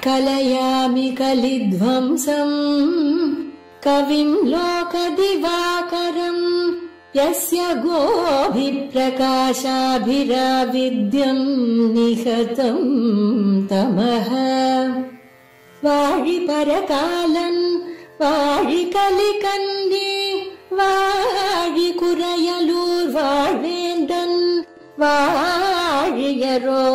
कलयामि कलिध्वंसम् कविं लोकदिवाकरम् यस्य गोभिप्रकाशाभिराविद्यम् निहतम् तमः वाழிपरकालन् वाழிकलिकन्ये वाழிकुरयलूर् वाழ்வேந்தன் வாழியரோ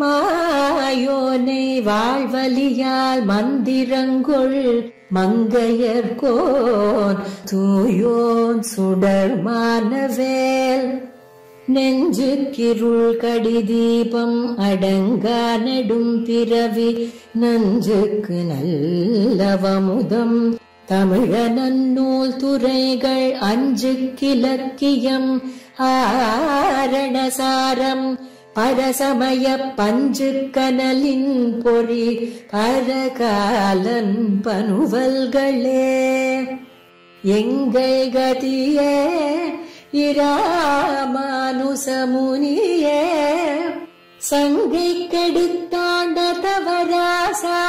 மாயோனை வாழ்வலியால் மந்திரங்கொள் மங்கையர்கோன் தூயோன் சுடர் மானவேல் நெஞ்சுக்கிருள் கடிதீபம் அடங்கா நெடும் பிறவி நஞ்சுக்கு நல்லவமுதம் தமிழ நன்னூல் துறைகள் அஞ்சுக்கிலக்கியம் ஆரணசாரம் பரசமய பஞ்சு கனலின் பொறி பரகாலன் பனுவல்களே எங்கள் கதியே இராமானுசமுனியே சங்கை கெடுத்தாண்ட தவராசா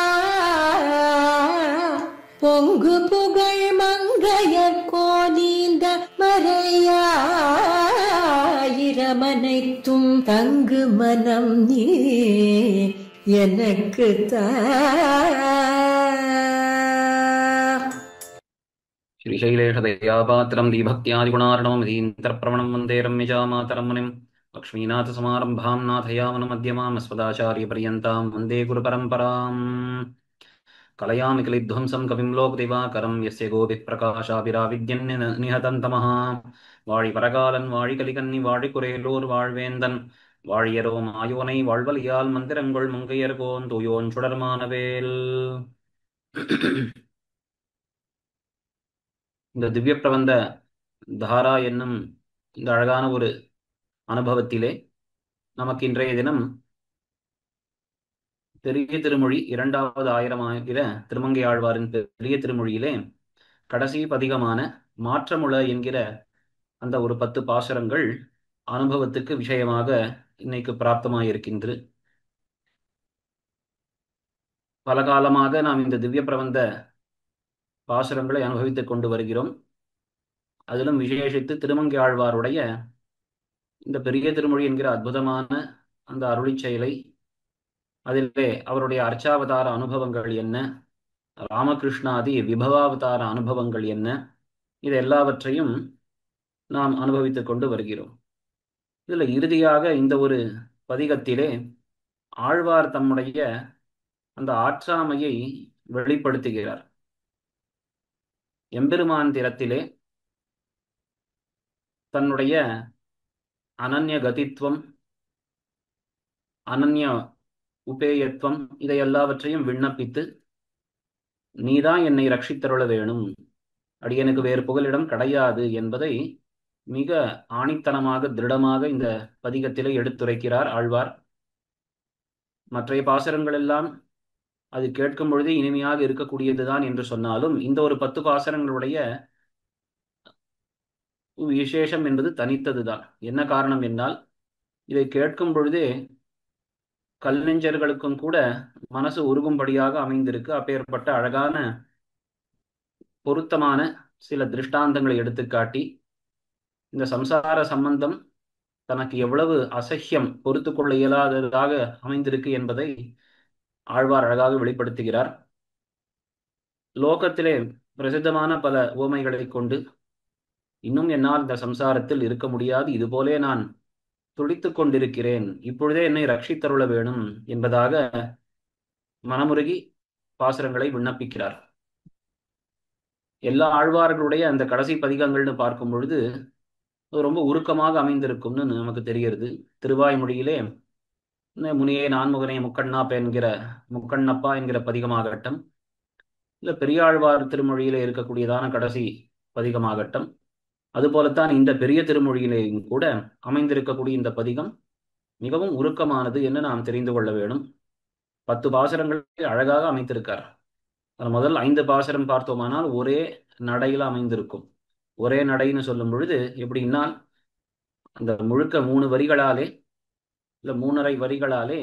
பொங்கு புகழ் மங்கையர் கோனீந்த மறையாயிரமனைத்தும் தங்கு மனம் நீ எனக்கு தா. श्रीशैलेशदयापात्रं दीभक्त्यादिगुणार्णवं यतीन्द्रप्रवणं वन्दे रम्यजामातरं मुनिं लक्ष्मीनाथसमारम्भां नाथयामनमध्यमाम् अस्मदाचार्यपर्यन्तां वन्दे गुरुपरम्पराम्. कलयामि कलिध्वंसं कविं लोकदिवाकरं यस्य गोभिप्रकाशाभिराविद्यन् तमः வாழிபரகாலன் வாழிகலிகன்னி வாழிக்குறையலூர் வாழ்வேந்தன் வாழியரோ மாயோனை வாழ்வலியால் மந்திரங்கொள் மங்கையர்கோன் தூயோன் சுடர்மானவேல். இந்த திவ்ய பிரபந்த தாரா என்னும் இந்த அழகான ஒரு அனுபவத்திலே நமக்கு இன்றைய தினம் பெரிய திருமொழி 2வது ஆயிரமாகிற திருமங்கை ஆழ்வாரின் பெரிய திருமொழியிலே கடைசி பதிகமான மாற்றமுள என்கிற அந்த ஒரு 10 பாசுரங்கள் அனுபவத்துக்கு விஷயமாக இன்னைக்கு பிராப்தமாயிருக்கின்றது. பல காலமாக நாம் இந்த திவ்ய பிரபந்த பாசுரங்களை அனுபவித்துக் கொண்டு வருகிறோம். அதிலும் விசேஷித்து திருமங்கை ஆழ்வாருடைய இந்த பெரிய திருமொழி என்கிற அற்புதமான அந்த அருளி செயலை, அதிலே அவருடைய அர்ச்சாவதார அனுபவங்கள் என்ன, ராமகிருஷ்ணாதி விபவாவதார அனுபவங்கள் என்ன, இது எல்லாவற்றையும் நாம் அனுபவித்துக் கொண்டு வருகிறோம். இதுல இறுதியாக இந்த ஒரு பதிகத்திலே ஆழ்வார் தம்முடைய அந்த ஆற்றாமையை வெளிப்படுத்துகிறார். எம்பெருமான் திறத்திலே தன்னுடைய அனன்ய கதித்துவம், அனன்ய உபேயத்துவம், இதை எல்லாவற்றையும் விண்ணப்பித்து நீதான் என்னை ரட்சித்தருள வேணும், அடியனுக்கு வேறு புகலிடம் கிடையாது என்பதை மிக ஆணித்தனமாக திருடமாக இந்த பதிகத்திலே எடுத்துரைக்கிறார் ஆழ்வார். மற்றைய பாசுரங்கள் எல்லாம் அது கேட்கும் பொழுது இனிமையாக இருக்கக்கூடியதுதான் என்று சொன்னாலும் இந்த ஒரு 10 பாசுரங்களுடைய விசேஷம் என்பது தனித்ததுதான். என்ன காரணம் என்னால் இதை கேட்கும் பொழுதே கல்நெஞ்சர்களுக்கும் கூட மனசு உருகும்படியாக அமைந்திருக்கு. அப்பேற்பட்ட அழகான பொருத்தமான சில திருஷ்டாந்தங்களை எடுத்துக்காட்டி இந்த சம்சார சம்பந்தம் தனக்கு எவ்வளவு அசஹ்யம் பொறுத்து கொள்ள இயலாததாக அமைந்திருக்கு என்பதை ஆழ்வார் அழகாக வெளிப்படுத்துகிறார். லோகத்திலே பிரசித்தமான பல உவமைகளை கொண்டு இன்னும் என்னால் இந்த சம்சாரத்தில் இருக்க முடியாது, இதுபோலே நான் துடித்துக் கொண்டிருக்கிறேன், இப்பொழுதே என்னை ரட்சித்தருள வேணும் என்பதாக மனமுருகி பாசுரங்களை விண்ணப்பிக்கிறார். எல்லா ஆழ்வார்களுடைய அந்த கடைசி பதிகங்கள்னு பார்க்கும் பொழுது ரொம்ப உருக்கமாக அமைந்திருக்கும்னு நமக்கு தெரிகிறது. திருவாய்மொழியிலே முனியே நான்முகனே முக்கண்ணாப்பா என்கிற முக்கண்ணப்பா என்கிற பதிகமாகட்டும், இல்லை பெரியாழ்வார் திருமொழியிலே இருக்கக்கூடியதான கடைசி பதிகமாகட்டும், அதுபோலத்தான் இந்த பெரிய திருமொழியிலேயும் கூட அமைந்திருக்கக்கூடிய இந்த பதிகம் மிகவும் உருக்கமானது என்று நாம் தெரிந்து கொள்ள வேணும். 10 பாசுரங்களை அழகாக அமைத்திருக்கார். முதல் 5 பாசுரம் பார்த்தோமானால் ஒரே நடையில் அமைந்திருக்கும். ஒரே நடைன்னு சொல்லும் பொழுது எப்படின்னா அந்த முழுக்க 3 வரிகளாலே இல்லை 3½ வரிகளாலே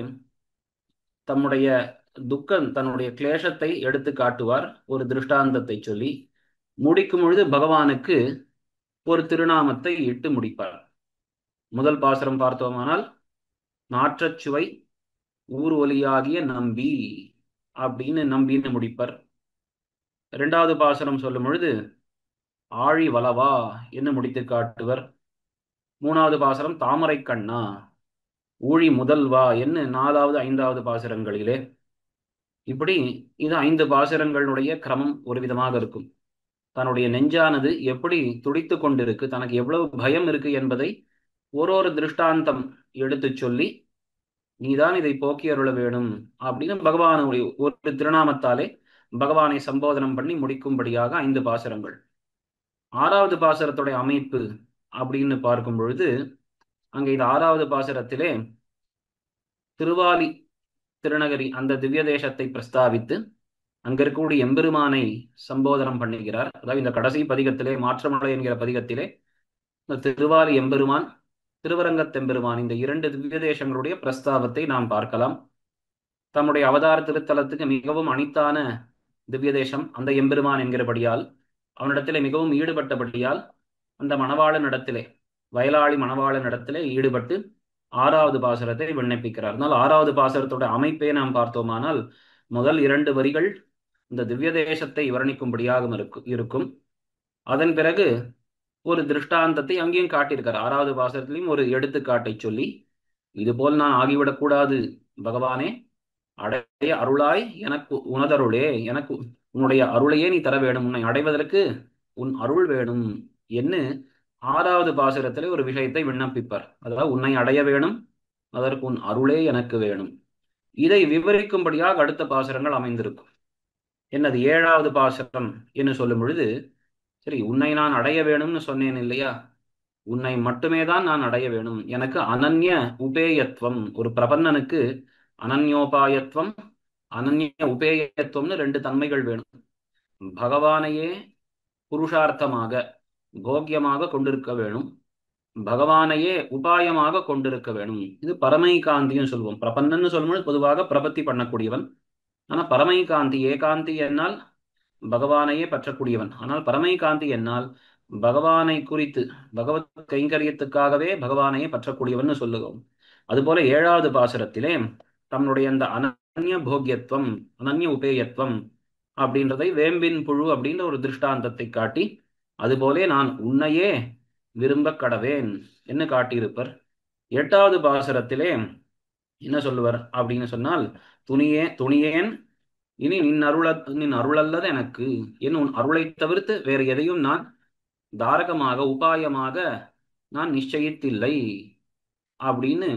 தம்முடைய துக்கம் தன்னுடைய கிளேசத்தை எடுத்து காட்டுவார் ஒரு திருஷ்டாந்தத்தை சொல்லி. முடிக்கும் பொழுது பகவானுக்கு ஒரு திருநாமத்தை இட்டு முடிப்பார். முதல் பாசுரம் பார்த்தோமானால் நாற்றச் சுவை ஊர் ஒலியாகிய நம்பி அப்படின்னு நம்பின்னு முடிப்பார். இரண்டாவது பாசுரம் சொல்லும் பொழுது ஆழி வளவா என்று முடித்து காட்டுவர். மூணாவது பாசுரம் தாமரை கண்ணா ஊழி முதல்வா என்ன நாலாவது ஐந்தாவது பாசுரங்களிலே. இப்படி இது 5 பாசுரங்களுடைய கிரமம் ஒரு விதமாக இருக்கும். தன்னுடைய நெஞ்சானது எப்படி துடித்து கொண்டிருக்கு, தனக்கு எவ்வளவு பயம் இருக்கு என்பதை ஒரு திருஷ்டாந்தம் எடுத்து சொல்லி நீதான் இதை போக்கி அருள வேணும் அப்படின்னு பகவானுடைய ஒரு திருநாமத்தாலே பகவானை சம்போதனம் பண்ணி முடிக்கும்படியாக 5 பாசுரங்கள். ஆறாவது பாசுரத்துடைய அமைப்பு அப்படின்னு பார்க்கும் பொழுது அங்கே இது ஆறாவது பாசுரத்திலே திருவாலி திருநகரி அந்த திவ்ய தேசத்தை பிரஸ்தாவித்து அங்க இருக்கக்கூடிய எம்பெருமானை சம்போதனம் பண்ணுகிறார். அதாவது இந்த கடைசி பதிகத்திலே மாற்றமலை என்கிற பதிகத்திலே இந்த திருவாலி எம்பெருமான் திருவரங்கத்தெம்பெருமான் இந்த 2 திவ்ய தேசங்களுடைய பிரஸ்தாபத்தை நாம் பார்க்கலாம். தம்முடைய அவதார திருத்தலத்துக்கு மிகவும் அணித்தான திவ்ய தேசம் அந்த எம்பெருமான் என்கிறபடியால் அவனிடத்திலே மிகவும் ஈடுபட்டபடியால் அந்த மணவாளனிடத்திலே வயலாளி மணவாளனிடத்திலே ஈடுபட்டு ஆறாவது பாசுரத்தை விண்ணப்பிக்கிறார். அதனால் ஆறாவது பாசுரத்தோட அமைப்பை நாம் பார்த்தோமானால் முதல் 2 வரிகள் இந்த திவ்ய தேசத்தை வர்ணிக்கும்படியாக இருக்கும். அதன் பிறகு ஒரு திருஷ்டாந்தத்தை அங்கேயும் காட்டியிருக்கார். ஆறாவது பாசுரத்திலையும் ஒரு எடுத்துக்காட்டை சொல்லி இதுபோல் நான் ஆகிவிடக்கூடாது பகவானே, அடைய அருளாய் எனக்கு உனதருளே, எனக்கு உன்னுடைய அருளையே நீ தர வேணும், உன்னை அடைவதற்கு உன் அருள் வேணும் என்று ஆறாவது பாசுரத்திலே ஒரு விஷயத்தை விண்ணப்பிப்பார். அதாவது உன்னை அடைய வேணும், அதற்கு உன் அருளே எனக்கு வேணும். இதை விவரிக்கும்படியாக அடுத்த பாசுரங்கள் அமைந்திருக்கும். என்னது 7வது பாசுரம் என்று சொல்லும் பொழுது சரி உன்னை நான் அடைய வேணும்னு சொன்னேன் இல்லையா, உன்னை மட்டுமே தான் நான் அடைய வேணும், எனக்கு அனன்ய உபேயத்துவம். ஒரு பிரபன்னனுக்கு அனன்யோபாயத்துவம் அனன்ய உபேயத்துவம்னு 2 தன்மைகள் வேணும். பகவானையே புருஷார்த்தமாக போக்கியமாக கொண்டிருக்க வேணும், பகவானையே உபாயமாக கொண்டிருக்க வேணும். இது பரமைகாந்தியும் சொல்வோம். பிரபன்னன்னு சொல்லும்போது பொதுவாக பிரபத்தி பண்ணக்கூடியவன். ஆனா பரமைகாந்தி ஏகாந்தி என்னால் பகவானையே பற்றக்கூடியவன். ஆனால் பரமைகாந்தி என்னால் பகவானை குறித்து பகவத் கைங்கரியத்துக்காகவே பகவானையே பற்றக்கூடியவன் சொல்லுவோம். அதுபோல 7வது பாசுரத்திலே தன்னுடைய அந்த அனன்ய போக்கியத்துவம் அனன்ய உபேயத்துவம் அப்படின்றதை வேம்பின் புழு அப்படின்ற ஒரு திருஷ்டாந்தத்தை காட்டி அதுபோலே நான் உன்னையே விரும்ப கடவேன் என்று காட்டியிருப்பர். 8வது பாசுரத்திலே என்ன சொல்லுவர் அப்படின்னு சொன்னால் துணியேன் இனி நின் அருளல்லது எனக்கு, என் உன் அருளை தவிர்த்து வேறு எதையும் நான் தாரகமாக உபாயமாக நான் நிச்சயித்தில்லை அப்படின்னு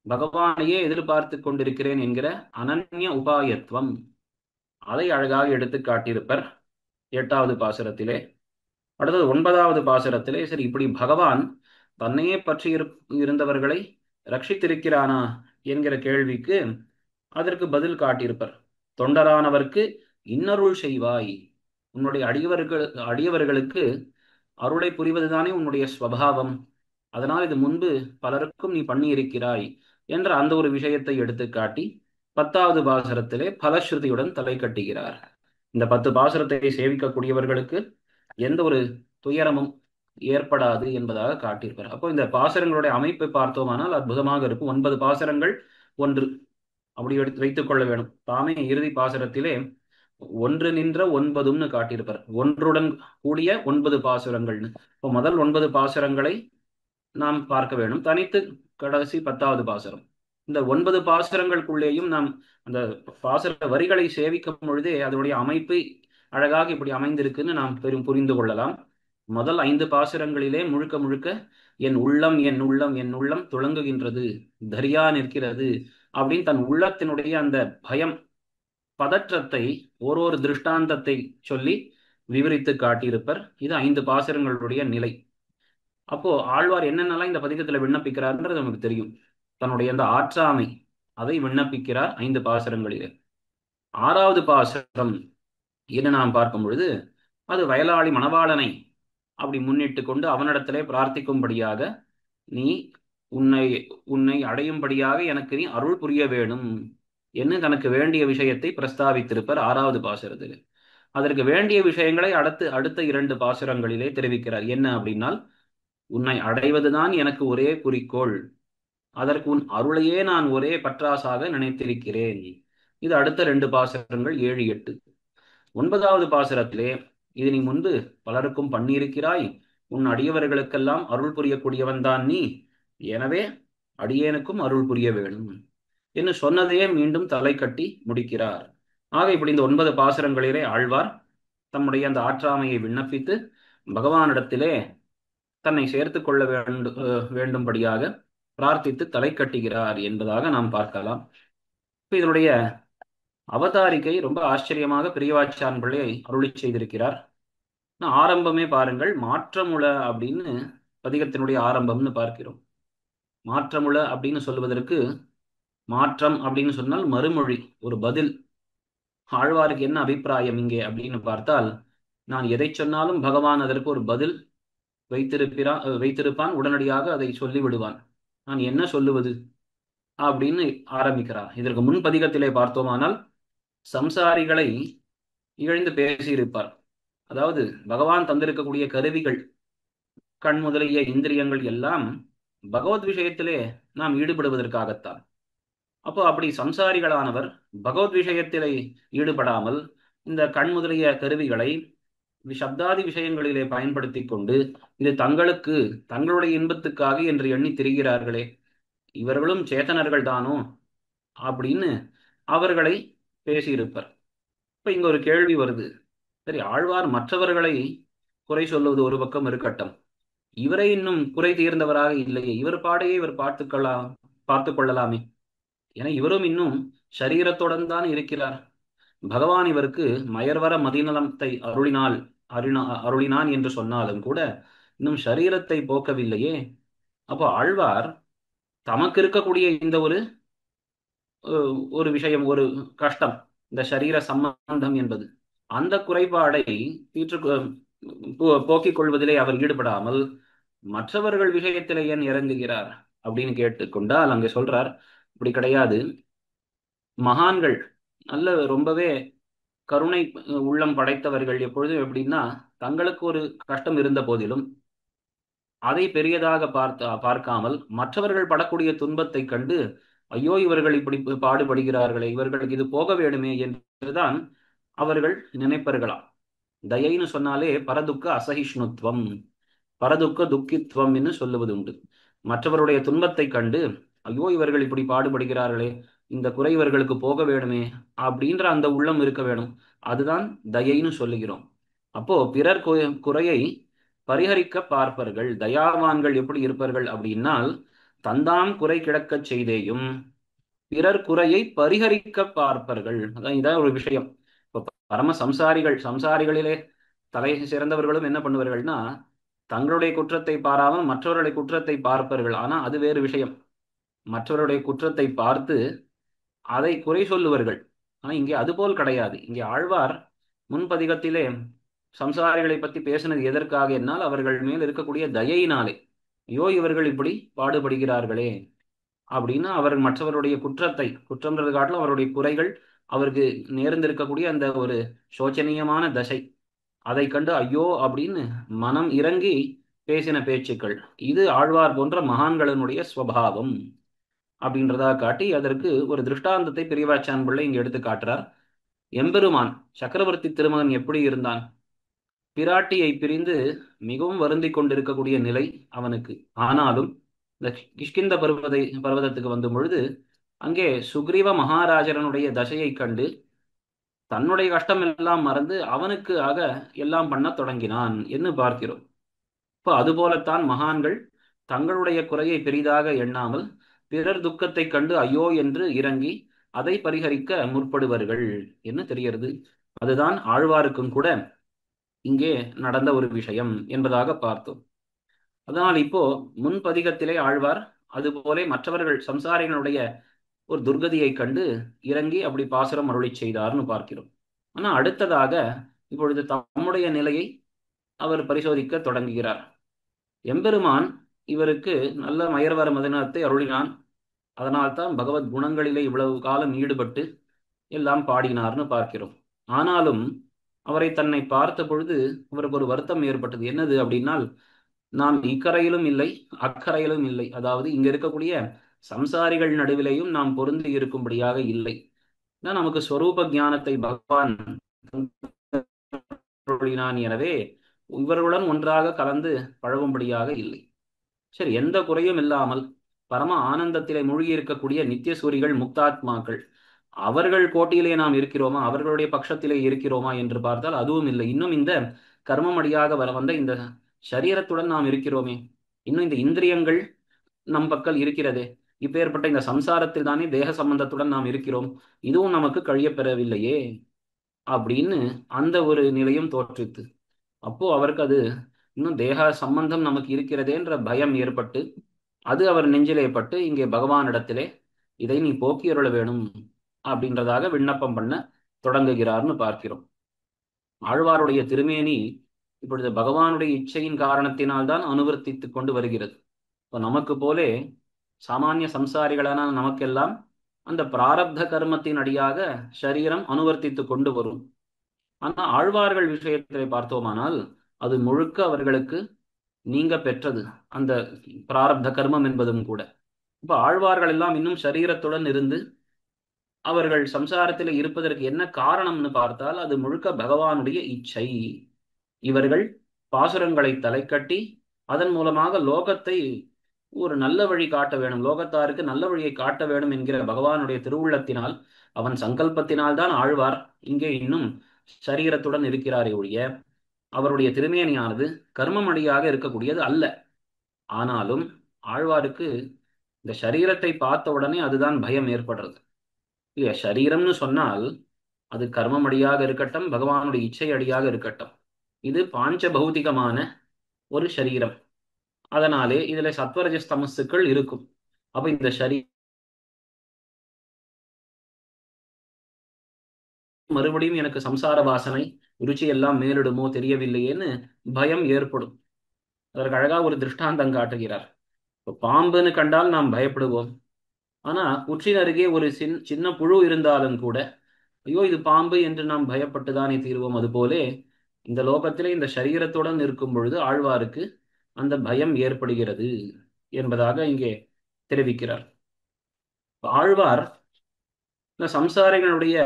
பகவானையே எதிர்பார்த்து கொண்டிருக்கிறேன் என்கிற அனன்ய உபாயத்துவம் அதை அழகாக எடுத்து காட்டியிருப்பர் 8வது பாசுரத்திலே. அடுத்தது 9வது பாசுரத்திலே சரி இப்படி பகவான் தன்னையே பற்றி இருந்தவர்களை ரட்சித்திருக்கிறானா என்கிற கேள்விக்கு அதற்கு பதில் காட்டியிருப்பர். தொண்டரானவர்க்கு இன்னருள் செய்வாய், உன்னுடைய அடியவர்களுக்கு அருளை புரிவதுதானே உன்னுடைய ஸ்வபாவம், அதனால் இது முன்பு பலருக்கும் நீ பண்ணியிருக்கிறாய் என்ற அந்த ஒரு விஷயத்தை எடுத்து காட்டி 10வது பாசுரத்திலே பலஸ்ருதியுடன் தலை கட்டுகிறார். இந்த 10 பாசுரத்தை சேவிக்கக்கூடியவர்களுக்கு எந்த ஒரு துயரமும் ஏற்படாது என்பதாக காட்டியிருப்பார். அப்போ இந்த பாசுரங்களுடைய அமைப்பை பார்த்தோமானால் அற்புதமாக இருக்கும். 9 பாசுரங்கள் 1 அப்படி எடுத்து வைத்துக் கொள்ள வேணும். தாமே இறுதி பாசுரத்திலே 1 நின்ற 9ன்னு காட்டியிருப்பார். 1உடன் கூடிய 9 பாசுரங்கள்னு. இப்போ முதல் 9 பாசுரங்களை நாம் பார்க்க வேண்டும், தனித்து கடைசி 10வது பாசுரம். இந்த 9 பாசுரங்களுக்குள்ளேயும் நாம் அந்த பாசுர வரிகளை சேவிக்கும் பொழுதே அதனுடைய அமைப்பு அழகாக இப்படி அமைந்திருக்குன்னு நாம் புரிந்து கொள்ளலாம். முதல் 5 பாசுரங்களிலே முழுக்க முழுக்க என் உள்ளம் என் உள்ளம் என் உள்ளம் துளங்குகின்றது, தரியா நிற்கிறது அப்படின்னு தன் உள்ளத்தினுடைய அந்த பயம் பதற்றத்தை ஒரு திருஷ்டாந்தத்தை சொல்லி விவரித்து காட்டியிருப்பர். இது 5 பாசுரங்களுடைய நிலை. அப்போ ஆழ்வார் என்னென்னலாம் இந்த பதிகத்துல விண்ணப்பிக்கிறார்ன்றது நமக்கு தெரியும். தன்னுடைய அந்த ஆற்றாமை அதை விண்ணப்பிக்கிறார் 5 பாசுரங்களிலே. 6வது பாசுரம் என்ன நாம் பார்க்கும் பொழுது அது வயலாளி மணவாளனை அப்படி முன்னிட்டு கொண்டு அவனிடத்திலே பிரார்த்திக்கும்படியாக நீ உன்னை அடையும்படியாக எனக்கு நீ அருள் புரிய வேணும் என்று தனக்கு வேண்டிய விஷயத்தை பிரஸ்தாபித்திருப்பார் 6வது பாசுரத்தில். அதற்கு வேண்டிய விஷயங்களை அடுத்த 2 பாசுரங்களிலே தெரிவிக்கிறார். என்ன அப்படின்னால், உன்னை அடைவதுதான் எனக்கு ஒரே குறிக்கோள், அதற்கு உன் அருளையே நான் ஒரே பற்றாசாக நினைத்திருக்கிறேன். இது அடுத்த 2 பாசுரங்கள் 7, 8. 9வது பாசுரத்திலே, இது நீ முன்பு பலருக்கும் பண்ணியிருக்கிறாய், உன் அடியவர்களுக்கெல்லாம் அருள் புரியக்கூடியவன் தான் நீ, எனவே அடியேனுக்கும் அருள் புரிய வேணும் என்று சொன்னதையே மீண்டும் தலை கட்டி முடிக்கிறார். ஆக இப்படி இந்த 9 பாசுரங்களிலே ஆழ்வார் தம்முடைய அந்த ஆற்றாமையை விண்ணப்பித்து பகவானிடத்திலே தன்னை சேர்த்து கொள்ள வேண்டும்படியாக பிரார்த்தித்து தலை கட்டுகிறார் என்பதாக நாம் பார்க்கலாம். இப்ப இதனுடைய அவதாரிகை ரொம்ப ஆச்சரியமாக பெரியவாச்சான் பிள்ளை அருளி செய்திருக்கிறார். ஆரம்பமே பாருங்கள், மாற்றமுள அப்படின்னு பதிகத்தினுடைய ஆரம்பம்னு பார்க்கிறோம். மாற்றமுள அப்படின்னு சொல்லுவதற்கு, மாற்றம் அப்படின்னு சொன்னால் மறுமொழி, ஒரு பதில். ஆழ்வாருக்கு என்ன அபிப்பிராயம் இங்கே அப்படின்னு பார்த்தால், நான் எதை சொன்னாலும் பகவான் அதற்கு ஒரு பதில் வைத்திருப்பான், உடனடியாக அதை சொல்லி விடுவான். நான் என்ன சொல்லுவது அப்படின்னு ஆரம்பிக்கிறார். இதற்கு முன் பதிகத்திலே பார்த்தோமானால் சம்சாரிகளை இகழ்ந்து பேசியிருப்பார். அதாவது பகவான் தந்திருக்கக்கூடிய கருவிகள், கண் முதலிய இந்திரியங்கள் எல்லாம் பகவத் விஷயத்திலே நாம் ஈடுபடுவதற்காகத்தான். அப்போ அப்படி சம்சாரிகளானவர் பகவத் விஷயத்திலே ஈடுபடாமல் இந்த கண் முதலிய கருவிகளை சப்தாதி விஷயங்களிலே பயன்படுத்தி கொண்டு இது தங்களுக்கு தங்களுடைய இன்பத்துக்காக என்று எண்ணி திரிகிறார்களே, இவர்களும் சேத்தனர்கள் தானோ அப்படின்னு அவர்களை பேசியிருப்பார். இப்ப இங்க ஒரு கேள்வி வருது. சரி, ஆழ்வார் மற்றவர்களை குறை சொல்லுவது ஒரு பக்கம் இருக்கட்டும், இவரை இன்னும் குறை தீர்ந்தவராக இல்லையே, இவர் பாடையே இவர் பார்த்து கொள்ளலாமே. ஏன்னா இவரும் இன்னும் சரீரத்துடன் தான் இருக்கிறார். பகவான் இவருக்கு மயர்வர மதிநலத்தை அருளினான் என்று சொன்னாலும் கூட இன்னும் சரீரத்தை போக்கவில்லையே. அப்போ ஆழ்வார் தமக்கு இருக்கக்கூடிய இந்த ஒரு விஷயம், ஒரு கஷ்டம், இந்த சரீர சம்பந்தம் என்பது, அந்த குறைபாடை போக்கிக் கொள்வதிலே அவர் ஈடுபடாமல் மற்றவர்கள் விஷயத்திலே ஏன் இறங்குகிறார் அப்படின்னு கேட்டுக்கொண்டால் அங்கே சொல்றார், இப்படி கிடையாது. மகான்கள் நல்ல ரொம்பவே கருணை உள்ளம் படைத்தவர்கள் எப்பொழுதும் எப்படின்னா, தங்களுக்கு ஒரு கஷ்டம் இருந்த போதிலும் அதை பெரியதாக பார்க்காமல் மற்றவர்கள் படக்கூடிய துன்பத்தை கண்டு, ஐயோ இவர்கள் இப்படி பாடுபடுகிறார்களே, இவர்களுக்கு இது போக வேண்டுமே என்றுதான் அவர்கள் நினைப்பார்களாம். தயைன்னு சொன்னாலே பரதுக்க அசகிஷ்ணுத்வம், பரதுக்க துக்கித்வம் என்று சொல்லுவது உண்டு. மற்றவருடைய துன்பத்தை கண்டு, ஐயோ இவர்கள் இப்படி பாடுபடுகிறார்களே, இந்த குறை இவர்களுக்கு போக வேணுமே அப்படின்ற அந்த உள்ளம் இருக்க வேணும். அதுதான் தயைன்னு சொல்லுகிறோம். அப்போ பிறர் குறையை பரிகரிக்க பார்ப்பார்கள். தயாவான்கள் எப்படி இருப்பார்கள் அப்படின்னால், தந்தாம் குறை கிடக்கச் செய்தேயும் பிறர் குறையை பரிகரிக்க பார்ப்பார்கள். அதான் இதான் ஒரு விஷயம். இப்போ பரம சம்சாரிகளிலே தலை சிறந்தவர்களும் என்ன பண்ணுவார்கள்னா, தங்களுடைய குற்றத்தை பாராமல் மற்றவருடைய குற்றத்தை பார்ப்பார்கள். ஆனா அது வேறு விஷயம். மற்றவருடைய குற்றத்தை பார்த்து அதை குறை சொல்லுவார்கள். ஆனா இங்கே அதுபோல் கிடையாது. இங்கே ஆழ்வார் முன்பதிகத்திலே சம்சாரிகளை பற்றி பேசினது எதற்காக என்னால் அவர்கள் மேல் இருக்கக்கூடிய தயையினாலே, ஐயோ இவர்கள் இப்படி பாடுபடுகிறார்களே அப்படின்னு அவர்கள் மற்றவருடைய குற்றம்ன்றது காட்டிலும் அவருடைய குறைகள், அவருக்கு நேர்ந்திருக்கக்கூடிய அந்த ஒரு சோச்சனீயமான தசை, அதை கண்டு ஐயோ அப்படின்னு மனம் இறங்கி பேசின பேச்சுக்கள். இது ஆழ்வார் போன்ற மகான்களினுடைய ஸ்வபாவம் அப்படின்றதா காட்டி அதற்கு ஒரு திருஷ்டாந்தத்தை பெரியவாச்சான் பிள்ளை இங்க எடுத்து காட்டுறார். எம்பெருமான் சக்கரவர்த்தி திருமகன் எப்படி இருந்தான்? பிராட்டியை பிரிந்து மிகவும் வருந்தி கொண்டிருக்கக்கூடிய நிலை அவனுக்கு. ஆனாலும் இந்த கிஷ்கிந்த பர்வதத்துக்கு வந்த பொழுது அங்கே சுக்ரீவ மகாராஜரனுடைய தசையை கண்டு தன்னுடைய கஷ்டம் எல்லாம் மறந்து அவனுக்கு ஆக எல்லாம் பண்ண தொடங்கினான் என்று பார்க்கிறோம். இப்போ அதுபோலத்தான் மகான்கள் தங்களுடைய குறையை பெரிதாக எண்ணாமல் பிறர் துக்கத்தை கண்டு ஐயோ என்று இறங்கி அதை பரிகரிக்க முற்படுவார்கள் என்று தெரிகிறது. அதுதான் ஆழ்வாருக்கும் கூட இங்கே நடந்த ஒரு விஷயம் என்பதாக பார்த்தோம். அதனால் இப்போ முன்பதிகத்திலே ஆழ்வார் அதுபோல மற்றவர்கள் சம்சாரிகளுடைய ஒரு துர்கதியை கண்டு இறங்கி அப்படி பாசுரம் அருளி செய்தார்னு பார்க்கிறோம். ஆனா அடுத்ததாக இப்பொழுது தம்முடைய நிலையை அவர் பரிசோதிக்க தொடங்குகிறார். எம்பெருமான் இவருக்கு நல்ல மயர்வர மதினத்தை அருளினான். அதனால்தான் பகவத் குணங்களிலே இவ்வளவு காலம் ஈடுபட்டு எல்லாம் பாடினார்னு பார்க்கிறோம். ஆனாலும் அவரை தன்னை பார்த்த பொழுது அவருக்கு ஒரு வருத்தம் ஏற்பட்டது. என்னது அப்படின்னால், நாம் இக்கரையிலும் இல்லை அக்கரையிலும் இல்லை, அதாவது இங்க இருக்கக்கூடிய சம்சாரிகள் நடுவிலேயும் நாம் பொருந்தி இருக்கும்படியாக இல்லை. நமக்கு ஸ்வரூப ஞானத்தை பகவான் அருளினான். எனவே இவர்களுடன் ஒன்றாக கலந்து பழகும்படியாக இல்லை. சரி, எந்த குறையும் இல்லாமல் பரம ஆனந்தத்திலே மூழ்கி இருக்கக்கூடிய நித்தியசூரிகள் முக்தாத்மாக்கள், அவர்கள் கோட்டியிலே நாம் இருக்கிறோமா, அவர்களுடைய பட்சத்திலே இருக்கிறோமா என்று பார்த்தால் அதுவும் இல்லை. இன்னும் இந்த கர்மமடியாக வந்த இந்த சரீரத்துடன் நாம் இருக்கிறோமே, இன்னும் இந்த இந்திரியங்கள் நம் பக்கல் இருக்கிறதே, இப்பேற்பட்ட இந்த சம்சாரத்தில் தானே தேக சம்பந்தத்துடன் நாம் இருக்கிறோம், இதுவும் நமக்கு கழிய பெறவில்லையே அப்படின்னு அந்த ஒரு நிலையும் தோற்றுத்து. அப்போ அவருக்கு அது இன்னும் தேக சம்பந்தம் நமக்கு இருக்கிறதேன்ற பயம் ஏற்பட்டு அது அவர் நெஞ்சிலே பட்டு இங்கே பகவானிடத்திலே இதை நீ போக்கி அருள வேணும் அப்படின்றதாக விண்ணப்பம் பண்ண தொடங்குகிறார்னு பார்க்கிறோம். ஆழ்வாருடைய திருமேனி இப்பொழுது பகவானுடைய இச்சையின் காரணத்தினால்தான் அனுவர்த்தித்து கொண்டு வருகிறது. இப்போ நமக்கு போலே சாமானிய சம்சாரிகளான நமக்கெல்லாம் அந்த பிராரப்த கர்மத்தின் அடியாக சரீரம் அனுவர்த்தித்து கொண்டு வரும். ஆனா ஆழ்வார்கள் விஷயத்தை பார்த்தோமானால் அது முழுக்க அவர்களுக்கு நீங்க பெற்றது அந்த பிராரப்த கர்மம் என்பதும் கூட. இப்ப ஆழ்வார்கள் எல்லாம் இன்னும் சரீரத்துடன் இருந்து அவர்கள் சம்சாரத்தில் இருப்பதற்கு என்ன காரணம்னு பார்த்தால் அது முழுக்க பகவானுடைய இச்சை. இவர்கள் பாசுரங்களை தலைக்கட்டி அதன் மூலமாக லோகத்தை ஒரு நல்ல வழி காட்ட வேணும், லோகத்தாருக்கு நல்ல வழியை காட்ட வேணும் என்கிற பகவானுடைய திருவுள்ளத்தினால், அவன் சங்கல்பத்தினால் தான் ஆழ்வார் இங்கே இன்னும் சரீரத்துடன் இருக்கிறாரே ஒழிய அவருடைய திருமேனியானது கர்மமடியாக இருக்கக்கூடியது அல்ல. ஆனாலும் ஆழ்வாருக்கு இந்த சரீரத்தை பார்த்த உடனே அதுதான் பயம் ஏற்படுறது. இல்லையா, சரீரம்னு சொன்னால் அது கர்மமடியாக இருக்கட்டும், பகவானுடைய இச்சை அடியாக இருக்கட்டும், இது பாஞ்ச பௌதிகமான ஒரு சரீரம். அதனாலே இதுல சத்வரஜஸ் தமசுக்கள் இருக்கும். அப்ப இந்த மறுபடியும் எனக்கு சம்சார வாசனை ருச்சி எல்லாம் மேலிடுமோ தெரியவில்லையேன்னு பயம் ஏற்படும். அதற்கு அழகா ஒரு திருஷ்டாந்தம் காட்டுகிறார். இப்போ பாம்புன்னு கண்டால் நாம் பயப்படுவோம். ஆனா புற்றின் அருகே ஒரு சின்ன புழு இருந்தாலும் கூட ஐயோ இது பாம்பு என்று நாம் பயப்பட்டுதானே தீர்வோம். அதுபோலே இந்த லோகத்திலே இந்த சரீரத்துடன் இருக்கும் பொழுது ஆழ்வாருக்கு அந்த பயம் ஏற்படுகிறது என்பதாக இங்கே தெரிவிக்கிறார். ஆழ்வார் இந்த சம்சாரிகளுடைய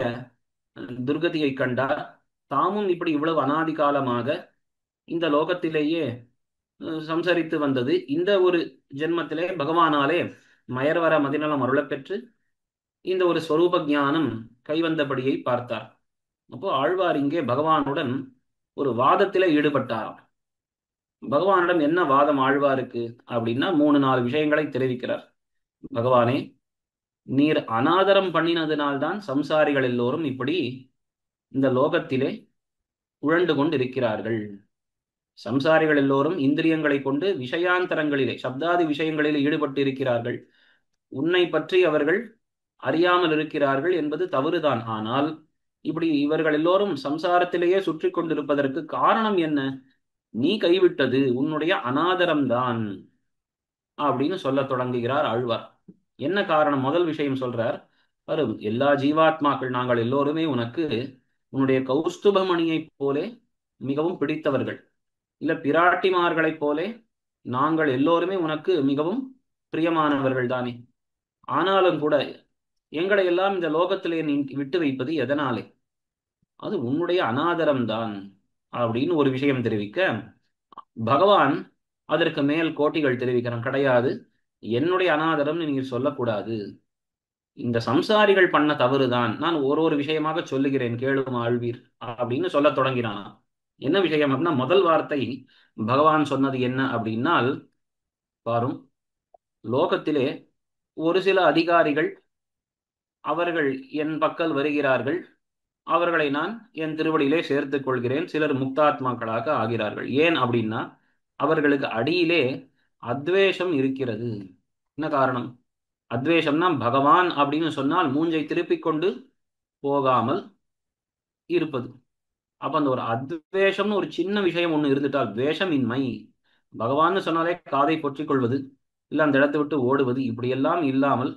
துர்கதியை கண்டார். தாமும் இப்படி இவ்வளவு அனாதி காலமாக இந்த லோகத்திலேயே சம்சரித்து வந்தது, இந்த ஒரு ஜென்மத்திலே பகவானாலே மயர்வர மதிநலம் அருளப் பெற்று இந்த ஒரு ஸ்வரூப ஞானம் கைவந்தபடியை பார்த்தார். அப்போ ஆழ்வார் இங்கே பகவானுடன் ஒரு வாதத்திலே ஈடுபட்டாராம். பகவானிடம் என்ன வாதம் ஆழ்வாருக்கு அப்படின்னா 3-4 விஷயங்களை தெரிவிக்கிறார். பகவானே, நீர் அனாதரம் பண்ணினதினால்தான் சம்சாரிகள் எல்லோரும் இப்படி இந்த லோகத்திலே உழண்டு கொண்டு இருக்கிறார்கள். சம்சாரிகள் எல்லோரும் இந்திரியங்களை கொண்டு விஷயாந்தரங்களிலே சப்தாதி விஷயங்களிலே ஈடுபட்டு இருக்கிறார்கள். உன்னை பற்றி அவர்கள் அறியாமல் இருக்கிறார்கள் என்பது தவறுதான். ஆனால் இப்படி இவர்கள் எல்லோரும் சம்சாரத்திலேயே சுற்றி கொண்டிருப்பதற்கு காரணம் என்ன? நீ கைவிட்டது உன்னுடைய அனாதரம்தான் அப்படின்னு சொல்ல தொடங்குகிறார் ஆழ்வார். என்ன காரணம்? முதல் விஷயம் சொல்றார். வரும் எல்லா ஜீவாத்மாக்கள் நாங்கள் எல்லோருமே உனக்கு உன்னுடைய கௌஸ்துபமணியைப் போலே மிகவும் பிடித்தவர்கள், இல்ல பிராட்டிமார்களைப் போலே நாங்கள் எல்லோருமே உனக்கு மிகவும் பிரியமானவர்கள் தானே. ஆனாலும் கூட எங்களை எல்லாம் இந்த லோகத்திலே நீ விட்டு வைப்பது எதனாலே? அது உன்னுடைய அனாதரம்தான் அப்படின்னு ஒரு விஷயம் தெரிவிக்க, பகவான் அதற்கு மேல் கோட்டிகள் தெரிவிக்கிறான். கிடையாது, என்னுடைய அனாதரம்னு நீங்க சொல்லக்கூடாது, இந்த சம்சாரிகள் பண்ண தவறுதான், நான் ஒரு விஷயமாக சொல்லுகிறேன் கேளும் ஆழ்வீர் அப்படின்னு சொல்ல தொடங்கினான். என்ன விஷயம் அப்படின்னா, முதல் வார்த்தை பகவான் சொன்னது என்ன அப்படின்னால், பாரும் லோகத்திலே ஒரு சில அதிகாரிகள் அவர்கள் என் பக்கல் வருகிறார்கள், அவர்களை நான் என் திருவடியிலே சேர்த்துக் கொள்கிறேன், சிலர் முக்தாத்மாக்களாக ஆகிறார்கள். ஏன் அப்படின்னா அவர்களுக்கு அடியிலே அத்வேஷம் இருக்கிறது. என்ன காரணம்? அத்வேஷம்னா பகவான் அப்படின்னு சொன்னால் மூஞ்சை திருப்பிக் கொண்டு போகாமல் இருப்பது. அப்ப அந்த ஒரு அத்வேஷம்னு ஒரு சின்ன விஷயம் ஒண்ணு இருந்துட்டால், துவேஷமின்மை, பகவான்னு சொன்னாலே காதை பொற்றிக் கொள்வது, இல்ல அந்த இடத்தை விட்டு ஓடுவது, இப்படியெல்லாம் இல்லாமல்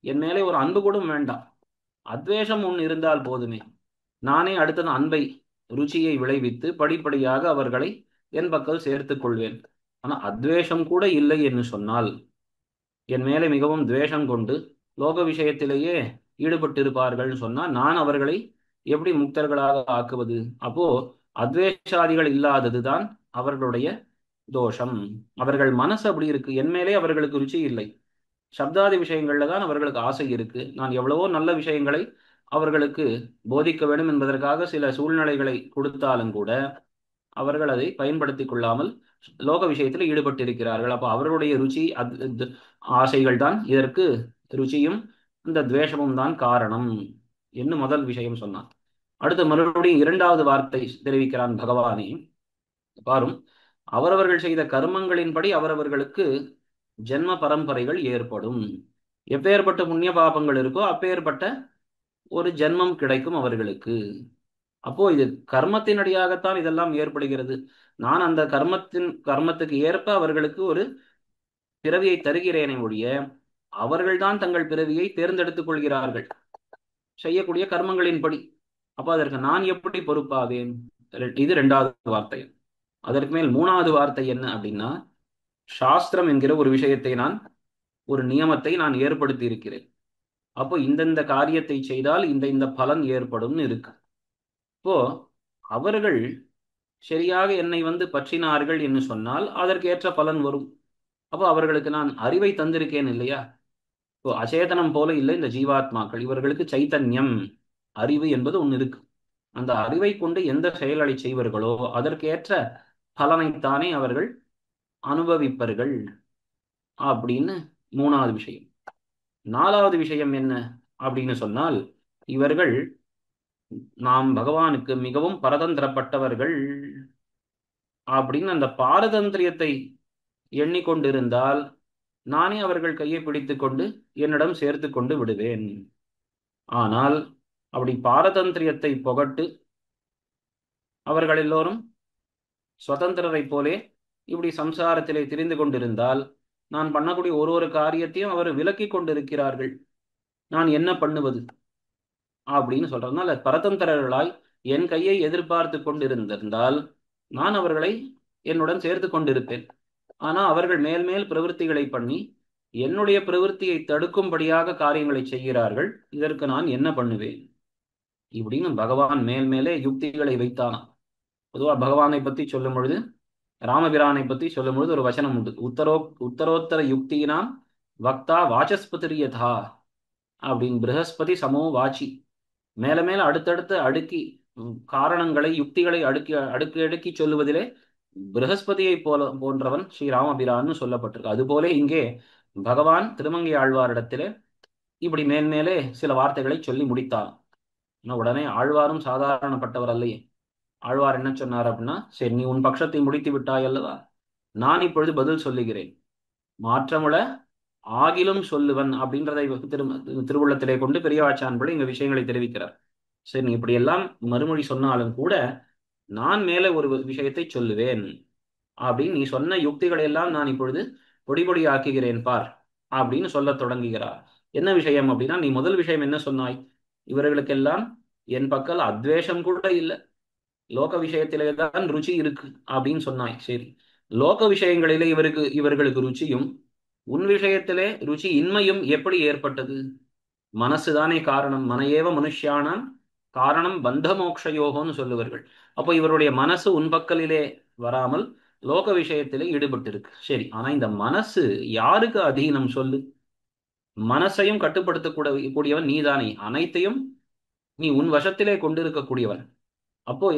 என் மேலே ஒரு அன்பு கூட வேண்டாம், அத்வேஷம் ஒன்று இருந்தால் போதுமே. நானே அடுத்தது அன்பை, ருச்சியை விளைவித்து படிப்படியாக அவர்களை என் பக்கம் சேர்த்துக் கொள்வேன். ஆனா அத்வேஷம் கூட இல்லை என்று சொன்னால், என் மேலே மிகவும் துவேஷம் கொண்டு லோக விஷயத்திலேயே ஈடுபட்டிருப்பார்கள்னு சொன்னா நான் அவர்களை எப்படி முக்தர்களாக ஆக்குவது? அப்போ அத்வேஷாதிகள் இல்லாததுதான் அவர்களுடைய தோஷம். அவர்கள் மனசு அப்படி இருக்கு, என் மேலே அவர்களுக்கு ருச்சி இல்லை. சப்தாதி விஷயங்கள்ல தான் அவர்களுக்கு ஆசை இருக்கு. நான் எவ்வளவோ நல்ல விஷயங்களை அவர்களுக்கு போதிக்க வேண்டும் என்பதற்காக சில சூழ்நிலைகளை கொடுத்தாலும் கூட அவர்கள் அதை பயன்படுத்திக் கொள்ளாமல் லோக விஷயத்தில் ஈடுபட்டிருக்கிறார்கள். அப்போ அவர்களுடைய ருச்சி ஆசைகள் தான் இதற்கு ருச்சியும் இந்த துவேஷமும் தான் காரணம் என்று முதல் விஷயம் சொன்னான். அடுத்து மறுபடியும் இரண்டாவது வார்த்தை தெரிவிக்கிறான் பகவானே. பாரும், அவரவர்கள் செய்த கர்மங்களின்படி அவரவர்களுக்கு ஜென்ம பரம்பரைகள் ஏற்படும். எப்பேற்பட்ட புண்ணிய பாபங்கள் இருக்கோ அப்பேற்பட்ட ஒரு ஜென்மம் கிடைக்கும் அவர்களுக்கு. அப்போ இது கர்மத்தினடியாகத்தான் இதெல்லாம் ஏற்படுகிறது. நான் அந்த கர்மத்துக்கு ஏற்ப அவர்களுக்கு ஒரு பிறவியை தருகிறேனே ஒழிய அவர்கள்தான் தங்கள் பிறவியை தேர்ந்தெடுத்துக் கொள்கிறார்கள் செய்யக்கூடிய கர்மங்களின்படி. அப்ப அதற்கு நான் எப்படி பொறுப்பாவேன்? இது இரண்டாவது வார்த்தை. அதற்கு மேல் மூணாவது வார்த்தை என்ன அப்படின்னா, சாஸ்திரம் என்கிற ஒரு விஷயத்தை நான், ஒரு நியமத்தை நான் ஏற்படுத்தி இருக்கிறேன். அப்போ இந்தந்த காரியத்தை செய்தால் இந்த இந்த பலன் ஏற்படும்னு இருக்கு. இப்போ அவர்கள் சரியாக என்னை பற்றினார்கள் என்று சொன்னால் அதற்கு ஏற்ற பலன் வரும். அப்போ அவர்களுக்கு நான் அறிவை தந்திருக்கேன் இல்லையா? இப்போ அச்சேதனம் போல இல்லை இந்த ஜீவாத்மாக்கள், இவர்களுக்கு சைத்தன்யம், அறிவு என்பது ஒன்று இருக்கு. அந்த அறிவை கொண்டு எந்த செயல்களை செய்வார்களோ அதற்கேற்ற பலனைத்தானே அவர்கள் அனுபவிப்பார்கள் அப்படின்னு மூணாவது விஷயம். நாலாவது விஷயம் என்ன அப்படின்னு சொன்னால், இவர்கள் நாம் பகவானுக்கு மிகவும் பரதந்திரப்பட்டவர்கள் அப்படின்னு அந்த பாரதந்திரியத்தை எண்ணிக்கொண்டிருந்தால் நானே அவர்கள் கையை பிடித்து கொண்டு என்னிடம் சேர்த்து கொண்டு விடுவேன். ஆனால் அப்படி பாரதந்திரியத்தை புகட்டு அவர்கள் எல்லோரும் சுதந்திரரை போலே இப்படி சம்சாரத்திலே திரிந்து கொண்டிருந்தால் நான் பண்ணக்கூடிய ஒரு ஒரு காரியத்தையும் அவர் விலக்கி கொண்டிருக்கிறார்கள். நான் என்ன பண்ணுவது அப்படின்னு சொல்றதுனால, பரதந்திரர்களாய் என் கையை எதிர்பார்த்து கொண்டிருந்திருந்தால் நான் அவர்களை என்னுடன் சேர்த்து கொண்டிருப்பேன். ஆனா அவர்கள் மேல் மேல் பிரவൃத்திகளை பண்ணி என்னுடைய பிரவೃத்தியை தடுக்கும்படியாக காரியங்களை செய்கிறார்கள். இதற்கு நான் என்ன பண்ணுவேன் இப்படின்னு பகவான் மேல் மேலே யுக்திகளை வைத்தானா. பொதுவா பகவானை பத்தி சொல்லும் பொழுது, ராமபிரானை பத்தி சொல்லும் பொழுது ஒரு வசனம் உண்டு, உத்தரோத்தர யுக்தினாம் வக்தா வாசஸ்பதிரியதா அப்படின்னு. ப்ரஹஸ்பதி சமோ வாச்சி. மேல மேல அடுத்தடுத்து அடுக்கி காரணங்களை யுக்திகளை அடுக்கி அடுக்கி அடுக்கி சொல்லுவதிலே ப்ரஹஸ்பதியை போன்றவன் ஸ்ரீ ராமபிரான்னு சொல்லப்பட்டிருக்கு. அதுபோல இங்கே பகவான் திருமங்கை ஆழ்வாரிடத்திலே இப்படி மேன்மேலே சில வார்த்தைகளை சொல்லி முடித்தான். உடனே ஆழ்வாரும் சாதாரணப்பட்டவர் அல்லையே. ஆழ்வார் என்ன சொன்னார் அப்படின்னா, சரி நீ உன் பட்சத்தை முடித்து விட்டாய் அல்லவா, நான் இப்பொழுது பதில் சொல்லுகிறேன், மாற்றமுள ஆகிலும் சொல்லுவன் அப்படின்றதை திருவுள்ளத்திலே கொண்டு பெரியவாச்சான் பிள்ளை இங்க விஷயங்களை தெரிவிக்கிறார். சரி நீ இப்படி எல்லாம் மறுமொழி சொன்னாலும் கூட நான் மேலே ஒரு விஷயத்தை சொல்லுவேன் அப்படின்னு, நீ சொன்ன யுக்திகளை எல்லாம் நான் இப்பொழுது பொடி பொடி ஆக்குகிறேன் பார் அப்படின்னு சொல்ல தொடங்குகிறார். என்ன விஷயம் அப்படின்னா, நீ முதல் விஷயம் என்ன சொன்னாய்? இவர்களுக்கெல்லாம் என் பக்கல் அத்வேஷம் கூட இல்லை, லோக விஷயத்திலே தான் ருச்சி இருக்கு அப்படின்னு சொன்னாய். சரி, லோக விஷயங்களிலே இவர்களுக்கு ருச்சியும் உன் விஷயத்திலே ருச்சி இன்மையும் எப்படி ஏற்பட்டது? மனசுதானே காரணம். மனையேவ மனுஷியானாம் காரணம் பந்த மோக்ஷயோகம்னு சொல்லுவார்கள். அப்போ இவருடைய மனசு உன் பக்கலிலே வராமல் லோக விஷயத்திலே ஈடுபட்டிருக்கு. சரி, ஆனா இந்த மனசு யாருக்கு அதீனம் சொல்லு? மனசையும் கட்டுப்படுத்தக்கூடியவன் நீதானே, அனைத்தையும் நீ உன் வசத்திலே கொண்டிருக்கக்கூடியவன். அப்போ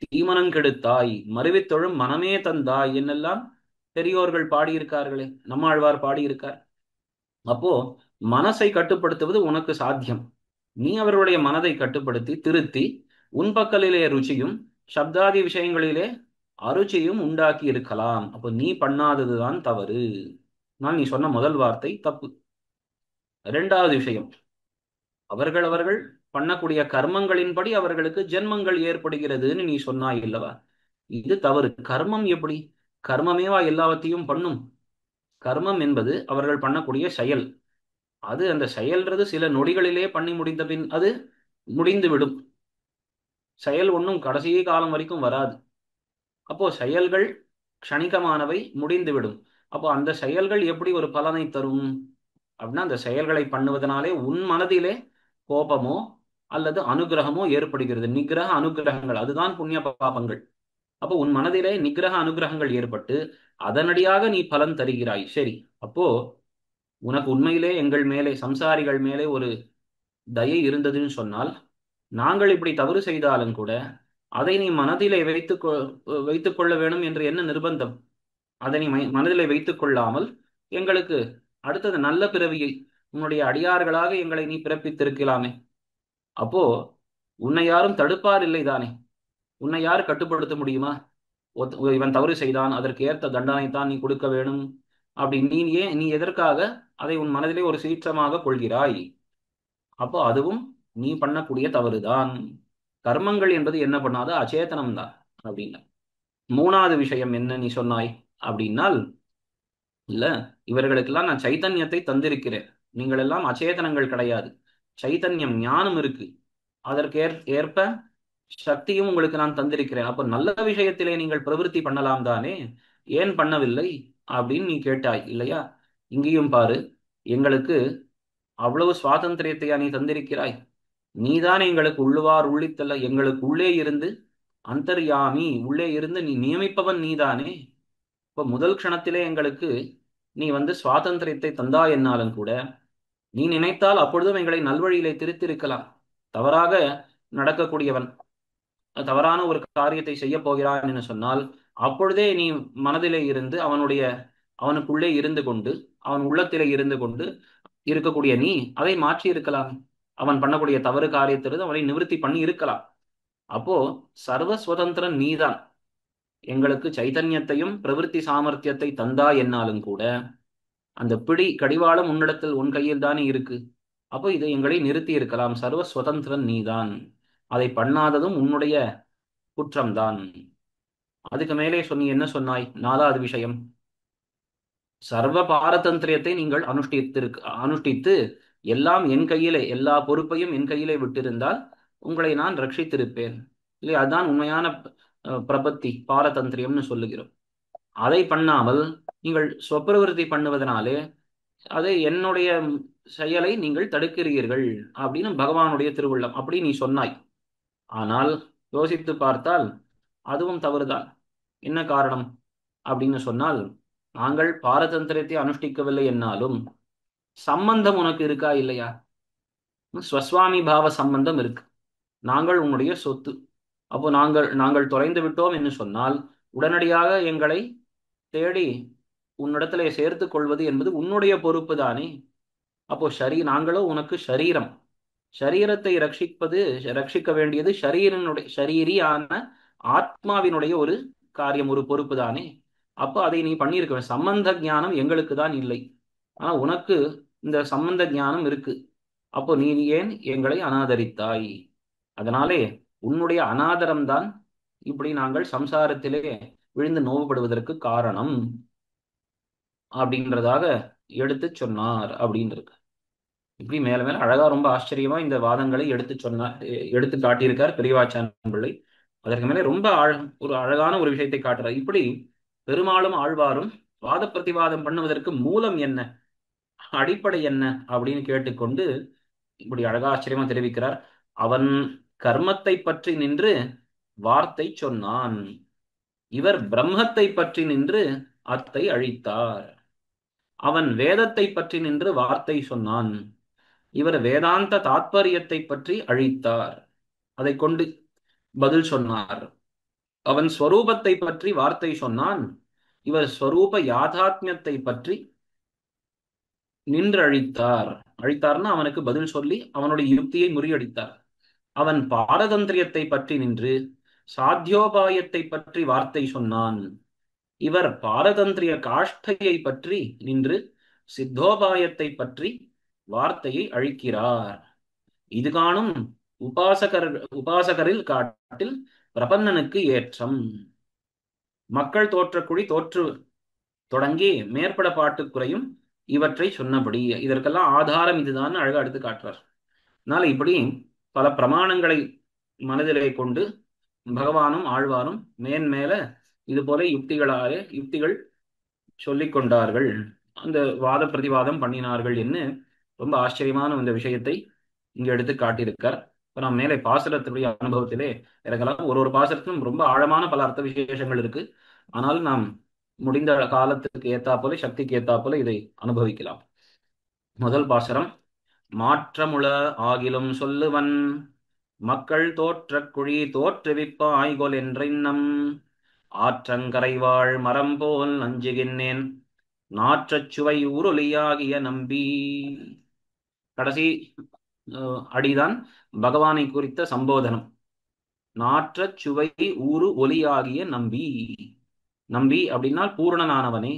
தீமனம் கெடுத்தாய் மறுவித்தொழும் மனமே தந்தாய் என்னெல்லாம் பெரியோர்கள் பாடியிருக்கார்களே, நம்மாழ்வார் பாடியிருக்கார். அப்போ மனசை கட்டுப்படுத்துவது உனக்கு சாத்தியம். நீ அவர்களுடைய மனதை கட்டுப்படுத்தி திருத்தி உன் பக்கலிலே ருச்சியும் சப்தாதி விஷயங்களிலே அருச்சியும் உண்டாக்கி இருக்கலாம். அப்போ நீ பண்ணாததுதான் தவறு. நான் நீ சொன்ன முதல் வார்த்தை தப்பு. இரண்டாவது விஷயம், அவர்கள் பண்ணக்கூடிய கர்மங்களின்படி அவர்களுக்கு ஜென்மங்கள் ஏற்படுகிறதுன்னு நீ சொன்னாய் இல்லவா, இது தவறு. கர்மம் எப்படி? கர்மமேவா எல்லாவற்றையும் பண்ணும்? கர்மம் என்பது அவர்கள் பண்ணக்கூடிய செயல். அது அந்த செயல்ன்றது சில நொடிகளிலே பண்ணி முடிந்த பின் அது முடிந்து விடும். செயல் ஒன்றும் கடைசி காலம் வரைக்கும் வராது. அப்போ செயல்கள் க்ஷணிகமானவை, முடிந்துவிடும். அப்போ அந்த செயல்கள் எப்படி ஒரு பலனை தரும் அப்படின்னா, அந்த செயல்களை பண்ணுவதனாலே உன் மனதிலே கோபமோ அல்லது அனுகிரகமோ ஏற்படுகிறது. நிகிரக அனுகிரகங்கள், அதுதான் புண்ணிய பாபங்கள். அப்போ உன் மனதிலே நிகிரக அனுகிரகங்கள் ஏற்பட்டு அதனடியாக நீ பலன் தருகிறாய். சரி, அப்போ உனக்கு உண்மையிலே எங்கள் மேலே, சம்சாரிகள் மேலே ஒரு தயை இருந்ததுன்னு சொன்னால், நாங்கள் இப்படி தவறு செய்தாலும் கூட அதை நீ மனதிலே வைத்துக் கொள்ள வேணும் என்று என்ன நிர்பந்தம்? அதை நீ மனதிலே வைத்துக் கொள்ளாமல் எங்களுக்கு அடுத்தது நல்ல பிறவியை, உன்னுடைய அடியார்களாக எங்களை நீ பிறப்பித்திருக்கலாமே. அப்போ உன்னை யாரும் தடுப்பார் இல்லை தானே? உன்னை யார் கட்டுப்படுத்த முடியுமா? இவன் தவறு செய்தான், அதற்கு ஏற்ற தண்டனை தான் நீ கொடுக்க வேணும் அப்படி நீ எதற்காக அதை உன் மனதிலே ஒரு சீற்றமாக கொள்கிறாய்? அப்போ அதுவும் நீ பண்ணக்கூடிய தவறுதான். கர்மங்கள் என்பது என்ன பண்ணாது, அச்சேதனம் தான் அப்படின்னா. மூணாவது விஷயம் என்ன நீ சொன்னாய் அப்படின்னால், இல்ல, இவர்களுக்கெல்லாம் நான் சைத்தன்யத்தை தந்திருக்கிறேன், நீங்கள் எல்லாம் அச்சேதனங்கள் கிடையாது, சைத்தன்யம் ஞானம் இருக்கு, அதற்கு ஏற்ப சக்தியும் உங்களுக்கு நான் தந்திருக்கிறேன். அப்போ நல்ல விஷயத்திலே நீங்கள் பிரவருத்தி பண்ணலாம் தானே, ஏன் பண்ணவில்லை அப்படின்னு நீ கேட்டாய் இல்லையா? இங்கேயும் பாரு, எங்களுக்கு அவ்வளவு சுவாதந்திரியத்தையா நீ தந்திருக்கிறாய்? நீதான் எங்களுக்கு உள்ளுவார் உள்ளித்தல்ல, எங்களுக்கு உள்ளே இருந்து அந்தர்யாமி, உள்ளே இருந்து நீ நியமிப்பவன் நீதானே. இப்ப முதல் க்ஷணத்திலே எங்களுக்கு நீ சுவாதந்திரத்தை தந்தா என்னாலும் கூட நீ நினைத்தால் அப்பொழுதும் எங்களை நல்வழியிலே திருத்திருக்கலாம். தவறாக நடக்கக்கூடியவன் தவறான ஒரு காரியத்தை செய்ய போகிறான் என்று சொன்னால், அப்பொழுதே நீ மனதிலே இருந்து அவனுக்குள்ளே இருந்து கொண்டு, அவன் உள்ளத்திலே இருந்து கொண்டு இருக்கக்கூடிய நீ அதை மாற்றி இருக்கலாம். அவன் பண்ணக்கூடிய தவறு காரியத்திலிருந்து அவனை நிவர்த்தி பண்ணி இருக்கலாம். அப்போ சர்வ சுதந்திரன் நீதான். எங்களுக்கு சைதன்யத்தையும் பிரவிற்த்தி சாமர்த்தியத்தை தந்தா என்னாலும் கூட அந்த பிடி கடிவாளம் உன்னிடத்தில், உன் கையில் தானே இருக்கு. அப்போ இதை எங்களை நிறுத்தி இருக்கலாம். சர்வ சுதந்திரன் நீதான், அதை பண்ணாததும் உன்னுடைய குற்றம்தான். அதுக்கு மேலே என்ன சொன்னாய்? நாலாவது விஷயம், சர்வ பாரதந்திரியத்தை நீங்கள் அனுஷ்டித்து எல்லாம் என் கையிலே, எல்லா பொறுப்பையும் என் கையிலே விட்டிருந்தால் உங்களை நான் ரட்சித்திருப்பேன் இல்லையா? அதுதான் உண்மையான பிரபத்தி, பாரதந்திரியம்னு சொல்லுகிறோம். அதை பண்ணாமல் நீங்கள் சொப்பிரவிருத்தி பண்ணுவதனாலே அதை என்னுடைய செயலை நீங்கள் தடுக்கிறீர்கள் அப்படின்னு பகவானுடைய திருவுள்ளம், அப்படி நீ சொன்னாய். ஆனால் யோசித்து பார்த்தால் அதுவும் தவறுதான். என்ன காரணம் அப்படின்னு சொன்னால், நாங்கள் பாரதந்திரத்தை அனுஷ்டிக்கவில்லை என்னாலும் சம்பந்தம் உனக்கு இருக்கா இல்லையா? ஸ்வஸ்வாமி பாவ சம்பந்தம் இருக்கு. நாங்கள் உன்னுடைய சொத்து. அப்போ நாங்கள் தொலைந்து விட்டோம் என்று சொன்னால் உடனடியாக எங்களை தேடி உன்னிடத்திலே சேர்த்து கொள்வது என்பது உன்னுடைய பொறுப்பு தானே. அப்போ நாங்களோ உனக்கு ஷரீரம், ஷரீரத்தை ரட்சிக்க வேண்டியது ஷரீரியான ஆத்மாவினுடைய ஒரு காரியம், ஒரு பொறுப்பு தானே. அப்போ அதை நீ பண்ணியிருக்க. சம்பந்த ஞானம் எங்களுக்கு தான் இல்லை, ஆனா உனக்கு இந்த சம்பந்த ஞானம் இருக்கு. அப்போ நீ ஏன் எங்களை அனாதரித்தாய்? அதனாலே உன்னுடைய அனாதரம்தான் இப்படி நாங்கள் சம்சாரத்திலே விழுந்து நோவுபடுவதற்கு காரணம் அப்படின்றதாக எடுத்து சொன்னார் அப்படின்னு இருக்கு. இப்படி மேல மேல அழகா, ரொம்ப ஆச்சரியமா இந்த வாதங்களை எடுத்து காட்டியிருக்கார் பெரியவாச்சான் பிள்ளை. அதற்கு மேலே ரொம்ப ஒரு அழகான ஒரு விஷயத்தை காட்டுறார். இப்படி பெருமாளும் ஆழ்வாரும் வாத பிரதிவாதம் பண்ணுவதற்கு மூலம் என்ன, அடிப்படை என்ன அப்படின்னு கேட்டுக்கொண்டு இப்படி அழகா ஆச்சரியமா தெரிவிக்கிறார். அவன் கர்மத்தை பற்றி நின்று வார்த்தை சொன்னான், இவர் பிரம்மத்தை பற்றி நின்று அத்தை அழித்தார். அவன் வேதத்தை பற்றி நின்று வார்த்தை சொன்னான், இவர் வேதாந்த தாத்பரியத்தை பற்றி அழித்தார், அதை கொண்டு பதில் சொன்னார். அவன் ஸ்வரூபத்தை பற்றி வார்த்தை சொன்னான், இவர் ஸ்வரூப யாதாத்மியத்தை பற்றி நின்று அழித்தார். அழித்தார்னா அவனுக்கு பதில் சொல்லி அவனுடைய யுக்தியை முறியடித்தார். அவன் பாரதந்திரியத்தை பற்றி நின்று சாத்தியோபாயத்தை பற்றி வார்த்தை சொன்னான், இவர் பாரதந்திரிய காஷ்டையை பற்றி நின்று சித்தோபாயத்தை பற்றி வார்த்தையை அழிக்கிறார். இது காணும் உபாசகரில் காட்டில் பிரபன்னனுக்கு ஏற்றம். மக்கள் தோற்றக்குழி தோற்று தொடங்கி மேற்பட பாட்டுக்குறையும் இவற்றை சொன்னபடி. இதற்கெல்லாம் ஆதாரம் இதுதான் அழகா எடுத்து காட்டுறார். அதனால இப்படி பல பிரமாணங்களை மனதிலே கொண்டு பகவானும் ஆழ்வாரும் மேன்மேல இது போல யுக்திகள் சொல்லிக் கொண்டார்கள், அந்த வாத பிரதிவாதம் பண்ணினார்கள் என்று ரொம்ப ஆச்சரியமான இந்த விஷயத்தை இங்க எடுத்து காட்டியிருக்கார். இப்ப நாம் மேலே பாசுரத்துடைய அனுபவத்திலே இறங்கலாம். ஒரு ஒரு பாசுரத்திலும் ரொம்ப ஆழமான பல அர்த்த விசேஷங்கள் இருக்கு. ஆனால் நாம் முடிந்த காலத்துக்கு ஏத்தா போல, சக்திக்கு ஏத்தா போல இதை அனுபவிக்கலாம். முதல் பாசுரம். மாற்றமுள ஆகிலும் சொல்லுவன் மக்கள் தோற்றக் குழி தோற்றுவிப்பாய்கொல் என்றின்னம் ஆற்றங்கரைவாழ் மரம் போல் நஞ்சுகின்னேன் நாற்றச் சுவை உருளியாகிய நம்பி. கடைசி அடிதான் பகவானை குறித்த சம்போதனம். நாற்றச் சுவை ஊறு ஒலியாகிய நம்பி. நம்பி அப்படின்னா பூரணனானவனே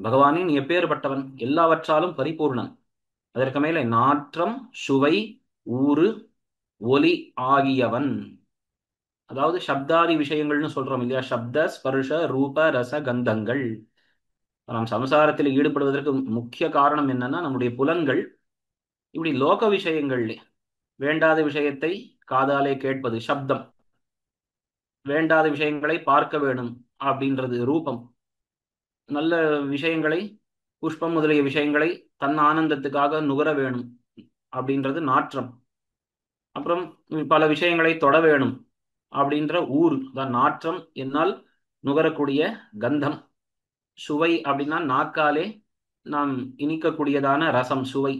பகவானே, நீ எப்பேற்பட்டவன், எல்லாவற்றாலும் பரிபூர்ணன். அதற்கு மேலே நாற்றம் சுவை ஊறு ஒலி ஆகியவன், அதாவது சப்தாதி விஷயங்கள்னு சொல்றோம் இல்லையா, சப்த ஸ்பர்ஷ ரூப ரச கந்தங்கள். நாம் சம்சாரத்தில் ஈடுபடுவதற்கு முக்கிய காரணம் என்னன்னா, நம்முடைய புலன்கள் இப்படி லோக விஷயங்கள், வேண்டாத விஷயத்தை காதாலே கேட்பது சப்தம், வேண்டாத விஷயங்களை பார்க்க வேணும் அப்படின்றது ரூபம், நல்ல விஷயங்களை புஷ்பம் முதலிய விஷயங்களை தன் ஆனந்தத்துக்காக நுகர வேணும் அப்படின்றது நாற்றம், அப்புறம் பல விஷயங்களை தொட வேணும் அப்படின்ற ஊர் தான் நாற்றம் என்னால் நுகரக்கூடிய கந்தம். சுவை அப்படின்னா நாக்காலே நாம் இனிக்கக்கூடியதான ரசம் சுவை.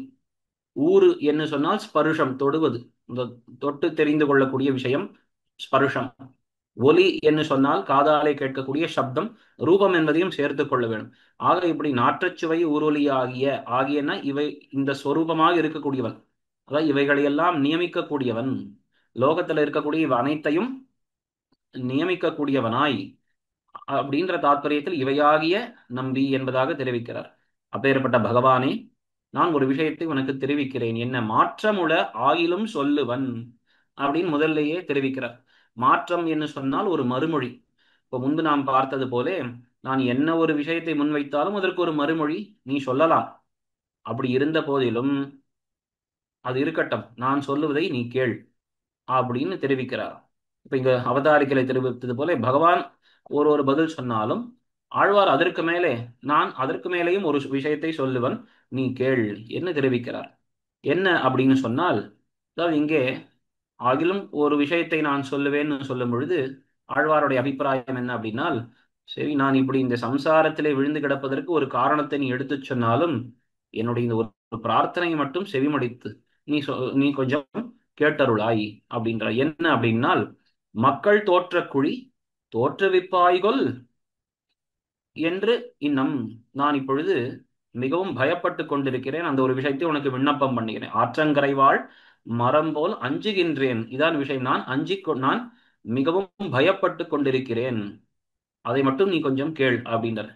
ஊறு என்று சொன்னால் ஸ்பருஷம் தொடுவது, இந்த தொட்டு தெரிந்து கொள்ளக்கூடிய விஷயம் ஸ்பருஷம். ஒலி என்று சொன்னால் காதாலே கேட்கக்கூடிய சப்தம், ரூபம் என்பதையும் சேர்த்து கொள்ள வேண்டும். ஆக இப்படி நாற்றச்சுவை ஊரொலி ஆகியன இவை இந்த ஸ்வரூபமாக இருக்கக்கூடியவன், அதாவது இவைகளையெல்லாம் நியமிக்கக்கூடியவன், லோகத்தில் இருக்கக்கூடிய இவை அனைத்தையும் நியமிக்கக்கூடியவனாய் அப்படின்ற தாற்பயத்தில் இவையாகிய நம்பி என்பதாக தெரிவிக்கிறார். அப்பேற்பட்ட பகவானே, நான் ஒரு விஷயத்தை உனக்கு தெரிவிக்கிறேன், என்ன மாற்றமுள ஆகிலும் சொல்லுவன் அப்படின்னு முதல்லையே தெரிவிக்கிறார். மாற்றம் என்று சொன்னால் ஒரு மறுமொழி. இப்போ முன்பு நாம் பார்த்தது போலே, நான் என்ன ஒரு விஷயத்தை முன்வைத்தாலும் அதற்கு ஒரு மறுமொழி நீ சொல்லலாம். அப்படி இருந்த போதிலும் அது இருக்கட்டும், நான் சொல்லுவதை நீ கேள் அப்படின்னு தெரிவிக்கிறார். இப்ப இங்க அவதாரிகளை தெரிவித்தது போல பகவான் ஒரு ஒரு பதில் சொன்னாலும் ஆழ்வார் அதற்கு மேலே, நான் அதற்கு மேலேயும் ஒரு விஷயத்தை சொல்லுவன், நீ கேள் என்ன தெரிவிக்கிறார். என்ன அப்படின்னு சொன்னால், அதாவது இங்கே ஆகிலும் ஒரு விஷயத்தை நான் சொல்லுவேன்னு சொல்லும் பொழுது ஆழ்வாருடைய அபிப்பிராயம் என்ன அப்படின்னால், சரி நான் இப்படி இந்த சம்சாரத்திலே விழுந்து கிடப்பதற்கு ஒரு காரணத்தை நீ எடுத்து சொன்னாலும் என்னுடைய இந்த ஒரு பிரார்த்தனையை மட்டும் செவிமடித்து நீ கொஞ்சம் கேட்டருளாய் அப்படின்ற. என்ன அப்படின்னால், மக்கள் தோற்ற குழி தோற்றுவிப்பாய்கொல் என்று இன்னும் நான் இப்பொழுது மிகவும் பயப்பட்டு கொண்டிருக்கிறேன், அந்த ஒரு விஷயத்தை உனக்கு விண்ணப்பம் பண்ணுகிறேன். ஆற்றங்கரைவாள் மரம் போல் அஞ்சுகின்றேன், இதான் விஷயம். நான் மிகவும் பயப்பட்டு கொண்டிருக்கிறேன், அதை மட்டும் நீ கொஞ்சம் கேள் அப்படின்றார்.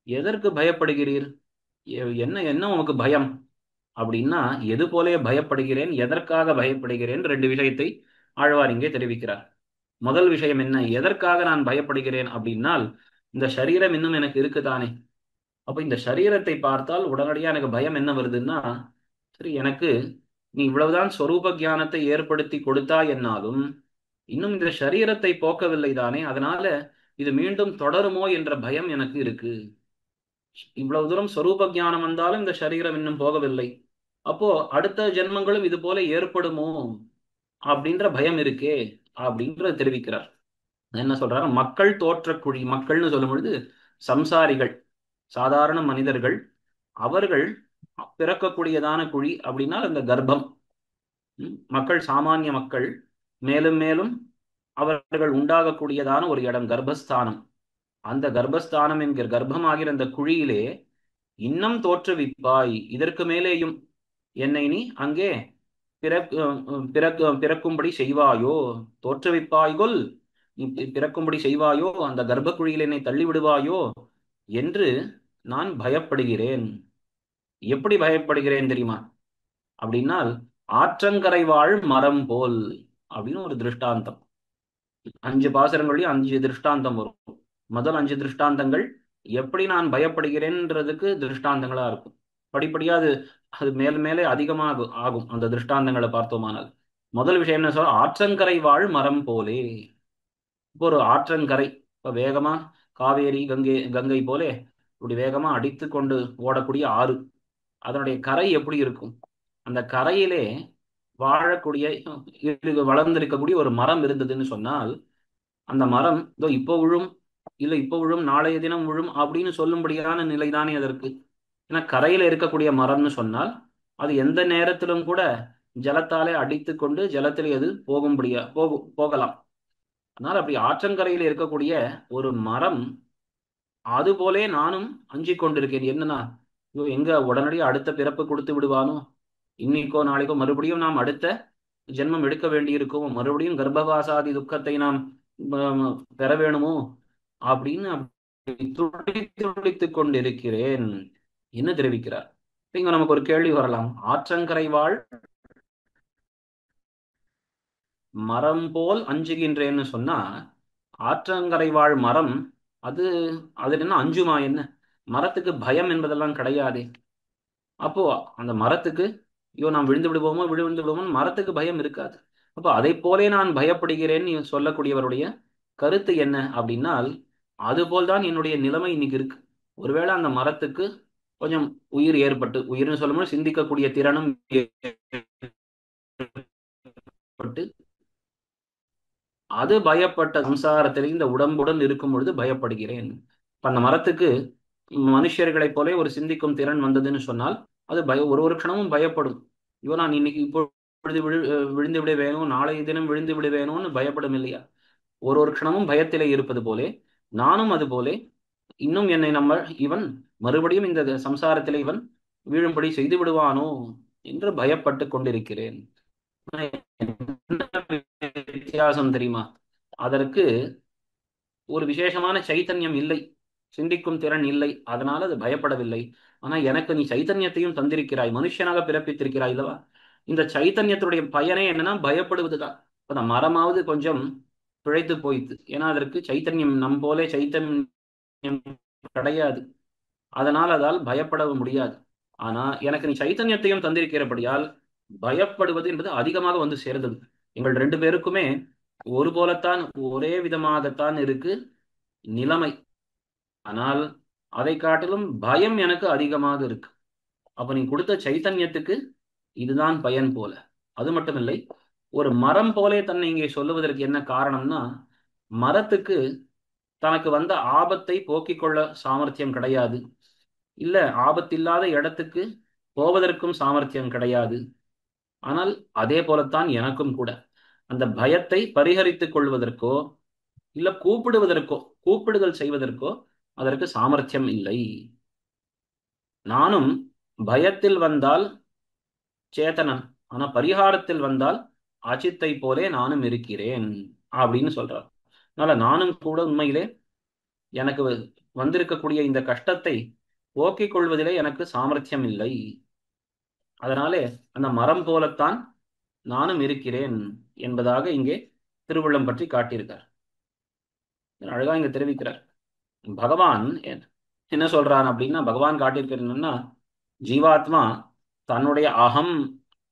எதற்கு பயப்படுகிறீர், என்ன என்ன உனக்கு பயம் அப்படின்னா, எது போலே பயப்படுகிறேன், எதற்காக பயப்படுகிறேன், ரெண்டு விஷயத்தை ஆழ்வார் இங்கே தெரிவிக்கிறார். முதல் விஷயம் என்ன, எதற்காக நான் பயப்படுகிறேன் அப்படின்னால், இந்த சரீரம் இன்னும் எனக்கு இருக்குதானே. அப்ப இந்த சரீரத்தை பார்த்தால் உடனடியா எனக்கு பயம் என்ன வருதுன்னா, சரி எனக்கு நீ இவ்வளவுதான் ஸ்வரூப ஞானத்தை ஏற்படுத்தி கொடுத்தா என்னாலும் இன்னும் இந்த சரீரத்தை போக்கவில்லை தானே, அதனால இது மீண்டும் தொடருமோ என்ற பயம் எனக்கு இருக்கு. இவ்வளவு தூரம் ஸ்வரூப ஞானம் வந்தாலும் இந்த சரீரம் இன்னும் போகவில்லை, அப்போ அடுத்த ஜென்மங்களும் இது போல ஏற்படுமோ அப்படின்ற பயம் இருக்கே அப்படின்றத தெரிவிக்கிறார். என்ன சொல்றாரு, மக்கள் தோற்ற குழி, மக்கள்னு சொல்லும் பொழுது சம்சாரிகள், சாதாரண மனிதர்கள், அவர்கள் பிறக்கக்கூடியதான குழி அப்படின்னா அந்த கர்ப்பம். மக்கள் சாமானிய மக்கள் மேலும் மேலும் அவர்கள் உண்டாகக்கூடியதான ஒரு இடம் கர்ப்பஸ்தானம். அந்த கர்ப்பஸ்தானம் என்கிற கர்ப்பமாகிற அந்த குழியிலே இன்னும் தோற்றுவிப்பாய், இதற்கு மேலேயும் என்னை நீ அங்கே பிறக்கும்படி செய்வாயோ, தோற்றுவிப்பாய்கொல், நீ பிறக்கும்படி செய்வாயோ, அந்த கர்ப்ப குழியில் என்னை தள்ளி விடுவாயோ என்று நான் பயப்படுகிறேன். எப்படி பயப்படுகிறேன் தெரியுமா அப்படின்னால், ஆற்றங்கரை வாழ் மரம் போல் அப்படின்னு ஒரு திருஷ்டாந்தம். 5 பாசுரங்களையும் 5 திருஷ்டாந்தம் வரும். முதல் 5 திருஷ்டாந்தங்கள் எப்படி நான் பயப்படுகிறேன்றதுக்கு திருஷ்டாந்தங்களா இருக்கும். படிப்படியா அது அது மேல் மேலே அதிகமாக ஆகும் அந்த திருஷ்டாந்தங்களை பார்த்தோமானால். முதல் விஷயம் என்ன சொல்ற, ஆற்றங்கரை வாழ் மரம் போலே. இப்போ ஒரு ஆற்றங்கரை, இப்போ வேகமா காவேரி கங்கை போலே இப்படி வேகமா அடித்து கொண்டு ஓடக்கூடிய ஆறு, அதனுடைய கரை எப்படி இருக்கும்? அந்த கரையிலே வாழக்கூடிய வளர்ந்திருக்கக்கூடிய ஒரு மரம் இருந்ததுன்னு சொன்னால், அந்த மரம் இதோ இப்போ விழும், இல்லை இப்போ விழும், நாளைய தினம் விழும் அப்படின்னு சொல்லும்படியான நிலைதானே அதற்கு. ஏன்னா கரையில இருக்கக்கூடிய மரம்னு சொன்னால் அது எந்த நேரத்திலும் கூட ஜலத்தாலே அடித்து கொண்டு ஜலத்திலே அது போகலாம். அதனால் அப்படி ஆற்றங்கரையில் இருக்கக்கூடிய ஒரு மரம், அதுபோலே நானும் அஞ்சிக் கொண்டிருக்கேன். என்னன்னா, ஐயோ எங்க உடனடியாக அடுத்த பிறப்பு கொடுத்து விடுவானோ, இன்னைக்கோ நாளைக்கோ மறுபடியும் நாம் அடுத்த ஜென்மம் எடுக்க வேண்டியிருக்கும், மறுபடியும் கர்ப்பவாசாதி துக்கத்தை நாம் பெற வேணுமோ அப்படின்னு அப்படி துடித்துக் கொண்டிருக்கிறேன் என்ன தெரிவிக்கிறார். இங்க நமக்கு ஒரு கேள்வி வரலாம், ஆற்றங்கரை வாழ் மரம் போல் அஞ்சுகின்றேன்னு சொன்னா, ஆற்றங்கரை வாழ் மரம் அது அது என்ன அஞ்சுமா என்ன? மரத்துக்கு பயம் என்பதெல்லாம் கிடையாதே. அப்போ அந்த மரத்துக்கு ஐயோ நாம் விழுந்து விடுவோமோ விழுந்து விடுவோமோ, மரத்துக்கு பயம் இருக்காது. அப்போ அதை போலே நான் பயப்படுகிறேன்னு சொல்லக்கூடியவருடைய கருத்து என்ன அப்படின்னால், அதுபோல்தான் என்னுடைய நிலைமை இன்னைக்கு இருக்கு. ஒருவேளை அந்த மரத்துக்கு கொஞ்சம் உயிர் ஏற்பட்டு, உயிர்னு சொல்லும்போது சிந்திக்கக்கூடிய திறனும் ஏற்பட்டு, அது பயப்பட்ட சம்சாரத்திலே இந்த உடம்புடன் இருக்கும் பொழுது பயப்படுகிறேன். இப்ப அந்த மரத்துக்கு மனுஷர்களைப் போல ஒரு சிந்திக்கும் திறன் வந்ததுன்னு சொன்னால் அது ஒரு ஒரு க்ஷணமும் பயப்படும். ஐயோ நான் இன்னைக்கு இப்பொழுது விழுந்து விட வேணும், நாளைய தினம் விழுந்து விட வேணும்னு பயப்படும் இல்லையா? ஒரு ஒரு க்ஷணமும் பயத்திலே இருப்பது போலே நானும் அது போலே இன்னும் என்னை இவன் மறுபடியும் இந்த சம்சாரத்திலே இவன் வீழும்படி செய்து விடுவானோ என்று பயப்பட்டு கொண்டிருக்கிறேன். என்ன வித்தியாசம் தெரியுமா? அதற்கு ஒரு விசேஷமான சைத்தன்யம் இல்லை, சிந்திக்கும் திறன் இல்லை, அதனால அது பயப்படவில்லை. ஆனா எனக்கு நீ சைத்தன்யத்தையும் தந்திருக்கிறாய், மனுஷனாக பிறப்பித்திருக்கிறாய் இல்லவா? இந்த சைத்தன்யத்துடைய பயனே என்னன்னா பயப்படுவதுதான். அந்த மரமாவது கொஞ்சம் பிழைத்து போயிட்டு, ஏன்னா அதற்கு சைத்தன்யம் நம் போலே சைத்தன்யம் கிடையாது, அதனால் அதால் பயப்படவும் முடியாது. ஆனா எனக்கு நீ சைத்தன்யத்தையும் தந்திருக்கிறபடியால் பயப்படுவது என்பது அதிகமாக வந்து சேர்ந்தது. எங்கள் ரெண்டு பேருக்குமே ஒரு போலத்தான், ஒரே விதமாகத்தான் இருக்கு நிலைமை. ஆனால் அதை காட்டிலும் பயம் எனக்கு அதிகமாக இருக்கு. அப்ப நீ கொடுத்த சைத்தன்யத்துக்கு இதுதான் பயன் போல. அது மட்டுமில்லை, ஒரு மரம் போலே தன்னை இங்கே சொல்லுவதற்கு என்ன காரணம்னா, மரத்துக்கு தனக்கு வந்த ஆபத்தை போக்கிக் கொள்ள சாமர்த்தியம் கிடையாது, இல்ல ஆபத்தில்லாத இடத்துக்கு போவதற்கும் சாமர்த்தியம் கிடையாது. ஆனால் அதே போலத்தான் எனக்கும் கூட அந்த பயத்தை பரிகரித்துக் கொள்வதற்கோ இல்ல கூப்பிடுவதற்கோ கூப்பிடுதல் செய்வதற்கோ அதற்கு சாமர்த்தியம் இல்லை. நானும் பயத்தில் வந்தால் சேத்தனன், ஆனா பரிகாரத்தில் வந்தால் அச்சித்தை போலே நானும் இருக்கிறேன் அப்படின்னு சொல்றார். அதனால நானும் கூட உண்மையிலே எனக்கு வந்திருக்கக்கூடிய இந்த கஷ்டத்தை போக்கிக் கொள்வதிலே எனக்கு சாமர்த்தியம் இல்லை. அதனாலே அந்த மரம் போலத்தான் நானும் இருக்கிறேன் என்பதாக இங்கே திருவுள்ளம் பற்றி காட்டியிருக்கார். அழகா இங்க தெரிவிக்கிறார். பகவான் என்ன சொல்றான் அப்படின்னா, பகவான் காட்டியிருக்கிறது என்னன்னா, ஜீவாத்மா தன்னுடைய அகம்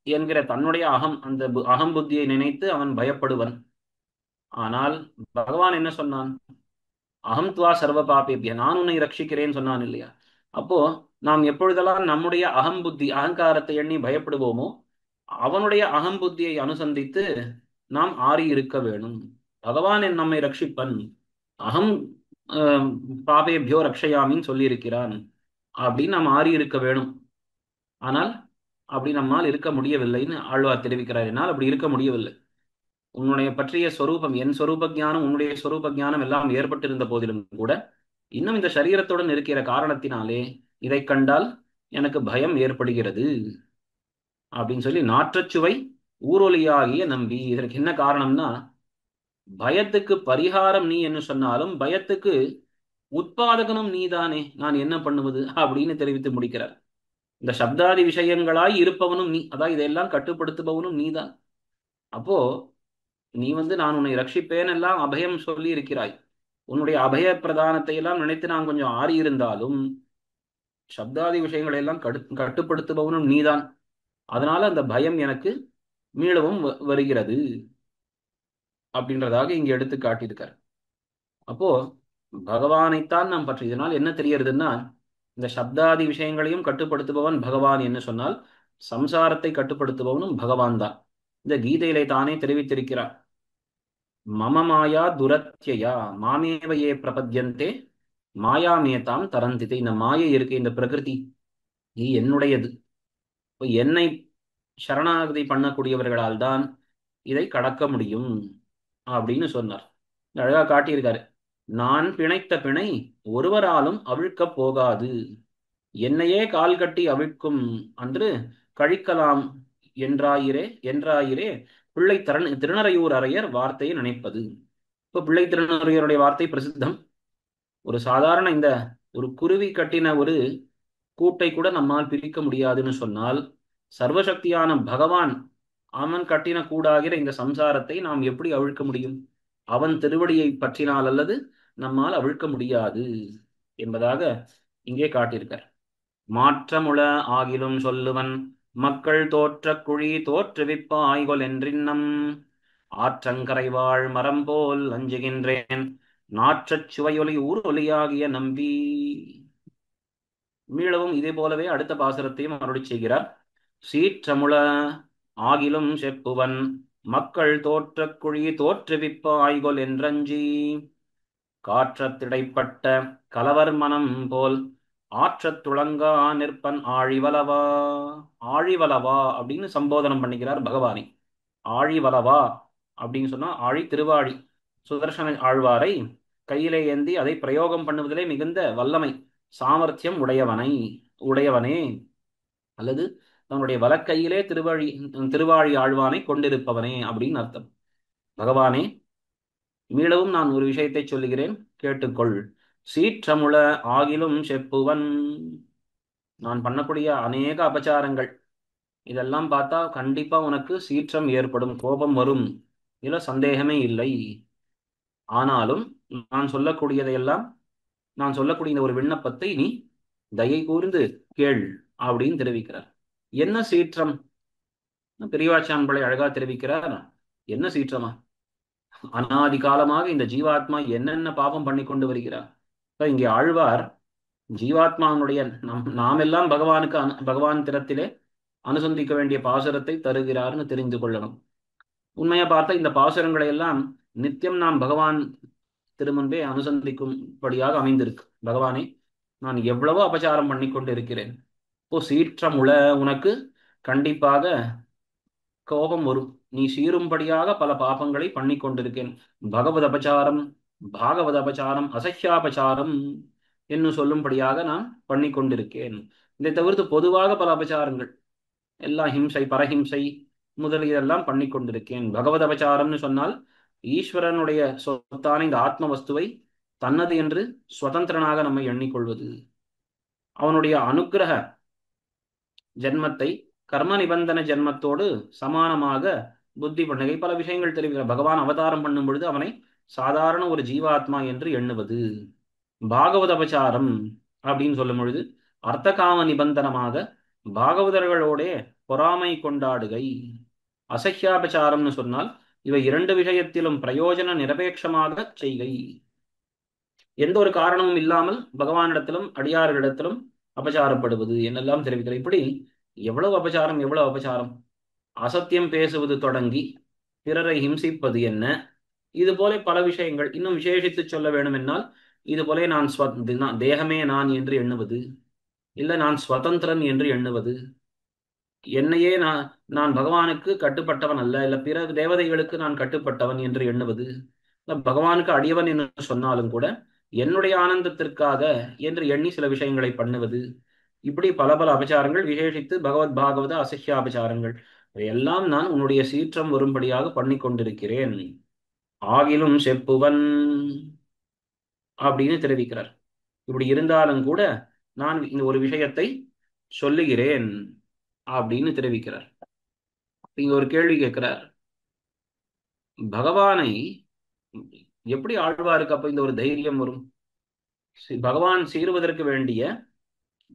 என்கிற தன்னுடைய அந்த அகம் புத்தியை நினைத்து அவன் பயப்படுவன். ஆனால் பகவான் என்ன சொன்னான்? அகம் துவா சர்வ பாபேபிய, நான் உன்னை ரட்சிக்கிறேன்னு சொன்னான் இல்லையா? அப்போ நாம் எப்பொழுதெல்லாம் நம்முடைய அகம் புத்தி அகங்காரத்தை எண்ணி பயப்படுவோமோ அவனுடைய அகம் புத்தியை அனுசந்தித்து நாம் ஆறி இருக்க வேணும். பகவான் நம்மை ரட்சிப்பன், அகம் பாபேபியோ ரக்ஷயாமின்னு சொல்லியிருக்கிறான் அப்படின்னு நாம் ஆறி இருக்க வேணும். ஆனால் அப்படி நம்மால் இருக்க முடியவில்லைன்னு ஆழ்வார் தெரிவிக்கிறார். என்னால் அப்படி இருக்க முடியவில்லை. உன்னுடைய பற்றிய சொரூபம், என் சொரூப ஞானம் உன்னுடைய சொரூப ஞானம் எல்லாம் ஏற்பட்டிருந்த போதிலும் கூட இன்னும் இந்த சரீரத்துடன் இருக்கிற காரணத்தினாலே இதை கண்டால் எனக்கு பயம் ஏற்படுகிறது அப்படின்னு சொல்லி, நாற்றச்சுவை ஊரொலியாகிய நம்பி. இதற்கு என்ன காரணம்னா, பயத்துக்கு பரிகாரம் நீ என்று சொன்னாலும் பயத்துக்கு உட்பாதகனும் நீதானே, நான் என்ன பண்ணுவது அப்படின்னு தெரிவித்து முடிக்கிறார். இந்த சப்தாதி விஷயங்களாய் இருப்பவனும் நீ, அதான் இதையெல்லாம் கட்டுப்படுத்துபவனும் நீதான். அப்போ நீ நான் உன்னை ரட்சிப்பேன் எல்லாம் அபயம் சொல்லி இருக்கிறாய். உன்னுடைய அபய பிரதானத்தை எல்லாம் நினைத்து நான் கொஞ்சம் ஆறி இருந்தாலும் சப்தாதி விஷயங்களை எல்லாம் கட்டுப்படுத்துபவனும் நீதான். அதனால அந்த பயம் எனக்கு மீளவும் வருகிறது அப்படின்றதாக இங்க எடுத்து காட்டியிருக்கார். அப்போ பகவானைத்தான் நாம் பற்றி இதனால் என்ன தெரியறதுன்னா, இந்த சப்தாதி விஷயங்களையும் கட்டுப்படுத்துபவன் பகவான் என்று சொன்னால் சம்சாரத்தை கட்டுப்படுத்துபவனும் பகவான் தான். இந்த கீதையிலே தானே தெரிவித்திருக்கிறார். மம மாயா துரத்யயா மாமேவ ஏ பிரபத்யந்தே மாயாமேதாம் தரந்திதே. இந்த மாயை இருக்கு, இந்த பிரகிருதி இது என்னுடையது. இப்போ என்னை சரணாகதி பண்ணக்கூடியவர்களால் தான் இதை கடக்க முடியும் அப்படின்னு சொன்னார். அழகா காட்டியிருக்காரு. நான் பிணைத்த பிணை ஒருவராலும் அவிழ்க்கப் போகாது, என்னையே கால் கட்டி அவிழ்க்கும் அன்று கழிக்கலாம் என்றாயிரே என்றாயிரே பிள்ளை திருநறையூர் அரையர் வார்த்தையை நினைப்பது. இப்போ பிள்ளை திருநறையூருடைய வார்த்தை பிரசித்தம். ஒரு சாதாரண இந்த ஒரு குருவி கட்டின ஒரு கூட்டை கூட நம்மால் பிரிக்க முடியாதுன்னு சொன்னால், சர்வசக்தியான பகவான் அவன் கட்டின கூடாகிற இந்த சம்சாரத்தை நாம் எப்படி அவிழ்க்க முடியும்? அவன் திருவடியை பற்றினால் அல்லது நம்மால் அவிழ்க்க முடியாது என்பதாக இங்கே காட்டியிருக்கார். மாற்றமுள ஆகிலும் சொல்லுவன் மக்கள் தோற்ற குழி தோற்றுவிப்ப ஆய்கொல் என்றின்னம் ஆற்றங்கரைவாழ் மரம் போல் அஞ்சுகின்றேன் நாற்றச் சுவையொலி ஊர் ஒலியாகிய நம்பி. மீளவும் இதே போலவே அடுத்த பாசுரத்தையும் அருளி செய்கிறார். சீற்றமுள ஆகிலும் செப்புவன் மக்கள் தோற்ற குழி தோற்றுவிப்ப ஆய்கொல் என்றஞ்சி காற்றத்திடைப்பட்ட கலவர் மனம் போல் ஆற்றத் துளங்கா நிற்பன் ஆழிவலவா. ஆழிவலவா அப்படின்னு சம்போதனம் பண்ணிக்கிறார் பகவானை. ஆழிவலவா அப்படின்னு சொன்னா ஆழி திருவாழி சுதர்சன ஆழ்வாரை கையிலே ஏந்தி அதை பிரயோகம் பண்ணுவதிலே மிகுந்த வல்லமை சாமர்த்தியம் உடையவனே அல்லது தன்னுடைய வலக்கையிலே திருவாழி ஆழ்வானை கொண்டிருப்பவனே அப்படின்னு அர்த்தம். பகவானே, மீளவும் நான் ஒரு விஷயத்தை சொல்லுகிறேன், கேட்டுக்கொள். சீற்றமுள ஆகிலும் செப்புவன். நான் பண்ணக்கூடிய அநேக அபச்சாரங்கள் இதெல்லாம் பார்த்தா கண்டிப்பா உனக்கு சீற்றம் ஏற்படும், கோபம் வரும், இதுல சந்தேகமே இல்லை. ஆனாலும் நான் சொல்லக்கூடிய இந்த ஒரு விண்ணப்பத்தை நீ தயை கூர்ந்து கேள் அப்படின்னு தெரிவிக்கிறார். என்ன சீற்றம்? பெரியவாச்சான் பிள்ளை அழகா தெரிவிக்கிறார். என்ன சீற்றமா? அனாதி காலமாக இந்த ஜீவாத்மா என்னென்ன பாவம் பண்ணி கொண்டு வருகிறார். இங்கே ஆழ்வார் ஜீவாத்மாவுடைய நாம் எல்லாம் பகவான் திறத்திலே அனுசந்திக்க வேண்டிய பாசுரத்தை தருகிறார்னு தெரிந்து கொள்ளணும். உண்மையா பார்த்தா இந்த பாசுரங்களை எல்லாம் நித்தியம் நாம் பகவான் திருமுன்பே அனுசந்திக்கும்படியாக அமைந்திருக்கு. பகவானே, நான் எவ்வளவோ அபச்சாரம் பண்ணி கொண்டு இருக்கிறேன். இப்போ சீற்றமுள உனக்கு கண்டிப்பாக கோபம் வரும். நீ சீரும்படியாக பல பாபங்களை பண்ணி கொண்டிருக்கேன். பகவத் அபச்சாரம், பாகவத அபச்சாரம், அசஹ்யாபச்சாரம் என்று சொல்லும்படியாக நான் பண்ணி கொண்டிருக்கேன். இதை தவிர்த்து பொதுவாக பல அபச்சாரங்கள் எல்லாம் ஹிம்சை, பரஹிம்சை முதலியெல்லாம் பண்ணி கொண்டிருக்கேன். பகவத் அபச்சாரம்னு சொன்னால் ஈஸ்வரனுடைய சொத்தான இந்த ஆத்ம வஸ்துவை தன்னது என்று சுதந்திரனாக நம்மை எண்ணிக்கொள்வது, அவனுடைய அனுக்கிரக ஜென்மத்தை கர்ம நிபந்தன ஜென்மத்தோடு சமானமாக புத்தி பண்ணுகை பல விஷயங்கள் தெரிவிக்கிற. பகவான் அவதாரம் பண்ணும் பொழுது அவனை சாதாரண ஒரு ஜீவாத்மா என்று எண்ணுவது. பாகவத அபச்சாரம் அப்படின்னு சொல்லும் பொழுது அர்த்தகாம நிபந்தனமாக பாகவதர்களோட பொறாமை கொண்டாடுகை. அசஹ்யாபச்சாரம்னு சொன்னால் இவை இரண்டு விஷயத்திலும் பிரயோஜன நிரபேட்சமாக செய்கை. எந்த ஒரு காரணமும் இல்லாமல் பகவானிடத்திலும் அடியார்களிடத்திலும் அபச்சாரப்படுவது என்னெல்லாம் தெரிவிக்கிற. இப்படி எவ்வளவு அபச்சாரம். அசத்தியம் பேசுவது தொடங்கி பிறரை ஹிம்சிப்பது என்ன, இது போல பல விஷயங்கள். இன்னும் விசேஷித்து சொல்ல வேண்டும் என்னால் இது போல நான் தேகமே நான் என்று எண்ணுவது, இல்லை நான் ஸ்வதந்திரன் என்று எண்ணுவது, என்னையே நான் பகவானுக்கு கட்டுப்பட்டவன் அல்ல, இல்லை பிற தேவதைகளுக்கு நான் கட்டுப்பட்டவன் என்று எண்ணுவது, பகவானுக்கு அடியவன் என்று சொன்னாலும் கூட என்னுடைய ஆனந்தத்திற்காக என்று எண்ணி சில விஷயங்களை பண்ணுவது. இப்படி பல பல அபச்சாரங்கள், விசேஷித்து பகவத் பாகவத அசஹ்ய அபச்சாரங்கள் எல்லாம் நான் உன்னுடைய சீற்றம் வரும்படியாக பண்ணி கொண்டிருக்கிறேன். ஆகிலும் செப்புவன் அப்படின்னு தெரிவிக்கிறார். இப்படி இருந்தாலும் கூட நான் இந்த ஒரு விஷயத்தை சொல்லுகிறேன் அப்படின்னு தெரிவிக்கிறார். இங்க ஒரு கேள்வி கேட்கிறார். பகவானை எப்படி ஆழ்வாருக்கு அப்ப இந்த ஒரு தைரியம் வரும்? பகவான் சீருவதற்கு வேண்டிய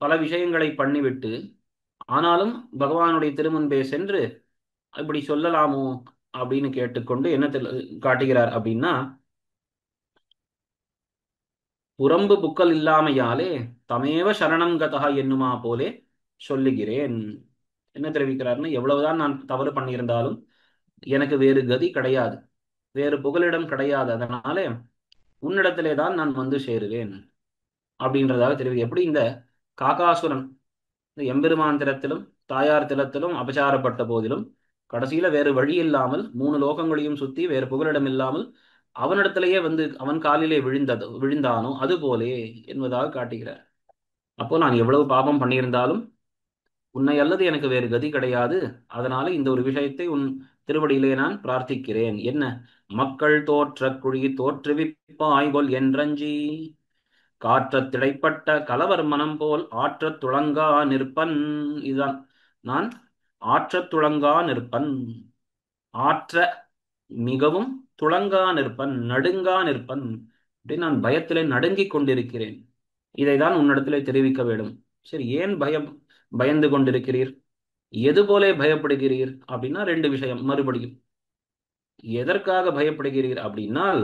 பல விஷயங்களை பண்ணிவிட்டு ஆனாலும் பகவானுடைய திருமுன்பே சென்று இப்படி சொல்லலாமோ அப்படின்னு கேட்டுக்கொண்டு என்ன காட்டுகிறார் அப்படின்னா, புறம்பு புக்கல் இல்லாமையாலே தமேவ சரணம் கதா என்னுமா போலே சொல்லுகிறேன். என்ன தெரிவிக்கிறார்னு, எவ்வளவுதான் நான் தவறு பண்ணியிருந்தாலும் எனக்கு வேறு கதி கிடையாது, வேறு புகலிடம் கிடையாது, அதனால உன்னிடத்திலே தான் நான் வந்து சேருவேன் அப்படின்றதாக தெரிவிக்க. எப்படி இந்த காகாசுரன் இந்த எம்பெருமான் திறத்திலும் தாயார் திறத்திலும் அபசாரப்பட்ட போதிலும் கடைசியில வேறு வழி இல்லாமல் 3 லோகங்களையும் சுத்தி வேறு புகலிடம் இல்லாமல் அவனிடத்திலேயே வந்து அவன் காலிலே விழுந்தானோ அதுபோலே என்பதாக காட்டுகிறார். அப்போ நான் எவ்வளவு பாபம் பண்ணியிருந்தாலும் உன்னை அல்லது எனக்கு வேறு கதி கிடையாது, அதனால இந்த ஒரு விஷயத்தை உன் திருவடியிலே நான் பிரார்த்திக்கிறேன். என்ன? மக்கள் தோற்ற குழி தோற்றுவிப்பாய்கொல் என்றஞ்சி காற்றத் திடைப்பட்ட கலவர் மனம் போல் ஆற்றத் துளங்கா நிற்பன். இதுதான், நான் ஆற்றத் துளங்கா நிற்பன், ஆற்ற மிகவும் துளங்கா நிற்பன், நடுங்கா நிற்பன், அப்படின்னு நான் பயத்திலே நடுங்கிக் கொண்டிருக்கிறேன். இதைதான் உன்னிடத்திலே தெரிவிக்க வேண்டும். சரி, ஏன் பயந்து கொண்டிருக்கிறீர், எது போலே பயப்படுகிறீர் அப்படின்னா 2 விஷயம். மறுபடியும் எதற்காக பயப்படுகிறீர் அப்படின்னால்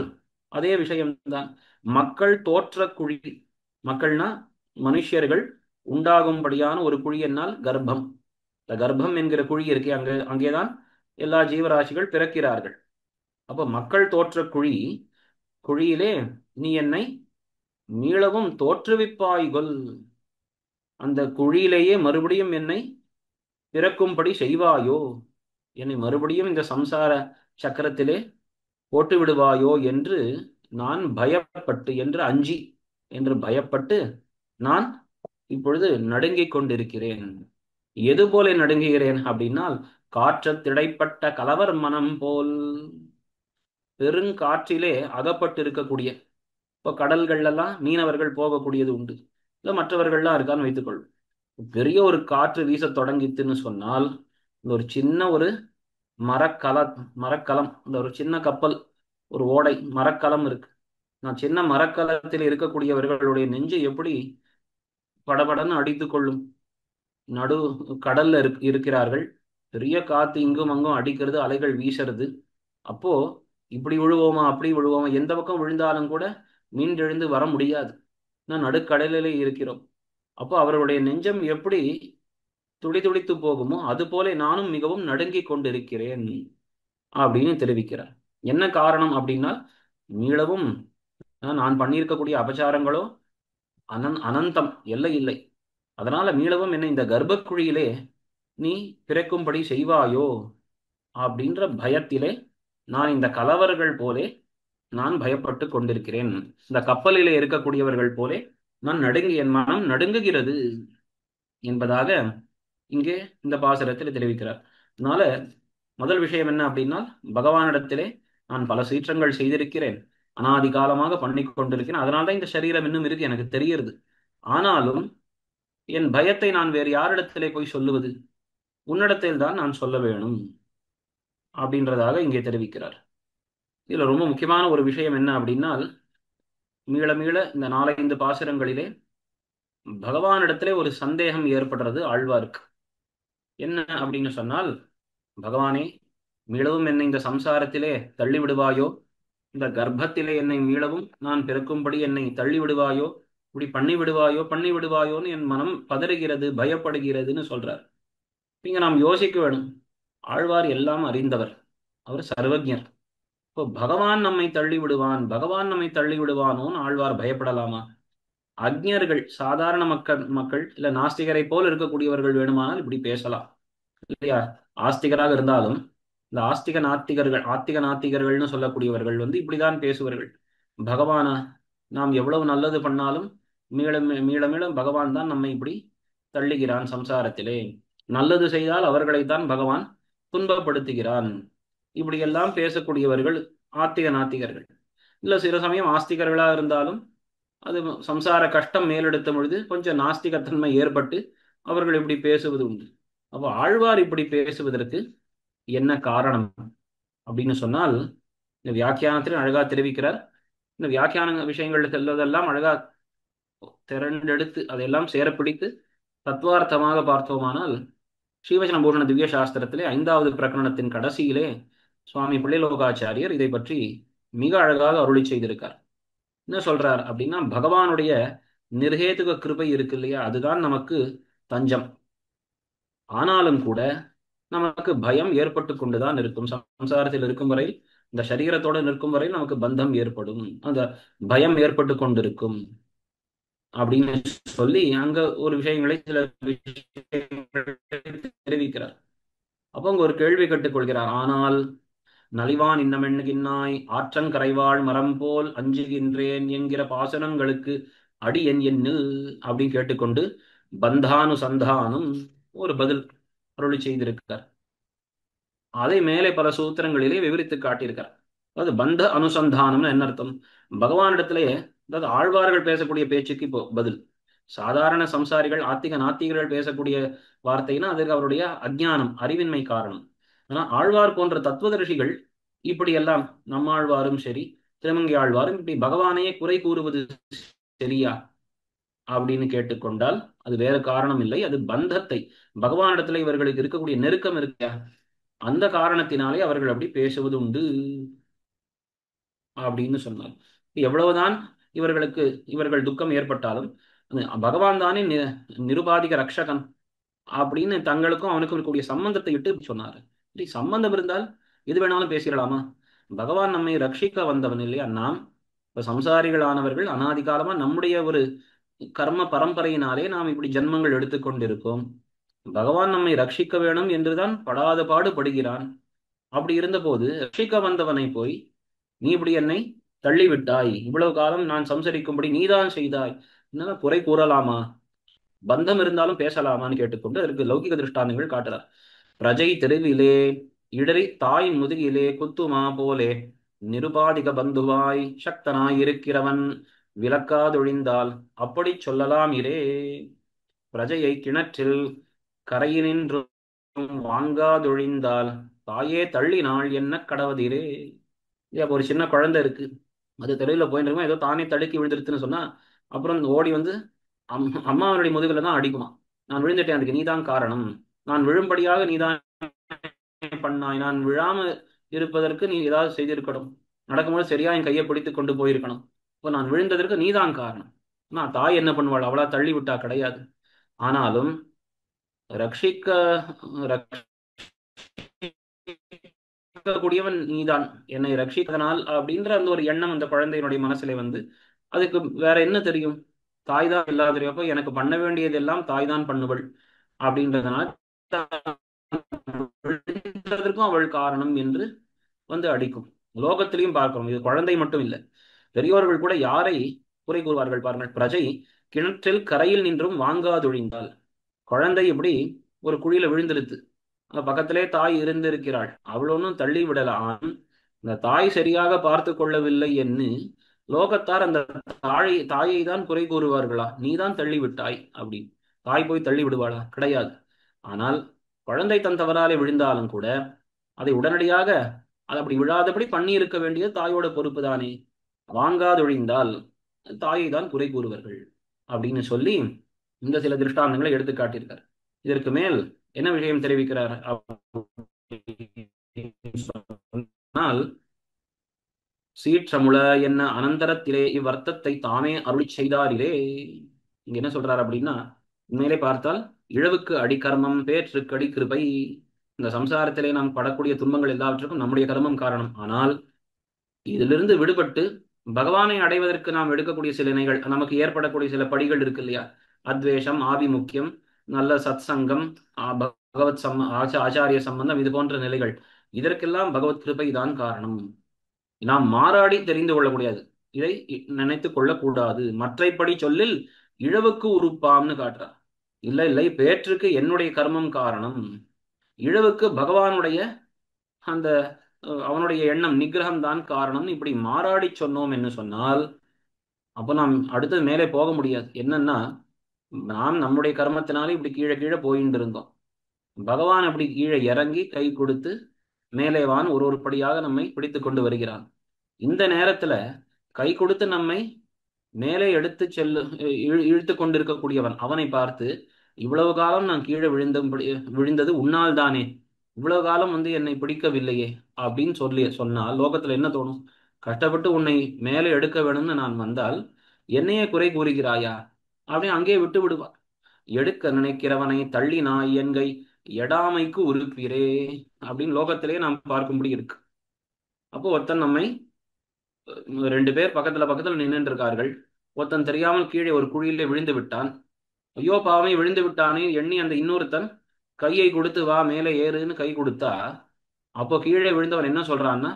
அதே விஷயம்தான். மக்கள் தோற்ற குழி, மக்கள்னா மனுஷர்கள் உண்டாகும்படியான ஒரு குழி என்னால் கர்ப்பம். இந்த கர்ப்பம் என்கிற குழி இருக்கே, அங்கேதான் எல்லா ஜீவராசிகள் பிறக்கிறார்கள். அப்போ மக்கள் தோற்ற குழி, குழியிலே நீ என்னை மீளவும் தோற்றுவிப்பாய்கொல், அந்த குழியிலேயே மறுபடியும் என்னை பிறக்கும்படி செய்வாயோ, என்னை மறுபடியும் இந்த சம்சார சக்கரத்திலே போட்டு விடுவாயோ என்று நான் பயப்பட்டு, என்று அஞ்சி, என்று பயப்பட்டு நான் இப்பொழுது நடுங்கிக் கொண்டிருக்கிறேன். எது போல நடுங்குகிறேன் அப்படின்னால், காற்றத் திடைப்பட்ட கலவர் மனம் போல், பெருங்காற்றிலே அகப்பட்டு இருக்கக்கூடிய, இப்போ கடல்கள்லாம் மீனவர்கள் போகக்கூடியது உண்டு, இல்லை மற்றவர்கள்லாம் இருக்கான்னு வைத்துக்கொள்ளும். பெரிய ஒரு காற்று வீச தொடங்கித்துன்னு சொன்னால் இந்த ஒரு சின்ன ஒரு மரக்கல மரக்கலம், இந்த ஒரு சின்ன கப்பல், ஒரு ஓடை மரக்கலம் இருக்கு. நான் சின்ன மரக்கலத்தில் இருக்கக்கூடியவர்களுடைய நெஞ்சு எப்படி படபடன்னு அடித்து கொள்ளும். நடு கடல்ல இருக்கிறார்கள், பெரிய காத்து இங்கும் அங்கும் அடிக்கிறது, அலைகள் வீசுறது. அப்போ இப்படி விழுவோமா அப்படி விழுவோமா, எந்த பக்கம் விழுந்தாலும் கூட மீண்டெழுந்து வர முடியாது. நான் நடுக்கடலிலே இருக்கிறோம். அப்போ அவர்களுடைய நெஞ்சம் எப்படி துடிதுடித்து போகுமோ அது போல நானும் மிகவும் நடுங்கிக் கொண்டிருக்கிறேன் அப்படின்னு தெரிவிக்கிறார். என்ன காரணம் அப்படின்னா, மீளவும் நான் பண்ணியிருக்கக்கூடிய அபச்சாரங்களோ அனந்தம், எல்லை இல்லை. அதனால மீளவும் என்னை இந்த கர்ப்பக்குழியிலே நீ பிறக்கும்படி செய்வாயோ அப்படின்ற பயத்திலே நான் இந்த கலவர்கள் போலே நான் பயப்பட்டு கொண்டிருக்கிறேன். இந்த கப்பலிலே இருக்கக்கூடியவர்கள் போலே நான் என் மனம் நடுங்குகிறது என்பதாக இங்கே இந்த பாசுரத்தில் தெரிவிக்கிறார். அதனால முதல் விஷயம் என்ன அப்படின்னா, பகவானிடத்திலே நான் பல சீற்றங்கள் செய்திருக்கிறேன், அனாதி காலமாக பண்ணி கொண்டிருக்கிறேன், அதனால்தான் இந்த சரீரம் இன்னும் இருக்கு எனக்கு தெரிகிறது. ஆனாலும் என் பயத்தை நான் வேறு யாரிடத்திலே போய் சொல்லுவது, உன்னிடத்தில் தான் நான் சொல்ல வேணும் அப்படின்றதாக இங்கே தெரிவிக்கிறார். இதுல ரொம்ப முக்கியமான ஒரு விஷயம் என்ன அப்படின்னால், மீள மீள இந்த 4-5 பாசுரங்களிலே பகவானிடத்திலே ஒரு சந்தேகம் ஏற்படுறது ஆழ்வாருக்கு. என்ன அப்படின்னு சொன்னால், பகவானே, மீளவும் என்னை இந்த சம்சாரத்திலே தள்ளி விடுவாயோ, இந்த கர்ப்பத்திலே என்னை மீளவும் நான் பிறக்கும்படி என்னை தள்ளி விடுவாயோ, இப்படி பண்ணி விடுவாயோன்னு என் மனம் பதறுகிறது, பயப்படுகிறதுன்னு சொல்றார். இங்க நாம் யோசிக்க வேணும். ஆழ்வார் எல்லாம் அறிந்தவர், அவர் சர்வஜர். இப்போ பகவான் நம்மை தள்ளி விடுவான், பகவான் நம்மை தள்ளி விடுவானோன்னு ஆழ்வார் பயப்படலாமா? அக்ஞர்கள், சாதாரண மக்கள் இல்ல நாஸ்திகரை போல் இருக்கக்கூடியவர்கள் வேணுமானால் இப்படி பேசலாம் இல்லையா? ஆஸ்திகராக இருந்தாலும் இந்த ஆஸ்திக நாத்திகர்கள்னு சொல்லக்கூடியவர்கள் வந்து இப்படிதான் பேசுவார்கள். பகவானா, நாம் எவ்வளவு நல்லது பண்ணாலும் மீள மீள மீள பகவான் தான் நம்மை இப்படி தள்ளுகிறான் சம்சாரத்திலே, நல்லது செய்தால் அவர்களைத்தான் பகவான் துன்பப்படுத்துகிறான், இப்படியெல்லாம் பேசக்கூடியவர்கள் ஆத்திக நாத்திகர்கள். இல்ல சில சமயம் ஆஸ்திகர்களா இருந்தாலும் அது சம்சார கஷ்டம் மேலெடுத்த பொழுது கொஞ்சம் நாஸ்திகத்தன்மை ஏற்பட்டு அவர்கள் இப்படி பேசுவது உண்டு. அப்போ ஆழ்வார் இப்படி பேசுவதற்கு என்ன காரணம் அப்படின்னு சொன்னால், இந்த வியாக்கியானத்தில் அழகா தெரிவிக்கிறார். இந்த வியாக்கியான விஷயங்கள் செல்வதெல்லாம் அழகா திரண்டெடுத்து அதையெல்லாம் சேரப்பிடித்து தத்துவார்த்தமாக பார்த்தோமானால் ஸ்ரீவச்சனபூஷண திவ்ய சாஸ்திரத்திலே 5வது பிரகரணத்தின் கடைசியிலே சுவாமி பிள்ளைலோகாச்சாரியர் இதை பற்றி மிக அழகாக அருளி செய்திருக்கார். என்ன சொல்றார் அப்படின்னா, பகவானுடைய நிர்ஹேதுக கிருபை இருக்கு இல்லையா, அதுதான் நமக்கு தஞ்சம். ஆனாலும் கூட நமக்கு பயம் ஏற்பட்டு கொண்டுதான் இருக்கும். சம்சாரத்தில் இருக்கும் வரை, இந்த சரீரத்தோட நிற்கும் வரை நமக்கு பந்தம் ஏற்படும், அந்த பயம் ஏற்பட்டு கொண்டிருக்கும் அப்படின்னு சொல்லி அங்க ஒரு விஷயங்களை சில விஷயங்களை தெரிவிக்கிறார். அப்போ அங்க ஒரு கேள்வி கேட்டுக்கொள்கிறார். ஆனால் நலிவான் இன்னமென்னுகின்னாய் ஆற்றங் கரைவாழ் மரம் போல் அஞ்சுகின்றேன் என்கிற பாசனங்களுக்கு அடி என் எண்ணு அப்படின்னு கேட்டுக்கொண்டு பந்தானுசந்தானம் ஒரு பதில் அருளி செய்திருக்கார். அதை மேலே பல சூத்திரங்களிலே விவரித்து காட்டியிருக்கார். அதாவது பந்த அனுசந்தானம்னு என்ன அர்த்தம்? பகவானிடத்திலேயே, அதாவது ஆழ்வார்கள் பேசக்கூடிய பேச்சுக்கு இப்போ பதில். சாதாரண சம்சாரிகள் ஆத்திக நாத்திகர்கள் பேசக்கூடிய வார்த்தைனா அதுக்கு அவருடைய அஜ்ஞானம், அறிவின்மை காரணம். ஆனா ஆழ்வார் போன்ற தத்துவதரிசிகள் இப்படி எல்லாம், நம்மாழ்வாரும் சரி திருமங்கை ஆழ்வாரும் இப்படி பகவானையே குறை கூறுவது சரியா அப்படின்னு கேட்டுக்கொண்டால் அது வேற காரணம் இல்லை, அது பந்தத்தை, பகவானிடத்துல இவர்களுக்கு இருக்கக்கூடிய நெருக்கம் இருக்க அந்த காரணத்தினாலே அவர்கள் அப்படி பேசுவது உண்டு அப்படின்னு சொன்னார். எவ்வளவுதான் இவர்கள் துக்கம் ஏற்பட்டாலும் பகவான் தானே நிருபாதிக ரக்ஷகன் அப்படின்னு தங்களுக்கும் அவனுக்கும் இருக்கக்கூடிய சம்பந்தத்தை இட்டு சொன்னார். சம்பந்தம் இருந்தால் எது வேணாலும் பேசிடலாமா? பகவான் நம்மை ரட்சிக்க வந்தவன் இல்லையா? நாம் இப்ப சம்சாரிகளானவர்கள் அனாதி காலமா நம்முடைய ஒரு கர்ம பரம்பரையினாலே நாம் இப்படி ஜென்மங்கள் எடுத்துக்கொண்டிருக்கோம். பகவான் நம்மை ரட்சிக்க வேணும் என்றுதான் படாத பாடு படுகிறான். அப்படி இருந்தபோது ரட்சிக்க வந்தவனை போய் நீ இப்படி என்னை தள்ளிவிட்டாய், இவ்வளவு காலம் நான் சம்சரிக்கும்படி நீதான் செய்தாய், என்ன குறை கூறலாமா? பந்தம் இருந்தாலும் பேசலாமான்னு கேட்டுக்கொண்டு அதற்கு லௌகிக திருஷ்டாந்தங்கள் காட்டுறார். பிரஜை தெருவிலே இடறி தாய் முதுகிலே குத்துமா போலே நிருபாதிக பந்துவாய் சக்தனாய் இருக்கிறவன் விளக்காதொழிந்தால் அப்படி சொல்லலாம் இரே. பிரஜையை கிணற்றில் கரையினின்றும் வாங்காதொழிந்தால் தாயே தள்ளினாள் என்ன கடவதிரே. அப்போ ஒரு சின்ன குழந்தை இருக்கு, அது தெருவில் போயிட்டு இருக்கும், ஏதோ தானே தடுக்கி விழுந்துருச்சுன்னு சொன்னா அப்புறம் ஓடி வந்து அம்மாவனுடைய முதுகுல தான் அடிக்குமா. நான் விழுந்துட்டேன், அதுக்கு நீதான் காரணம், நான் விழும்படியாக நீதான் பண்ணாய், நான் விழாம இருப்பதற்கு நீ ஏதாவது செய்திருக்கணும், நடக்கும்போது சரியா என் கையை பிடித்து கொண்டு போயிருக்கணும், இப்போ நான் விழுந்ததற்கு நீதான் காரணம். நான் தாய் என்ன பண்ணுவாள், அவளா தள்ளி விட்டா? கிடையாது. ஆனாலும் ரட்சிக்க கூடியவன் நீதான், என்னை ரட்சிக்கதனால் அப்படின்ற அந்த ஒரு எண்ணம் அந்த குழந்தையினுடைய மனசுல வந்து அதுக்கு வேற என்ன தெரியும்? தாய் தான் இல்லாதப்போ எனக்கு பண்ண வேண்டியதெல்லாம் தாய் தான் பண்ணுவள் அப்படின்றதுனால விழுந்ததற்கும் அவள் காரணம் என்று வந்து அடிக்கும். லோகத்திலையும் பார்க்கிறோம், இது குழந்தை மட்டும் இல்லை, பெரியோர்கள் கூட யாரை குறை கூறுவார்கள் பாருங்கள். பிரஜை கிணற்றில் கரையில் நின்றும் வாங்காதொழிந்தால், குழந்தை இப்படி ஒரு குழியில விழுந்திருது, பக்கத்திலே தாய் இருந்திருக்கிறாள், அவள் ஒன்றும் தள்ளி விடலாம், இந்த தாய் சரியாக பார்த்து கொள்ளவில்லை என்று லோகத்தார் அந்த தாயை தான் குறை கூறுவார்களா? நீதான் தள்ளி விட்டாய் அப்படி. தாய் போய் தள்ளி விடுவாளா? கிடையாது. ஆனால் குழந்தை தன் தவறாலே விழுந்தாலும் கூட அதை உடனடியாக அது அப்படி விழாதபடி பண்ணி இருக்க வேண்டியது தாயோட பொறுப்பு தானே. வாங்காதொழிந்தால் தாயை தான் குறை கூறுவார்கள் அப்படின்னு சொல்லி இந்த சில திருஷ்டாந்தங்களை எடுத்து காட்டியிருக்கார். இதற்கு மேல் என்ன விஷயம் தெரிவிக்கிறார் சொன்னால், சீற்றமுள என்ன அனந்தரத்திலே இவ்வர்த்தத்தை தாமே அருளி செய்தாரிலே. இங்க என்ன சொல்றார் அப்படின்னா, உண்மையிலே பார்த்தால் இழவுக்கு அடிக்கர்மம் பேற்றுக்கு அடி கிருபை. இந்த சம்சாரத்திலே நாம் படக்கூடிய துன்பங்கள் எல்லாவற்றுக்கும் நம்முடைய கர்மம் காரணம். ஆனால் இதிலிருந்து விடுபட்டு பகவானை அடைவதற்கு நாம் எடுக்கக்கூடிய சில நிலைகள், நமக்கு ஏற்படக்கூடிய சில படிகள் இருக்கு இல்லையா? அத்வேஷம், ஆபிமுக்கியம், நல்ல சத் சங்கம், பகவத் ஆச்சாரிய சம்பந்தம், இது போன்ற நிலைகள், இதற்கெல்லாம் பகவத் கிருபை தான் காரணம். நாம் மாறாடி தெரிந்து கொள்ள முடியாது, இதை நினைத்து கொள்ளக்கூடாது. மற்றைப்படி சொல்லில் இழவுக்கு உறுப்பாம்னு காட்டுறார். இல்லை இல்லை, பேற்றுக்கு என்னுடைய கர்மம் காரணம், இழவுக்கு பகவானுடைய அந்த அவனுடைய எண்ணம் நிகிரகம் தான் காரணம், இப்படி மாறாடி சொன்னோம் என்று சொன்னால் அப்போ நாம் அடுத்தது மேலே போக முடியாது. என்னன்னா, நாம் நம்முடைய கர்மத்தினாலே இப்படி கீழே கீழே போயிட்டு இருந்தோம், பகவான் அப்படி கீழே இறங்கி கை கொடுத்து மேலே வான் ஒரு ஒரு படியாக நம்மை பிடித்து கொண்டு வருகிறான். இந்த நேரத்துல கை கொடுத்து நம்மை மேலே எடுத்து இழுத்து கொண்டிருக்கக்கூடியவன் அவனை பார்த்து, இவ்வளவு காலம் நான் கீழே விழுந்தது உன்னால் தானே, இவ்வளவு காலம் என்னை பிடிக்கவில்லையே அப்படின்னு சொன்னால் லோகத்துல என்ன தோணும்? கஷ்டப்பட்டு உன்னை மேலே எடுக்க வேணும்னு நான் வந்தால் என்னையே குறை கூறுகிறாயா அப்படின்னு அங்கேயே விட்டு விடுவார். எடுக்க நினைக்கிறவனை தள்ளி நாய் என்கை எடாமைக்கு உறுப்பிரே அப்படின்னு லோகத்திலே நாம் பார்க்கும்படி இருக்கு. அப்போ ஒருத்தன் நம்மை, ரெண்டு பேர் பக்கத்துல பக்கத்துல நின்றுட்டு இருக்கார்கள். ஒருத்தன் தெரியாமல் கீழே ஒரு குழியிலே விழுந்து விட்டான். ஐயோ பாவமே விழுந்து விட்டானே எண்ணி அந்த இன்னொருத்தன் கையை கொடுத்து வா மேலே ஏறுன்னு கை கொடுத்தா, அப்போ கீழே விழுந்தவன் என்ன சொல்றான்னா,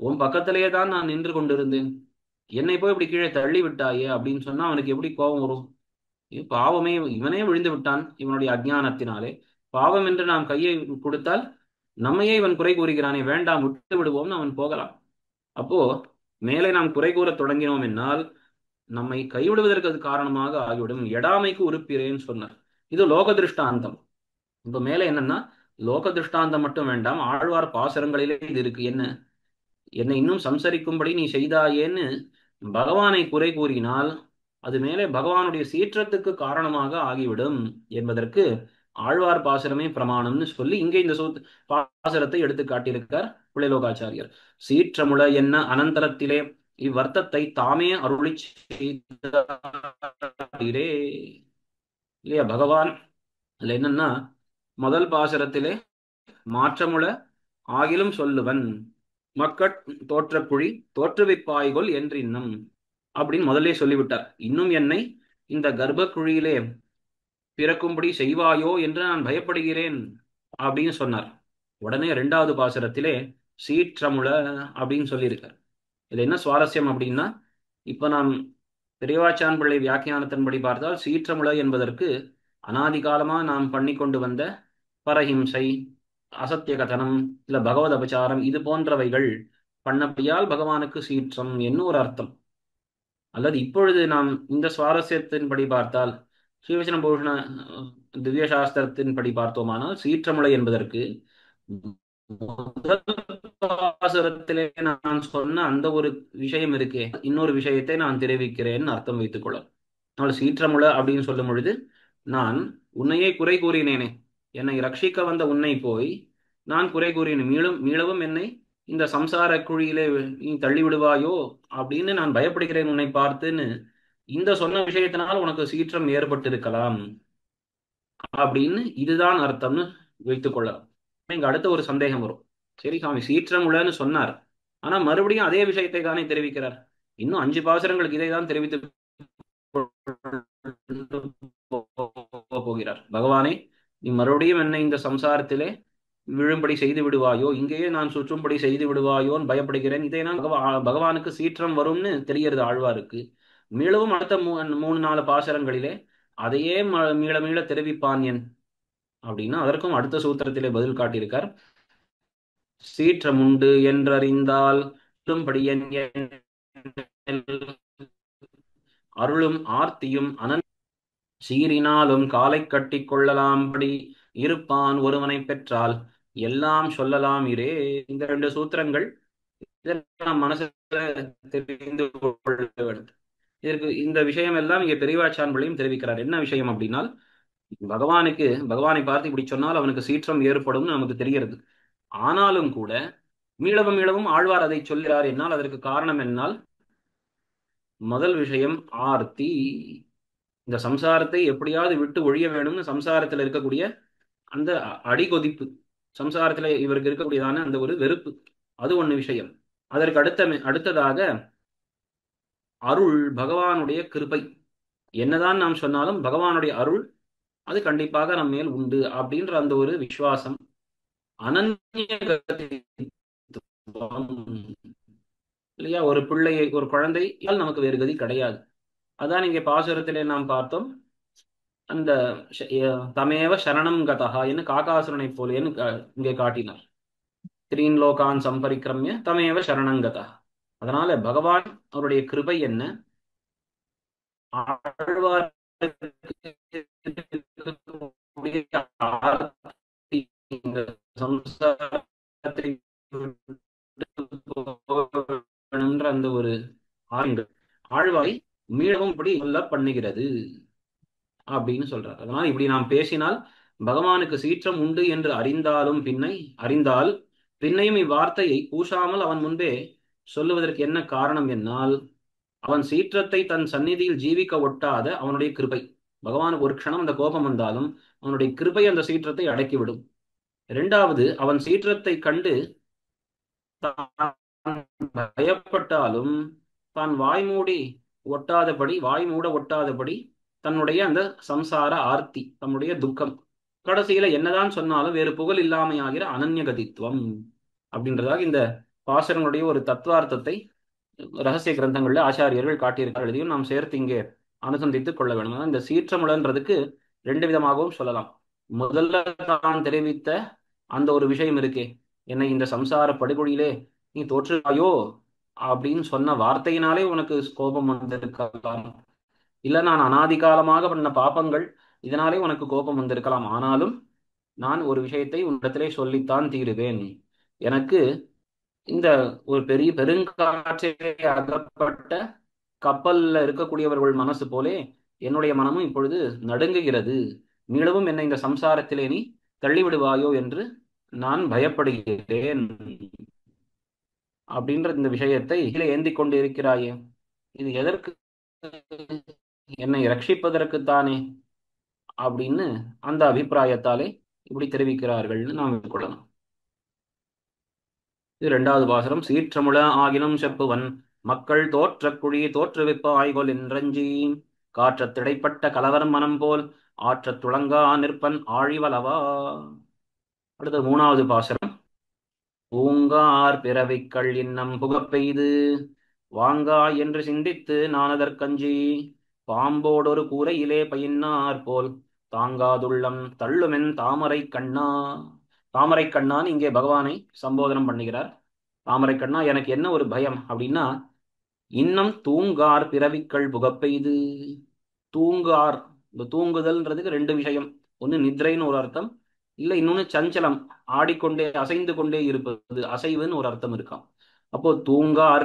உன் பக்கத்திலேயே தான் நான் நின்று கொண்டிருந்தேன், என்னை போய் இப்படி கீழே தள்ளி விட்டாயே அப்படின்னு சொன்னா அவனுக்கு எப்படி கோபம் வரும்? பாவமே இவனே விழுந்து விட்டான் இவனுடைய அஜ்ஞானத்தினாலே, பாவம் என்று நாம் கையை கொடுத்தால் நம்மையே இவன் குறை கூறுகிறானே, வேண்டாம் விட்டு விடுவோம்னு அவன் போகலாம். அப்போ மேலே நாம் குறை கூறத் தொடங்கினோம் என்னால் நம்மை கைவிடுவதற்கு அது காரணமாக ஆகிவிடும். எடாமைக்கு உறுப்பிறேன்னு சொன்னார். இது லோக திருஷ்டாந்தம். இப்ப மேலே என்னன்னா, லோக திருஷ்டாந்தம் மட்டும் வேண்டாம், ஆழ்வார் பாசுரங்களிலே இது இருக்கு. என்ன, என்னை இன்னும் சம்சரிக்கும்படி நீ செய்தாயேன்னு பகவானை குறை கூறினால் அது மேலே பகவானுடைய சீற்றத்துக்கு காரணமாக ஆகிவிடும் என்பதற்கு ஆழ்வார் பாசுரமே பிரமாணம்னு சொல்லி இங்கே இந்த பாசுரத்தை எடுத்து காட்டியிருக்கார் புள்ளைலோகாச்சாரியர். சீற்றமுள என்ன அனந்தரத்திலே இவ்வர்த்தத்தை தாமே அருளி செய்தாரே. இல்லையா? பகவான் அதுல என்னன்னா, முதல் பாசுரத்திலே மாற்றமுள ஆகிலும் சொல்லுவன் மக்கட் தோற்றக்குழி தோற்றுவிப்பாய்கொள் என்று இன்னும் அப்படின்னு முதல்ல சொல்லிவிட்டார். இன்னும் என்னை இந்த கர்ப்ப குழியிலே பிறக்கும்படி செய்வாயோ என்று நான் பயப்படுகிறேன் அப்படின்னு சொன்னார். உடனே இரண்டாவது பாசுரத்திலே சீற்றமுள அப்படின்னு சொல்லியிருக்கார். இது என்ன சுவாரஸ்யம் அப்படின்னா, இப்ப நாம் பெரியவாச்சான் பிள்ளை வியாக்கியானத்தின்படி பார்த்தால் சீற்றமுள என்பதற்கு அனாதி காலமா நாம் பண்ணி கொண்டு வந்த பரஹிம்சை, அசத்திய கதனம், இல்ல பகவத் அபச்சாரம், இது போன்றவைகள் பண்ணபடியால் பகவானுக்கு சீற்றம் என்ன ஒரு அர்த்தம். அல்லது இப்பொழுது நாம் இந்த சுவாரஸ்யத்தின்படி பார்த்தால் ஸ்ரீவச்சன பூஷண திவ்ய சாஸ்திரத்தின்படி பார்த்தோமானால் சீற்றமுலை என்பதற்கு முதல் பாசுரத்திலே நான் சொன்ன அந்த ஒரு விஷயம் இருக்கே, இன்னொரு விஷயத்தை நான் தெரிவிக்கிறேன் அர்த்தம் வைத்துக் கொள்ள. ஆனால் சீற்றமுள அப்படின்னு சொல்லும் பொழுது, நான் உன்னையே குறை கூறினேனே, என்னை ரட்சிக்க வந்த உன்னை போய் நான் குறை கூறினேன், மீளவும் என்னை இந்த சம்சார குழியிலே நீ தள்ளி விடுவாயோ அப்படின்னு நான் பயப்படுகிறேன் உன்னை பார்த்துன்னு இந்த சொன்ன விஷயத்தினால் உனக்கு சீற்றம் ஏற்பட்டிருக்கலாம் அப்படின்னு இதுதான் அர்த்தம்னு வைத்துக் கொள்ளலாம். இங்க அடுத்த ஒரு சந்தேகம் வரும். சரி சாமி சீற்றம் உள்ளன்னு சொன்னார், ஆனா மறுபடியும் அதே விஷயத்தை தானே தெரிவிக்கிறார், இன்னும் 5 பாசுரங்களுக்கு இதை தான் தெரிவித்து போகிறார். பகவானே நீ மறுபடியும் என்னை இந்த சம்சாரத்திலே விழும்படி செய்து விடுவாயோ, இங்கேயே நான் சுற்றும்படி செய்து விடுவாயோன்னு பயப்படுகிறேன். இதை நான் பகவானுக்கு சீற்றம் வரும்னு தெரியறது ஆழ்வாருக்கு. மீளவும் அடுத்த 3-4 பாசுரங்களிலே அதையே மீள மீள தெரிவிப்பான் என் அப்படின்னா அதற்கும் அடுத்த சூத்திரத்திலே பதில் காட்டியிருக்கார். சீற்றம் உண்டு என்றறிந்தால் அருளும் ஆர்த்தியும் சீரினாலும் காலை கட்டி கொள்ளலாம்படி இருப்பான் ஒருவனை பெற்றால் எல்லாம் சொல்லலாம் இரே. இந்த 2 சூத்திரங்கள் இதெல்லாம் மனசுல தெரிந்து கொள்ள வேண்டும். இதற்கு இந்த விஷயம் எல்லாம் இங்கே பெரியவாச்சான் பிள்ளையும் தெரிவிக்கிறார். என்ன விஷயம் அப்படின்னால், பகவானை பார்த்து இப்படி சொன்னால் அவனுக்கு சீற்றம் ஏற்படும் நமக்கு தெரிகிறது. ஆனாலும் கூட மீளவும் மீளவும் ஆழ்வார் அதை சொல்கிறார் என்னால் அதற்கு காரணம் என்னால் முதல் விஷயம் ஆர்த்தி. இந்த சம்சாரத்தை எப்படியாவது விட்டு ஒழிய வேணும்னு சம்சாரத்தில் இருக்கக்கூடிய அந்த அடிகொதிப்பு, சம்சாரத்துல இவருக்கு இருக்கக்கூடியதான அந்த ஒரு வெறுப்பு, அது ஒண்ணு விஷயம். அதற்கு அடுத்ததாக அருள், பகவானுடைய கிருபை. என்னதான் நாம் சொன்னாலும் பகவானுடைய அருள் அது கண்டிப்பாக நம் மேல் உண்டு அப்படின்ற அந்த ஒரு விசுவாசம். அனன்ய இல்லையா? ஒரு குழந்தை நமக்கு வேறு கதி கிடையாது. அதான் இங்கே பாசுரத்திலே நாம் பார்த்தோம், அந்த தமேவ சரணம் கதா என்று காகாசுரனை போலேன்னு இங்கே காட்டினார். 3 லோகான் சம்பரிக்கிரமிய தமேவ சரணங்கதா. அதனால பகவான் அவருடைய கிருபை என்ன, அந்த ஒரு ஆழ்வாய் மீளவும் இப்படி சொல்ல பண்ணுகிறது அப்படின்னு சொல்றார். அதனால இப்படி நாம் பேசினால் பகவானுக்கு சீற்றம் உண்டு என்று அறிந்தால் பின்னையும் இவ்வார்த்தையை கூசாமல் அவன் முன்பே சொல்லுவதற்கு என்ன காரணம் என்னால், அவன் சீற்றத்தை தன் சந்நிதியில் ஜீவிக்க ஒட்டாத அவனுடைய கிருபை. பகவானுக்கு ஒரு க்ஷணம் அந்த கோபம் வந்தாலும் அவனுடைய கிருபை அந்த சீற்றத்தை அடக்கிவிடும். இரண்டாவது, அவன் சீற்றத்தை கண்டு தான் பயப்பட்டாலும் தான் வாய் மூட ஒட்டாதபடி தன்னுடைய அந்த சம்சார ஆர்த்தி, தன்னுடைய துக்கம், கடைசியில என்னதான் சொன்னாலும் வேறு புகழ் இல்லாமையாகிற அனன்யகதித்துவம் அப்படின்றதாக இந்த பாசரனுடைய ஒரு தத்துவார்த்தத்தை ரகசிய கிரந்தங்கள்ல ஆச்சாரியர்கள் காட்டியிருக்கிறார். இதையும் நாம் சேர்த்து இங்கே அனுசந்தித்துக் கொள்ள வேண்டும். இந்த சீற்றமுழன்றதுக்கு ரெண்டு விதமாகவும் சொல்லலாம். முதல்ல தான் தெரிவித்த அந்த ஒரு விஷயம் இருக்கே, என்னை இந்த சம்சார படுகொழியிலே நீ தோற்றுவாயோ அப்படின்னு சொன்ன வார்த்தையினாலே உனக்கு கோபம் வந்திருக்கலாம். இல்ல நான் அனாதி காலமாக பண்ண பாபங்கள் இதனாலே உனக்கு கோபம் வந்திருக்கலாம். ஆனாலும் நான் ஒரு விஷயத்தை உன்னிடத்திலே சொல்லித்தான் தீருவேன். எனக்கு இந்த ஒரு பெரிய பெருங்காற்றிலே அகப்பட்ட கப்பல்ல இருக்கக்கூடியவர்கள் மனசு போலே என்னுடைய மனமும் இப்பொழுது நடுங்குகிறது. மீளவும் என்னை இந்த சம்சாரத்திலே நீ தள்ளிவிடுவாயோ என்று நான் பயப்படுகிறேன் அப்படின்ற இந்த விஷயத்தை கீழே ஏந்தி கொண்டு இருக்கிறாயே, இது எதற்கு? என்னை ரட்சிப்பதற்குத்தானே அப்படின்னு அந்த அபிப்பிராயத்தாலே இப்படி தெரிவிக்கிறார்கள்னு நாம் கொள்ளலாம். இது இரண்டாவது பாசுரம். சீற்றமுள ஆகினும் செப்புவன் மக்கள் தோற்ற குழி தோற்றுவிப்ப ஆய்கொல் என்றஞ்சி காற்றத் திடைப்பட்ட கலவரம் மனம் போல் ஆற்றத் துளங்கா நிற்பன் ஆழிவலவா. அடுத்த மூணாவது பாசுரம். பூங்கார் பிறவிக்கள் இன்னம் புகப்பெய்து வாங்கா என்று சிந்தித்து நானதற்கஞ்சி பாம்போடொரு கூரையிலே பயின்னார் போல் தாங்காதுள்ளம் தள்ளுமென் தாமரை கண்ணா. தாமரை கண்ணான்னு இங்கே பகவானை சம்போதனம் பண்ணுகிறார். தாமரை கண்ணா, எனக்கு என்ன ஒரு பயம் அப்படின்னா, இன்னும் தூங்கார் பிறவிக்கள் புகப்பெய்து. தூங்கார், இந்த தூங்குதல்ன்றதுக்கு ரெண்டு விஷயம். ஒன்று நித்ரைன்னு ஒரு அர்த்தம், இல்லை இன்னொன்று சஞ்சலம், ஆடிக்கொண்டே அசைந்து கொண்டே இருப்பது, அசைவுன்னு ஒரு அர்த்தம் இருக்காம். அப்போ தூங்கார்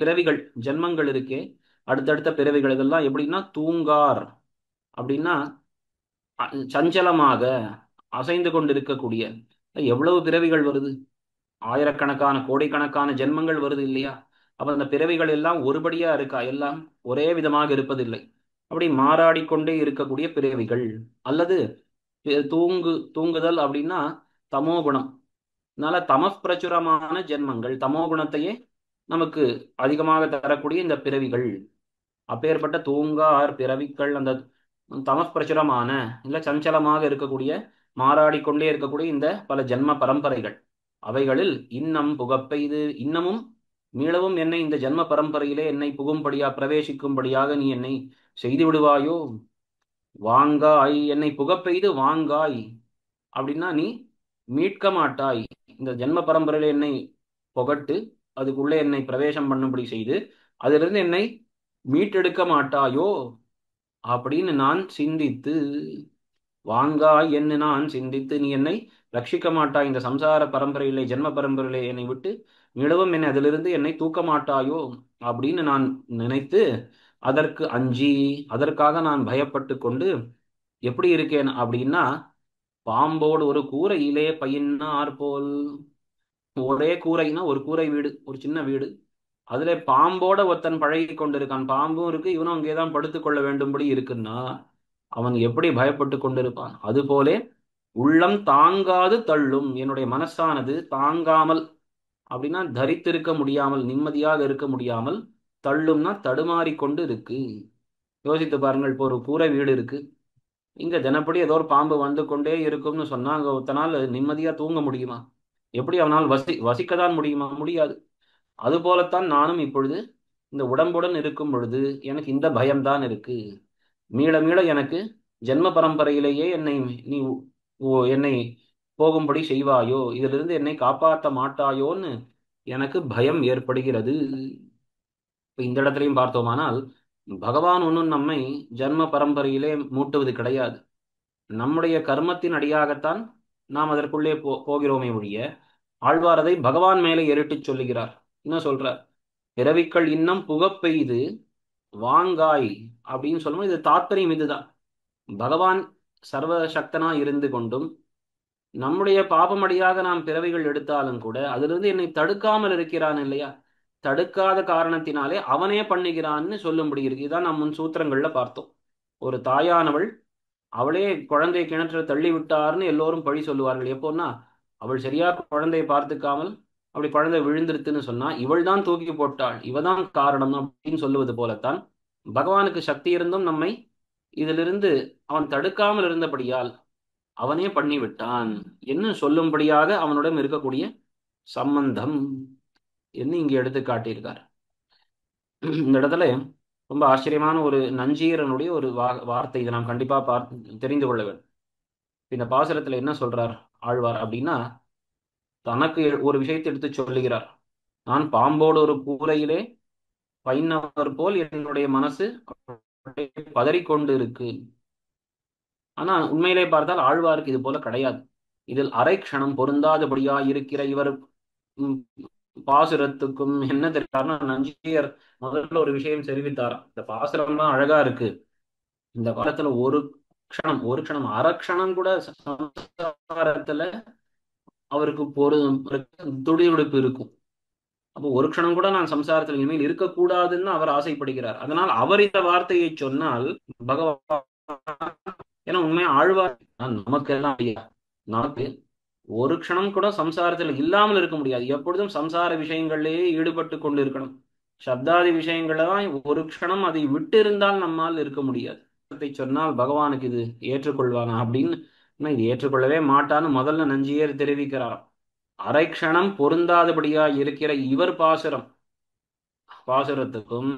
பிறவிகள் ஜென்மங்கள் இருக்கே, அடுத்தடுத்த பிறவிகள் இதெல்லாம் எப்படின்னா தூங்கார் அப்படின்னா சஞ்சலமாக அசைந்து கொண்டு இருக்கக்கூடிய. எவ்வளவு பிறவிகள் வருது, ஆயிரக்கணக்கான கோடிக்கணக்கான ஜென்மங்கள் வருது இல்லையா? அப்ப அந்த பிறவிகள் எல்லாம் ஒருபடியா இருக்கா? எல்லாம் ஒரே விதமாக இருப்பதில்லை. அப்படி மாறாடிக்கொண்டே இருக்கக்கூடிய பிறவிகள். அல்லது தூங்குதல் அப்படின்னா தமோ குணம், அதனால தமப்பிரச்சுரமான ஜென்மங்கள், தமோ குணத்தையே நமக்கு அதிகமாக தரக்கூடிய இந்த பிறவிகள். அப்பேற்பட்ட தூங்கார் பிறவிகள் அந்த தமப்பிரச்சுரமான இல்ல சஞ்சலமாக இருக்கக்கூடிய, மாறாடிக்கொண்டே இருக்கக்கூடிய இந்த பல ஜென்ம பரம்பரைகள், அவைகளில் இன்னம் புகப்பெய்து, இன்னமும் மீளவும் என்னை இந்த ஜென்ம பரம்பரையிலே என்னை பிரவேசிக்கும்படியாக நீ என்னை செய்து விடுவாயோ. வாங்காய், என்னை புகப்பெய்து வாங்காய் அப்படின்னா நீ மீட்க மாட்டாய். இந்த ஜென்ம பரம்பரையில என்னை புகட்டு, அதுக்குள்ளே என்னை பிரவேசம் பண்ணும்படி செய்து அதிலிருந்து என்னை மீட்டெடுக்க மாட்டாயோ அப்படின்னு நான் சிந்தித்து, வாங்காய் என்று நான் சிந்தித்து நீ என்னை ரட்சிக்க மாட்டாய், இந்த சம்சார பரம்பரையிலே ஜென்ம பரம்பரையிலே என்னை விட்டு மீளவும் என்னை அதிலிருந்து என்னை தூக்க மாட்டாயோ அப்படின்னு நான் நினைத்து அதற்கு அஞ்சி, அதற்காக நான் பயப்பட்டு கொண்டு எப்படி இருக்கேன் அப்படின்னா, பாம்போடு ஒரு கூரையிலே பயின்னார் போல். ஒரே கூரைனா ஒரு கூரை வீடு, ஒரு சின்ன வீடு, அதுல பாம்போட ஒருத்தன் பழகி கொண்டிருக்கான். பாம்பும் இருக்கு, இவனும் அங்கேதான் படுத்துக் கொள்ள வேண்டும்படி இருக்குன்னா அவன் எப்படி பயப்பட்டு கொண்டிருப்பான். அதுபோலே உள்ளம் தாங்காது தள்ளும், என்னுடைய மனசானது தாங்காமல் அப்படின்னா தரித்திருக்க முடியாமல், நிம்மதியாக இருக்க முடியாமல், தள்ளும்னா தடுமாறி கொண்டு இருக்கு. யோசித்து பாருங்கள், இப்போ ஒரு கூரை வீடு இருக்கு, இங்க தினப்படி ஏதோ ஒரு பாம்பு வந்து கொண்டே இருக்கும்னு சொன்னா அங்க ஒருத்தனால் நிம்மதியா தூங்க முடியுமா? எப்படி அவனால் வசிக்கதான் முடியுமா? முடியாது. அதுபோலத்தான் நானும் இப்பொழுது இந்த உடம்புடன் இருக்கும் பொழுது எனக்கு இந்த பயம்தான் இருக்கு. மீள மீள எனக்கு ஜென்ம பரம்பரையிலேயே என்னை போகும்படி செய்வாயோ, இதிலிருந்து என்னை காப்பாற்ற மாட்டாயோன்னு எனக்கு பயம் ஏற்படுகிறது. இப்ப இந்த இடத்துலையும் பார்த்தோமானால் பகவான் ஒன்றும் நம்மை ஜென்ம பரம்பரையிலே மூட்டுவது கிடையாது. நம்முடைய கர்மத்தின் அடியாகத்தான் நாம் அதற்குள்ளே போகிறோமே ஒழிய, ஆழ்வார் அதை பகவான் மேலே ஏறிட்டுச் சொல்லுகிறார். என்ன சொல்றார்? பிறவிக்கள் இன்னும் புகப்பெய்து வாங்காய் அப்படின்னு சொல்லும்போது இது தாத்பரியம் இதுதான். பகவான் சர்வசக்தனா இருந்து கொண்டும் நம்முடைய பாபமடியாக நாம் பிறவிகள் எடுத்தாலும் கூட அதிலிருந்து என்னை தடுக்காமல் இருக்கிறான் இல்லையா? தடுக்காத காரணத்தினாலே அவனே பண்ணுகிறான்னு சொல்லும்படி இருக்கு. இதான் நம்ம முன் சூத்திரங்கள்ல பார்த்தோம். ஒரு தாயானவள் அவளே குழந்தையை கிணற்ற தள்ளி விட்டார்னு எல்லோரும் பழி சொல்லுவார்கள். எப்போன்னா அவள் சரியா குழந்தையை பார்த்துக்காமல் அப்படி குழந்தை விழுந்துருத்துன்னு சொன்னா இவள் தான் தூக்கி போட்டாள், இவ தான் காரணம் அப்படின்னு சொல்லுவது போலத்தான் பகவானுக்கு சக்தி இருந்தும் நம்மை இதிலிருந்து அவன் தடுக்காமல் இருந்தபடியால் அவனே பண்ணிவிட்டான் என்று சொல்லும்படியாக அவனுடன் இருக்கக்கூடிய சம்பந்தம் என்று இங்கே எடுத்து காட்டியிருக்கார். இந்த இடத்துல ரொம்ப ஆச்சரியமான ஒரு நஞ்சீரனுடைய ஒரு வார்த்தை இதை நாம் கண்டிப்பா தெரிந்து கொள்ள வேண்டும். இந்த பாசுரத்துல என்ன சொல்றார் ஆழ்வார் அப்படின்னா, தனக்கு ஒரு விஷயத்தை எடுத்து சொல்லுகிறார். நான் பாம்போடு ஒரு கூரையிலே பைன்னவர் போல் என்னுடைய மனசு பதறிக்கொண்டு இருக்கு. ஆனா உண்மையிலே பார்த்தால் ஆழ்வாருக்கு இது போல கிடையாது. இதில் அரை க்ஷணம் பொருந்தாதபடியா இருக்கிற இவர் பாசுரத்துக்கும் என்ன தெரியாருன்னா, நஞ்சியர் முதல்ல ஒரு விஷயம் தெரிவித்தாராம். இந்த பாசுரம் தான் அழகா இருக்கு, இந்த காலத்துல ஒரு க்ஷணம் அரை க்ஷணம் கூட சம்சாரத்துல அவருக்கு துடிதுடிப்பு இருக்கும். அப்போ ஒரு க்ஷணம் கூட நான் சம்சாரத்தில் இனிமேல் இருக்கக்கூடாதுன்னு அவர் ஆசைப்படுகிறார். அதனால் அவர் இந்த வார்த்தையை சொன்னால் பகவான், ஏன்னா உண்மையா ஆழ்வார் நமக்கு எல்லாம் நமக்கு ஒரு க்ஷணம் கூட சம்சாரத்தில் இல்லாமல் இருக்க முடியாது. எப்பொழுதும் சம்சார விஷயங்களிலேயே ஈடுபட்டு கொண்டு இருக்கணும். சப்தாதி விஷயங்கள தான் ஒரு க்ஷணம் அதை விட்டு இருந்தால் நம்மால் இருக்க முடியாது. சொன்னால் பகவானுக்கு இது ஏற்றுக்கொள்வானா அப்படின்னு, இது ஏற்றுக்கொள்ளவே மாட்டான்னு முதல்ல நஞ்சியர் தெரிவிக்கிறாராம். அரை க்ஷணம் பொருந்தாதபடியா இருக்கிற இவர் பாசுரத்துக்கும்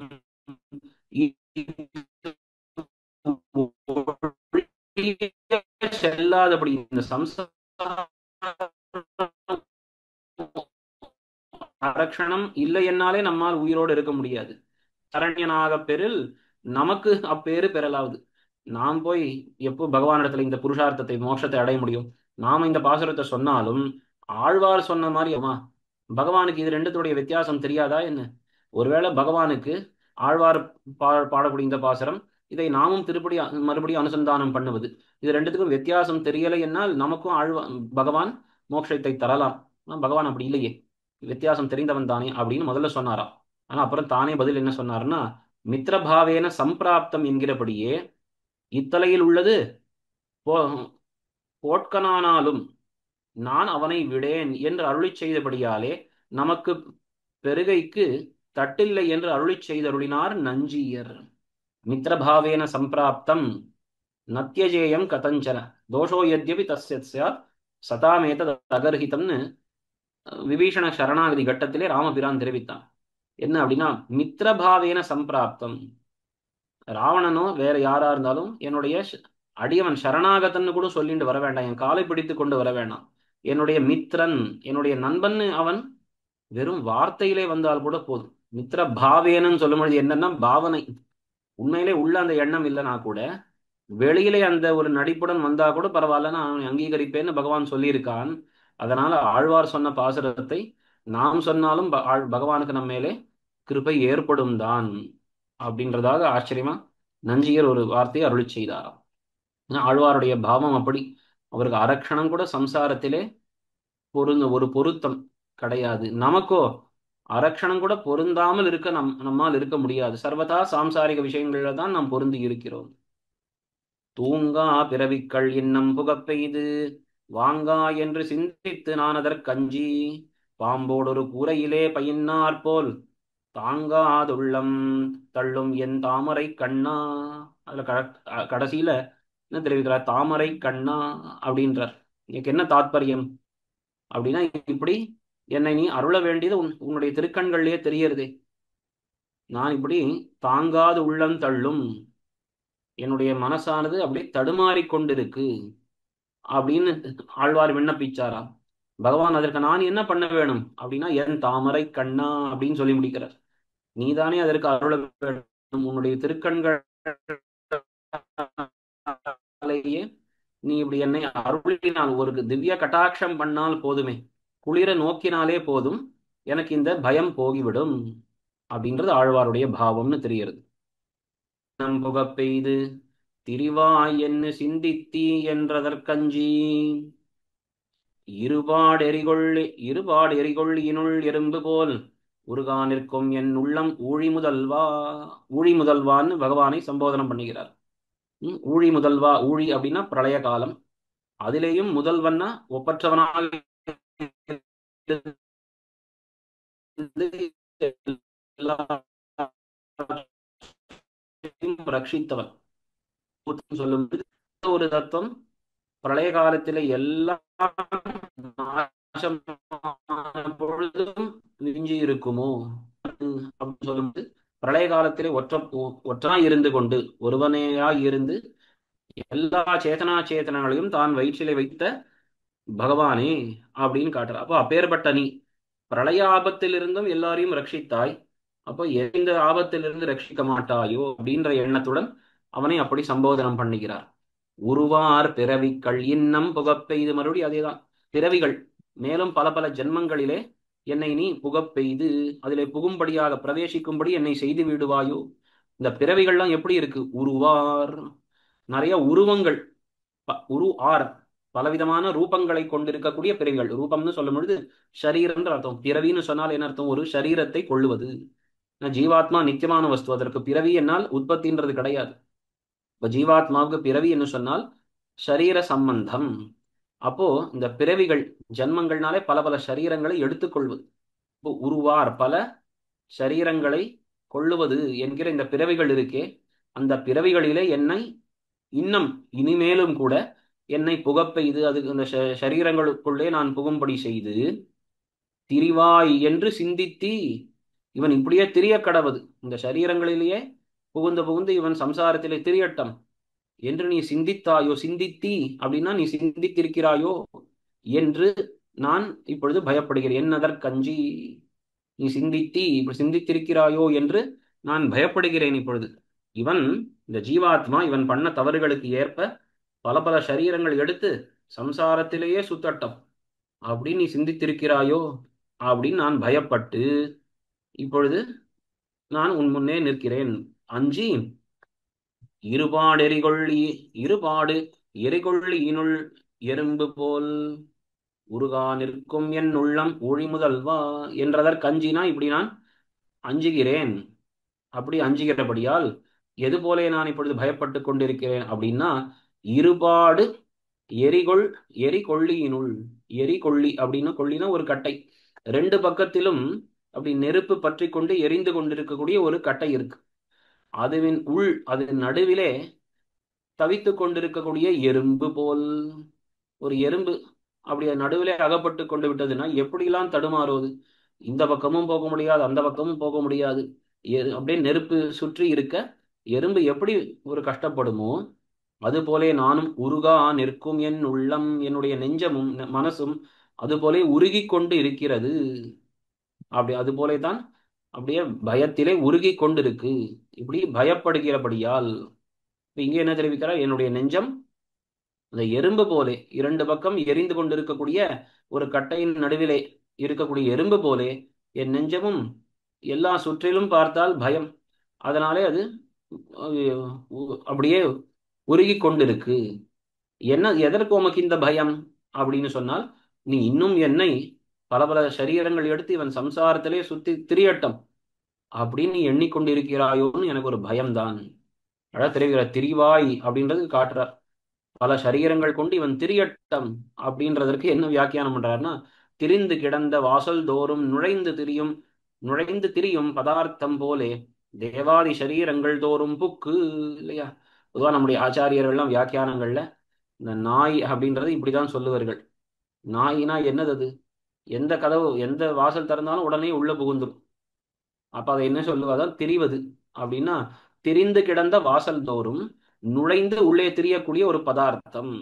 செல்லாதபடி இந்த சம்சார அரட்சணம் இல்லை என்னாலே நம்மால் உயிரோடு இருக்க முடியாது. சரண்யனாக பெறில் நமக்கு அப்பேறு பெறலாவது. நாம் போய் எப்போ பகவானிடத்துல இந்த புருஷார்த்தத்தை மோட்சத்தை அடைய முடியும்? நாம இந்த பாசுரத்தை சொன்னாலும் ஆழ்வார் சொன்ன மாதிரி அம்மா பகவானுக்கு இது ரெண்டுத்துடைய வித்தியாசம் தெரியாதா என்ன? ஒருவேளை பகவானுக்கு ஆழ்வார் பாடக்கூடிய இந்த பாசுரம், இதை நாமும் திருப்படி மறுபடியும் அனுசந்தானம் பண்ணுவது, இது ரெண்டுத்துக்கும் வித்தியாசம் தெரியலை என்னால் நமக்கும் பகவான் மோட்சத்தை தரலாம். பகவான் அப்படி இல்லையே, வித்தியாசம் தெரிந்தவன் தானே அப்படின்னு முதல்ல சொன்னாராம். ஆனா அப்புறம் தானே பதில் என்ன சொன்னார்னா, மித்திரபாவேன சம்பிராப்தம் என்கிறபடியே இத்தலையில் உள்ளது போ போட்கனானாலும் நான் அவனை விடேன் என்று அருளிச் செய்தபடியாலே நமக்கு பெருகைக்கு தட்டில்லை என்று அருளிச் செய்தருளினார் நஞ்சியர். மித்திரபாவேன சம்பிராப்தம் நத்தியஜேயம் கதஞ்சன தோஷோ யத்யபி தஸ்ய சதாமேத அகர்ஹிதம்னு விபீஷண சரணாகதி கட்டத்திலே ராமபிரான் தெரிவித்தான். என்ன அப்படின்னா, மித்திரபாவேன சம்பிராப்தம், ராவணனோ வேற யாரா இருந்தாலும் என்னுடைய அடியவன் சரணாகதன்னு கூட சொல்லிட்டு வர வேண்டாம், என் காலை பிடித்து கொண்டு வர வேண்டாம். என்னுடைய மித்ரன், என்னுடைய நண்பன் அவன் வெறும் வார்த்தையிலே வந்தால் கூட போதும். மித்திர பாவேனன்னு சொல்லும்பொழுது என்னன்னா பாவனை, உண்மையிலே உள்ள அந்த எண்ணம் இல்லைனா கூட வெளியிலே அந்த ஒரு நடிப்புடன் வந்தா கூட பரவாயில்ல, நான் அவனை அங்கீகரிப்பேன்னு பகவான் சொல்லியிருக்கான். அதனால ஆழ்வார் சொன்ன பாசுரத்தை நாம் சொன்னாலும் பகவானுக்கு நம்ம மேலே கிருபை ஏற்படும் தான் அப்படின்றதாக ஆச்சரியமா நஞ்சியர் ஒரு வார்த்தையை அருளி செய்தாராம். ஆழ்வாருடைய பாவம் அப்படி. அவருக்கு அரட்சணம் கூட சம்சாரத்திலே ஒரு பொருத்தம் கிடையாது. நமக்கோ அரட்சணம் கூட பொருந்தாமல் இருக்க நம்மால் இருக்க முடியாது. சர்வதா சாம்சாரிக விஷயங்கள்ல தான் நாம் பொருந்தி இருக்கிறோம். தூங்கா பிறவிக்கள் இன்னம் புகப்பெய்து வாங்கா என்று சிந்தித்து நான் அதற்கஞ்சி பாம்போடொரு கூரையிலே பயின்னார் போல் தாங்காதுள்ளம் தள்ளும் என் தாமரை கண்ணா. அதுல கடைசியில என்ன தெரிவிக்கிறார்? தாமரை கண்ணா அப்படின்றார். எனக்கு என்ன தாத்பரியம் அப்படின்னா, இப்படி என்னை நீ அருள வேண்டியது உன்னுடைய திருக்கண்கள்லயே தெரியறதே. நான் இப்படி தாங்காது உள்ளம் தள்ளும், என்னுடைய மனசானது அப்படியே தடுமாறி கொண்டிருக்கு அப்படின்னு ஆழ்வார் விண்ணப்பிச்சாராம். பகவான் அதற்கு நான் என்ன பண்ண வேணும் அப்படின்னா, என் தாமரை கண்ணா அப்படின்னு சொல்லி முடிக்கிறார். நீதானே அதற்கு அருள வேண்டும். உன்னுடைய திருக்கண்களையே நீ இப்படி என்னை அருளினால், ஒரு திவ்ய கட்டாட்சம் பண்ணால் போதுமே, குளிர நோக்கினாலே போதும், எனக்கு இந்த பயம் போகிவிடும் அப்படின்றது ஆழ்வாருடைய பாவம்னு தெரிகிறது. நம் புகப்பெய்து திரிவாய் என்று சிந்தித்தி என்றதற்கஞ்சி இருபாடு இனுள் எறும்பு போல் உருகா நிற்கும் என் உள்ளம் ஊழி முதல்வா. ஊழி முதல்வான்னு பகவானை சம்போதனம் பண்ணுகிறார். ஊழி முதல்வா, ஊழி அப்படின்னா பிரளய காலம், அதிலேயும் முதல்வன்னா ஒப்பற்றவனாக இருந்து எல்லாரையும் ரட்சித்தவன் சொல்லும் ஒரு தத்துவம். பிரளய காலத்திலே எல்லாம் நாசமான பொழுதும் விஞ்சி இருக்குமோ அப்படின்னு சொல்லும்போது, பிரளய காலத்திலே ஒற்றாய் இருந்து கொண்டு, ஒருவனேயாய் இருந்து எல்லா சேதனா சேதனங்களையும் தான் வயிற்றிலே வைத்த பகவானே அப்படின்னு காட்டுற. அப்போ அப்பேற்பட்ட நீ பிரளய ஆபத்திலிருந்தும் எல்லாரையும் ரட்சித்தாய், அப்போ எந்த ஆபத்திலிருந்து ரட்சிக்க மாட்டாயோ அப்படின்ற எண்ணத்துடன் அவனை அப்படி சம்போதனம் பண்ணுகிறார். உருவார் பிறவிகள் இன்னம் புகப்பெய்து. மறுபடியும் அதேதான், பிறவிகள் மேலும் பல பல ஜென்மங்களிலே என்னை நீ புகப்பெய்து, அதிலே புகும்படியாக பிரவேசிக்கும்படி என்னை செய்து விடுவாயோ. இந்த பிறவிகள்லாம் எப்படி இருக்கு? உருவார், நிறைய உருவங்கள், உரு ஆர் பலவிதமான ரூபங்களை கொண்டிருக்கக்கூடிய பிறவிகள். ரூபம்னு சொல்லும் பொழுது ஷரீரம்ன்ற அர்த்தம். பிறவின்னு சொன்னால் என்ன அர்த்தம்? ஒரு ஷரீரத்தை கொள்ளுவது. ஜீவாத்மா நித்தியமான வஸ்து, அதற்கு பிறவி என்னால் உற்பத்தின்றது கிடையாது. இப்ப ஜீவாத்மாவுக்கு பிறவி என்று சொன்னால் ஷரீர சம்பந்தம். அப்போ இந்த பிறவிகள் ஜன்மங்கள்னாலே பல பல சரீரங்களை எடுத்துக்கொள்வது. இப்போ உருவார் பல சரீரங்களை கொள்ளுவது என்கிற இந்த பிறவிகள் இருக்கே, அந்த பிறவிகளிலே என்னை இன்னும் இனிமேலும் கூட என்னை புகப்பெய்து, அதுக்கு அந்த சரீரங்களுக்குள்ளே நான் புகும்படி செய்து திரிவாய் என்று சிந்தித்தி. இவன் இப்படியே திரிய கடவது, இந்த சரீரங்களிலேயே புகுந்து புகுந்து இவன் சம்சாரத்திலே திரியட்டம் என்று நீ சிந்தித்தாயோ. சிந்தித்தி அப்படின்னா நீ சிந்தித்திருக்கிறாயோ என்று நான் இப்பொழுது பயப்படுகிறேன். என்னதற்கஞ்சி, நீ சிந்தித்தி இப்படி சிந்தித்திருக்கிறாயோ என்று நான் பயப்படுகிறேன் இப்பொழுது. இவன் இந்த ஜீவாத்மா இவன் பண்ண தவறுகளுக்கு ஏற்ப பல பல சரீரங்கள் எடுத்து சம்சாரத்திலேயே சுத்தட்டம் அப்படின்னு நீ சிந்தித்திருக்கிறாயோ அப்படின்னு நான் பயப்பட்டு இப்பொழுது நான் உன் முன்னே நிற்கிறேன். அஞ்சி இருபாடு எரிகொள்ளியினுள் எறும்பு போல் உருகா நிற்கும் என் உள்ளம் ஊழி முதல்வா என்றதற்கஞ்சினா இப்படி நான் அஞ்சுகிறேன். அப்படி அஞ்சுகிறபடியால் எது போலே நான் இப்பொழுது பயப்பட்டு கொண்டிருக்கிறேன் அப்படின்னா, இருபாடு எரிகொள்ளியினுள். எரிகொள்ளி அப்படின்னா, கொள்ளினா ஒரு கட்டை, ரெண்டு பக்கத்திலும் அப்படி நெருப்பு பற்றி கொண்டு எரிந்து கொண்டிருக்கக்கூடிய ஒரு கட்டை இருக்கு. அதுவின் அது நடுவிலே தவித்து கொண்டிருக்கக்கூடிய எறும்பு போல். ஒரு எறும்பு அப்படி நடுவிலே அகப்பட்டு கொண்டு விட்டதுன்னா எப்படிலாம் தடுமாறுவது? இந்த பக்கமும் போக முடியாது, அந்த பக்கமும் போக முடியாது. அப்படியே நெருப்பு சுற்றி இருக்க எறும்பு எப்படி ஒரு கஷ்டப்படுமோ, அது போலே நானும் உருகா நிற்கும் என் உள்ளம், என்னுடைய நெஞ்சமும் மனசும் அது போலே உருகி கொண்டு இருக்கிறது. அப்படி அது போலே தான் அப்படியே பயத்திலே உருகி கொண்டிருக்கு. இப்படி பயப்படுகிறபடியால் இங்கே என்ன தெரிவிக்கிறார்? என்னுடைய நெஞ்சம் அந்த எறும்பு போலே, இரண்டு பக்கம் எரிந்து கொண்டிருக்கக்கூடிய ஒரு கட்டையின் நடுவிலே இருக்கக்கூடிய எறும்பு போலே என் நெஞ்சமும் எல்லா சுற்றிலும் பார்த்தால் பயம், அதனாலே அது அப்படியே உருகி கொண்டிருக்கு. என்ன, எதற்கு உமக்கு இந்த பயம் அப்படின்னு சொன்னால், நீ இன்னும் என்னை பல பல சரீரங்கள் எடுத்து இவன் சம்சாரத்திலே சுத்தி திரியட்டம் அப்படின்னு நீ எண்ணிக்கொண்டிருக்கிறாயோன்னு எனக்கு ஒரு பயம்தான். அழகா தெரிவிக்கிற திரிவாய் அப்படின்றது காட்டுறார். பல சரீரங்கள் கொண்டு இவன் திரியட்டம் அப்படின்றதற்கு என்ன வியாக்கியானம் பண்றாருன்னா, திரிந்து கிடந்த வாசல் தோறும் நுழைந்து திரியும் பதார்த்தம் போலே தேவாதி சரீரங்கள் தோறும் புக்கு. இல்லையா? பொதுவா நம்முடைய ஆச்சாரியர்கள்லாம் வியாக்கியானங்கள்ல இந்த நாய் அப்படின்றது இப்படிதான் சொல்லுவார்கள். நாயினா என்னது? அது எந்த கதவு எந்த வாசல் திறந்தாலும் உடனே உள்ள புகுந்துடும். அப்ப அதை என்ன சொல்லுவாதான் திரிவது அப்படின்னா, திரிந்து கிடந்த வாசல் தோறும் நுழைந்து உள்ளே திரியக்கூடிய ஒரு பதார்த்தம்,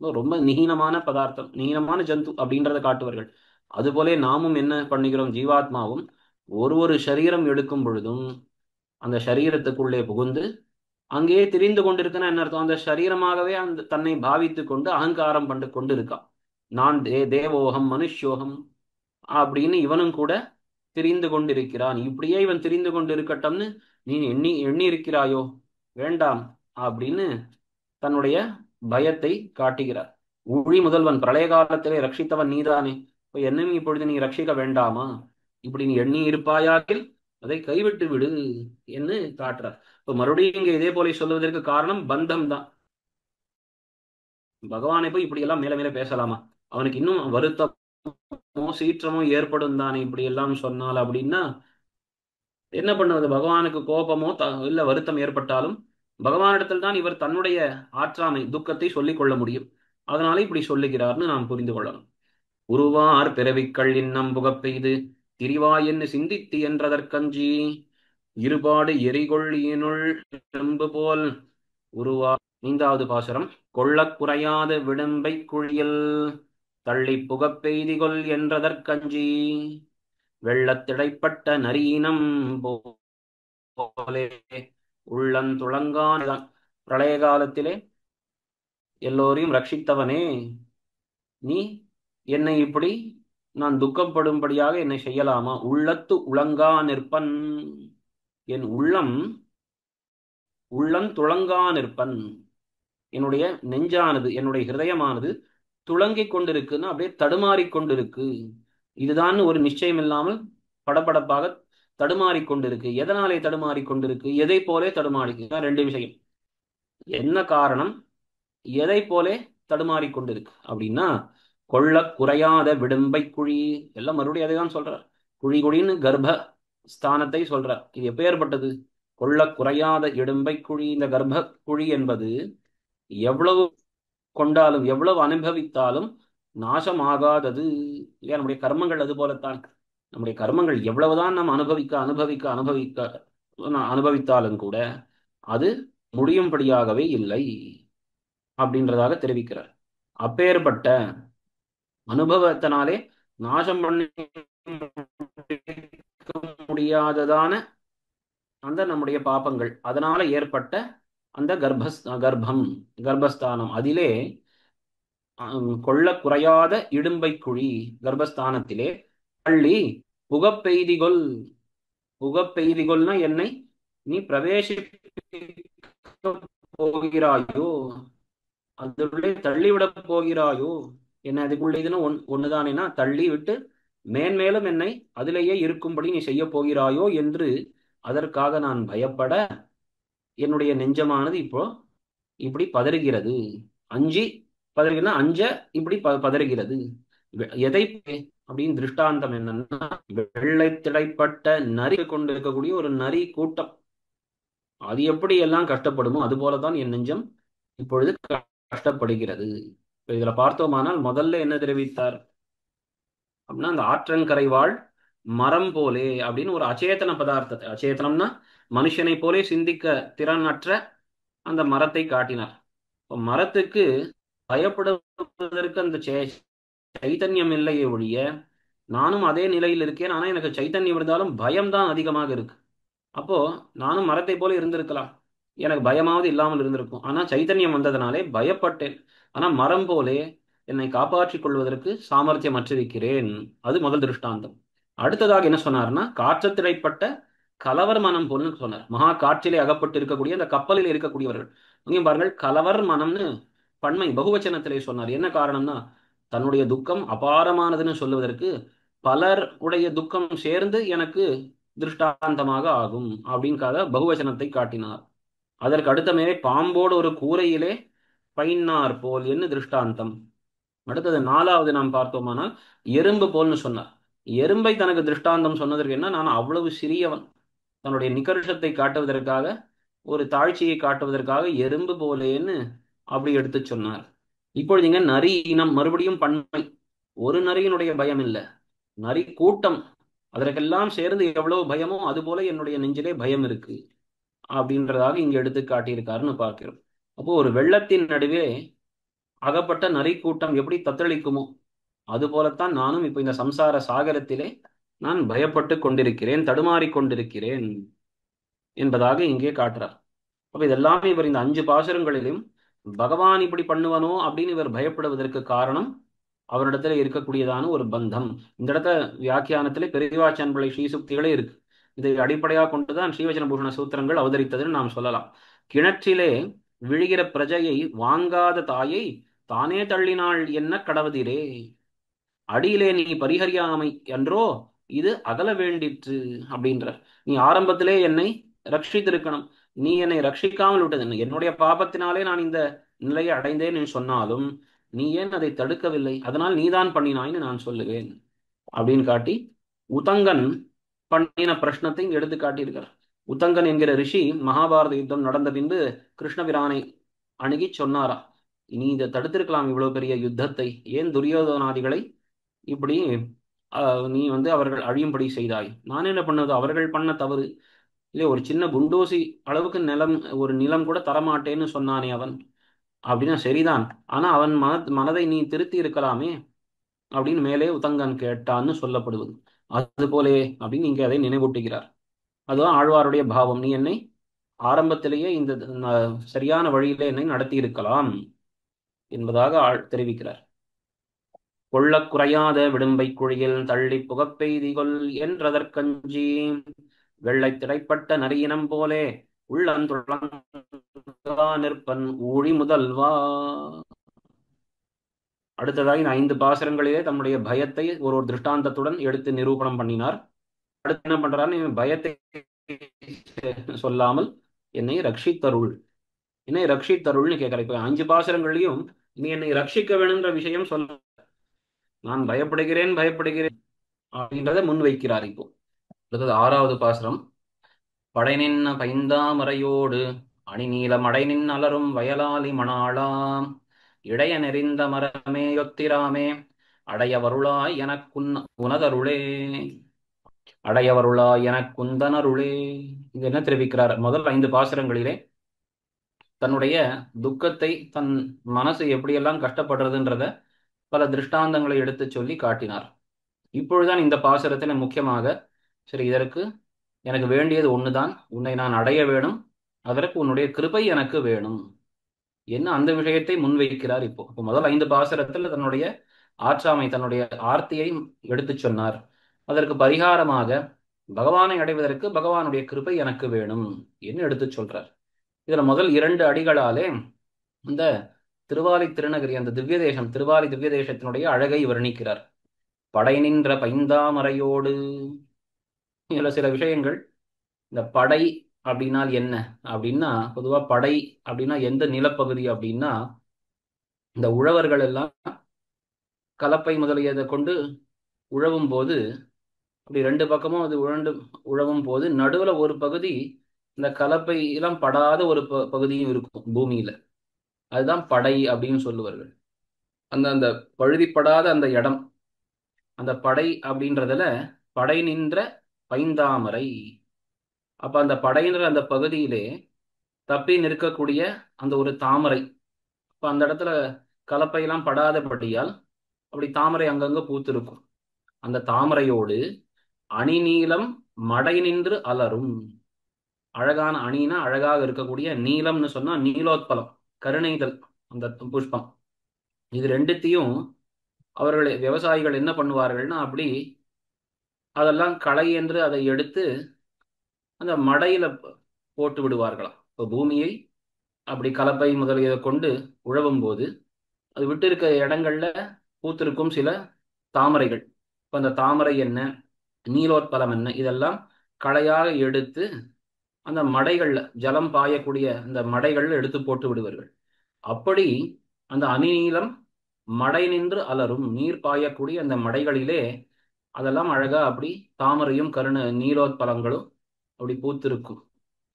ரொம்ப நீனமான பதார்த்தம், நீனமான ஜந்து அப்படின்றத காட்டுவார்கள். அதுபோலே நாமும் என்ன பண்ணுகிறோம்? ஜீவாத்மாவும் ஒரு ஒரு சரீரம் எடுக்கும் பொழுதும் அந்த சரீரத்துக்குள்ளே புகுந்து அங்கேயே திரிந்து கொண்டிருக்குன்னா என்ன அர்த்தம்? அந்த சரீரமாகவே அந்த தன்னை பாவித்து கொண்டு அகங்காரம் பண்ணி கொண்டு இருக்கான். நான் தேவோகம் மனுஷ்யோகம் அப்படின்னு இவனும் கூட திரிந்து கொண்டிருக்கிறான். இப்படியே இவன் திரிந்து கொண்டு இருக்கட்டும்னு நீ எண்ணி இருக்கிறாயோ வேண்டாம் அப்படின்னு தன்னுடைய பயத்தை காட்டுகிறார். ஊழி முதல்வன் பிரளய காலத்திலே ரட்சித்தவன் நீதானே, இப்ப என்னையும் இப்பொழுது நீ ரட்சிக்க வேண்டாமா? இப்படி நீ எண்ணி இருப்பாயாகில் அதை கைவிட்டு விடு என்று காட்டுறார். இப்ப மறுபடியும் இங்க இதே போல சொல்வதற்கு காரணம் பந்தம் தான். பகவானை போய் இப்படி எல்லாம் மேல மேல பேசலாமா? அவனுக்கு இன்னும் வருத்தமோ சீற்றமோ ஏற்படும் தானே இப்படி எல்லாம் சொன்னால் அப்படின்னா என்ன பண்ணுவது? பகவானுக்கு கோபமோ இல்ல வருத்தம் ஏற்பட்டாலும் பகவானிடத்தில் தான் இவர் தன்னுடைய ஆற்றாமை துக்கத்தை சொல்லிக் கொள்ள முடியும். அதனால இப்படி சொல்லுகிறார்னு நாம் புரிந்து கொள்ளணும். உருவார் பிறவிக்கள் இன்னம் புகப்பெய்து திரிவாயென்னு சிந்தித்து என்றதற்கஞ்சி இருபாடு எரிகொள்ளியினுள் எறும்பு போல் உருவா. 5வது பாசுரம். கொள்ளக் குறையாத விடம்பை குழியில் தள்ளி புகப்பெய்திகொள் என்றதற்கஞ்சி வெள்ளத்திடைப்பட்ட நரீனம் போலே உள்ளந்துளங்கான். பிரளய காலத்திலே எல்லோரையும் ரட்சித்தவனே, நீ என்னை இப்படி நான் துக்கப்படும்படியாக என்னை செய்யலாமா? உள்ளத்து உளங்கா நிற்பன், என் உள்ளந்துளங்கா நிற்பன், என்னுடைய நெஞ்சானது என்னுடைய ஹிருதயமானது துளங்கிக் கொண்டிருக்குன்னு அப்படியே தடுமாறிக் கொண்டிருக்கு. இதுதான் ஒரு நிச்சயம் இல்லாமல் படபடப்பாக தடுமாறிக் கொண்டிருக்கு. எதனாலே தடுமாறிக் கொண்டிருக்கு? எதை போலே தடுமாறி? ரெண்டு விஷயம். என்ன காரணம்? எதை போலே தடுமாறிக் கொண்டிருக்கு அப்படின்னா, கொள்ள குறையாத விடும்பை குழி. எல்லாம் மறுபடியும் அதை தான் சொல்றார். குழி குழின்னு கர்ப்ப ஸ்தானத்தை சொல்றார். இது எப்பேற்பட்டது? கொள்ள குறையாத இடும்பை குழி. இந்த கர்ப்ப குழி என்பது எவ்வளவு கொண்டாலும் எவ்வளவு அனுபவித்தாலும் நாசமாகாதது இல்லையா? நம்முடைய கர்மங்கள் அது போலத்தான். நம்முடைய கர்மங்கள் எவ்வளவுதான் நாம் அனுபவித்தாலும் கூட அது முடியும்படியாகவே இல்லை அப்படின்றதாக தெரிவிக்கிறார். அப்பேற்பட்ட அனுபவத்தினாலே நாசம் பண்ண முடியாததான அந்த நம்முடைய பாபங்கள், அதனால ஏற்பட்ட அந்த கர்ப்பஸ்தானம், அதிலே கொள்ள குறையாத இடும்பை குழி கர்ப்பஸ்தானத்திலே பள்ளி புகப்பெய்திகொள். புகப்பெய்திகொள்னா என்னை நீ பிரவேசிக்க போகிறாயோ, அதுள்ளே தள்ளிவிட போகிறாயோ? என்ன அதுக்குள்ளே இதுன்னு ஒண்ணுதானேனா தள்ளி விட்டு மேன்மேலும் என்னை அதிலேயே இருக்கும்படி நீ செய்ய போகிறாயோ என்று அதற்காக நான் பயப்பட என்னுடைய நெஞ்சமானது இப்போ இப்படி பதறுகிறது. அஞ்சி பதறுகிறதுனா அஞ்ச இப்படி பதறுகிறது. எதை அப்படின்னு திருஷ்டாந்தம் என்னன்னா, வெள்ளை திடைப்பட்ட நரி கொண்டு இருக்கக்கூடிய ஒரு நரி கூட்டம் அது எப்படி எல்லாம் கஷ்டப்படுமோ அது போலதான் என் நெஞ்சம் இப்பொழுது கஷ்டப்படுகிறது. இதுல பார்த்தோமானால் முதல்ல என்ன தெரிவித்தார் அப்படின்னா, அந்த ஆற்றங்கரை வாழ் மரம் போலே அப்படின்னு ஒரு அச்சேதன பதார்த்தத்தை, அச்சேதனம்னா மனுஷனை போலே சிந்திக்க திறனற்ற அந்த மரத்தை காட்டினார். மரத்துக்கு பயப்படுவதற்கு அந்த சைத்தன்யம் இல்லையே ஒழிய, நானும் அதே நிலையில் இருக்கேன், ஆனா எனக்கு சைத்தன்யம் இருந்தாலும் பயம்தான் அதிகமாக இருக்கு. அப்போ நானும் மரத்தை போல இருந்திருக்கலாம், எனக்கு பயமாவது இல்லாமல் இருந்திருக்கும். ஆனா சைத்தன்யம் வந்ததுனாலே பயப்பட்டேன். ஆனா மரம் போலே என்னை காப்பாற்றிக் கொள்வதற்கு சாமர்த்தியம் அற்றிருக்கிறேன். அது முதல் திருஷ்டாந்தம். அடுத்ததாக என்ன சொன்னார்னா, காற்றத்திடைப்பட்ட கலவர் மனம் போல்னு சொன்னார். மகா காற்றிலே அகப்பட்டு இருக்கக்கூடிய அந்த கப்பலில் இருக்கக்கூடியவர்கள் அங்கேயும் பாருங்கள், கலவர் மனம்னு பன்மை பகுவச்சனத்திலே சொன்னார். என்ன காரணம்னா, தன்னுடைய துக்கம் அபாரமானதுன்னு சொல்லுவதற்கு பலர் உடைய துக்கம் சேர்ந்து எனக்கு திருஷ்டாந்தமாக ஆகும் அப்படின்காக பகுவச்சனத்தை காட்டினார். அதற்கு அடுத்த மேலே பாம்போடு ஒரு கூரையிலே பைன்னார் போல் என்று திருஷ்டாந்தம். அடுத்தது 4வது நாம் பார்த்தோமானால் எறும்பு போல்னு சொன்னார். எறும்பை தனக்கு திருஷ்டாந்தம் சொன்னதற்கு என்ன, நான் அவ்வளவு சிறியவன், தன்னுடைய நிகர்ஷத்தை காட்டுவதற்காக, ஒரு தாழ்ச்சியை காட்டுவதற்காக எறும்பு போலேன்னு அப்படி எடுத்து சொன்னார். இப்பொழுது இங்க நரி இனம் மறுபடியும் பன்மை. ஒரு நரியினுடைய பயம் இல்லை, நரி கூட்டம், அதற்கெல்லாம் சேர்ந்து எவ்வளவு பயமோ அது போல என்னுடைய நெஞ்சிலே பயம் இருக்கு அப்படின்றதாக இங்க எடுத்து காட்டியிருக்காருன்னு பார்க்கிறோம். அப்போ ஒரு வெள்ளத்தின் நடுவே அகப்பட்ட நரி கூட்டம் எப்படி தத்தளிக்குமோ அது போலத்தான் நானும் இப்ப இந்த சம்சார சாகரத்திலே நான் பயப்பட்டு கொண்டிருக்கிறேன், தடுமாறிக் கொண்டிருக்கிறேன் என்பதாக இங்கே காட்டுறார். அப்ப இதெல்லாமே இவர் இந்த 5 பாசுரங்களிலும் பகவான் இப்படி பண்ணுவனோ அப்படின்னு இவர் பயப்படுவதற்கு காரணம் அவரிடத்துல இருக்கக்கூடியதான ஒரு பந்தம். இந்த இடத்த வியாக்கியானத்திலே பெரியவாச்சான் பிள்ளை ஸ்ரீசுக்திகளே இருக்கு. இதை அடிப்படையாக கொண்டுதான் ஸ்ரீவச்சன பூஷண சூத்திரங்கள் அவதரித்ததுன்னு நாம் சொல்லலாம். கிணற்றிலே விழுகிற பிரஜையை வாங்காத தாயை தானே தள்ளினாள் என்ன கடவதிரே. அடியிலே நீ பரிஹரியாமை என்றோ இது அகல வேண்டிற்று அப்படின்றார். நீ ஆரம்பத்திலே என்னை ரட்சித்திருக்கணும். நீ என்னை ரட்சிக்காமல் விட்டது என்னுடைய பாபத்தினாலே நான் இந்த நிலையை அடைந்தேன் என்று சொன்னாலும் நீ ஏன் அதை தடுக்கவில்லை, அதனால் நீதான் பண்ணினாய்ன்னு நான் சொல்லுவேன் அப்படின்னு காட்டி உதங்கன் பண்ணின பிரश्னத்தை இங்க எடுத்து காட்டியிருக்கார். உத்தங்கன் என்கிற ரிஷி மகாபாரத யுத்தம் நடந்த பின்பு கிருஷ்ணபிரானை அணுகி சொன்னாரா, நீ இதை தடுத்திருக்கலாம் இவ்வளவு பெரிய யுத்தத்தை, ஏன் துரியோதனாதிகளை இப்படி நீ அவர்கள் அழியும்படி செய்தாய். நான் என்ன பண்ணது, அவர்கள் பண்ண தவறு இல்லையே, ஒரு சின்ன குண்டூசி அளவுக்கு ஒரு நிலம் கூட தரமாட்டேன்னு சொன்னானே அவன், அப்படின்னா சரிதான், ஆனா அவன் மனதை நீ திருத்தி இருக்கலாமே அப்படின்னு மேலே உத்தங்கன் கேட்டான்னு சொல்லப்படுவது. அது போலே அப்படின்னு இங்கே அதை நினைவூட்டுகிறார். அதுதான் ஆழ்வாருடைய பாவம், நீ என்னை ஆரம்பத்திலேயே இந்த சரியான வழியிலே என்னை நடத்தி இருக்கலாம் என்பதாக தெரிவிக்கிறார். கொள்ளக் குறையாத விடும்பை குழியில் தள்ளி புகப்பெய்திகொள் என்றதற்கஞ்சி வெள்ளைத் திரைப்பட்ட நரியினம் போலே உள்ளந்துளங்கா நிற்பன் ஊழி முதல்வா. அடுத்ததாக இந்த 5 பாசுரங்களிலே தம்முடைய பயத்தை ஒரு திருஷ்டாந்தத்துடன் எடுத்து நிரூபணம் பண்ணினார். அடுத்து என்ன பண்றாரு, பயத்தை சொல்லாமல் என்னை ரட்சித்தருள், என்னை ரட்சித்தருள்னு கேட்கிற. இப்ப 5 பாசுரங்களையும் நீ என்னை ரட்சிக்க வேணுங்கிற விஷயம் சொல்ல, நான் பயப்படுகிறேன் பயப்படுகிறேன் அப்படின்றத முன் வைக்கிறார். இப்போ அடுத்தது 6வது பாசுரம். படை நின்ன பைந்தாமரையோடு அணிநீல மடை நின் அலரும் வயலாலி மணாளாம் இடைய நெறிந்த மரமே யொத்திராமே அடையவருளாய் எனக்குன் உனதருளே, அடையவருளாய் எனக்குந்தனருளே. இது என்ன தெரிவிக்கிறார், முதல் 5 பாசுரங்களிலே தன்னுடைய துக்கத்தை, தன் மனசு எப்படியெல்லாம் கஷ்டப்படுறதுன்றத பல திருஷ்டாந்தங்களை எடுத்து சொல்லி காட்டினார். இப்பொழுதுதான் இந்த பாசுரத்தில் முக்கியமாக சரி, இதற்கு எனக்கு வேண்டியது ஒண்ணுதான், உன்னை நான் அடைய வேணும், அதற்கு உன்னுடைய கிருபை எனக்கு வேணும் என்ன அந்த விஷயத்தை முன்வைக்கிறார். இப்போ முதல் 5 பாசுரத்தில் தன்னுடைய ஆற்றாமை, தன்னுடைய ஆர்த்தியை எடுத்து சொன்னார். அதற்கு பரிகாரமாக பகவானை அடைவதற்கு பகவானுடைய கிருபை எனக்கு வேணும் என்று எடுத்து சொல்றார். இதுல முதல் 2 அடிகளாலே இந்த திருவாலி திருநகரி, அந்த திவ்ய தேசம், திருவாலி திவ்ய தேசத்தினுடைய அழகை வர்ணிக்கிறார். படை நின்ற பைந்தாமரையோடு, இதுல சில விஷயங்கள், இந்த படை அப்படின்னால் என்ன அப்படின்னா, பொதுவா படை அப்படின்னா எந்த நிலப்பகுதி அப்படின்னா, இந்த உழவர்கள் எல்லாம் கலப்பை முதலியதை கொண்டு உழவும் போது அப்படி 2 பக்கமும் அது உழவும் போது நடுவுல ஒரு பகுதி இந்த கலப்பை எல்லாம் படாத ஒரு பகுதியும் இருக்கும் பூமியில, அதுதான் படை அப்படின்னு சொல்லுவார்கள். அந்த அந்த பழுதிப்படாத அந்த இடம், அந்த படை அப்படின்றதுல படை நின்ற பைந்தாமரை. அப்ப அந்த படையின்ற அந்த பகுதியிலே தப்பி நிற்கக்கூடிய அந்த ஒரு தாமரை, அப்ப அந்த இடத்துல கலப்பையெல்லாம் படாதபடியால் அப்படி தாமரை அங்கங்க பூத்திருக்கும். அந்த தாமரையோடு அணிநீலம் மடை நின்று அலரும், அழகான அணினா அழகாக இருக்கக்கூடிய, நீலம்னு சொன்னா நீலோத்பலம், கருணைதல், அந்த புஷ்பம். இது ரெண்டுத்தையும் அவர்கள் விவசாயிகள் என்ன பண்ணுவார்கள்னா, அப்படி அதெல்லாம் களை என்று அதை எடுத்து அந்த மடையில போட்டு விடுவார்களாம். இப்போ பூமியை அப்படி கலப்பை முதலியதை கொண்டு உழவும் போது அது விட்டு இருக்க இடங்கள்ல பூத்திருக்கும் சில தாமரைகள். இப்போ அந்த தாமரை என்ன, நீலோத்பலம் என்ன, இதெல்லாம் களையாக எடுத்து அந்த மடைகள்ல ஜலம் பாயக்கூடிய அந்த மடைகள்ல எடுத்து போட்டு விடுவார்கள். அப்படி அந்த அணிநீலம் மடை நின்று அலரும், நீர் பாயக்கூடிய அந்த மடைகளிலே அதெல்லாம் அழகா அப்படி தாமரையும் நீலோத்பலங்களும் அப்படி பூத்திருக்கும்.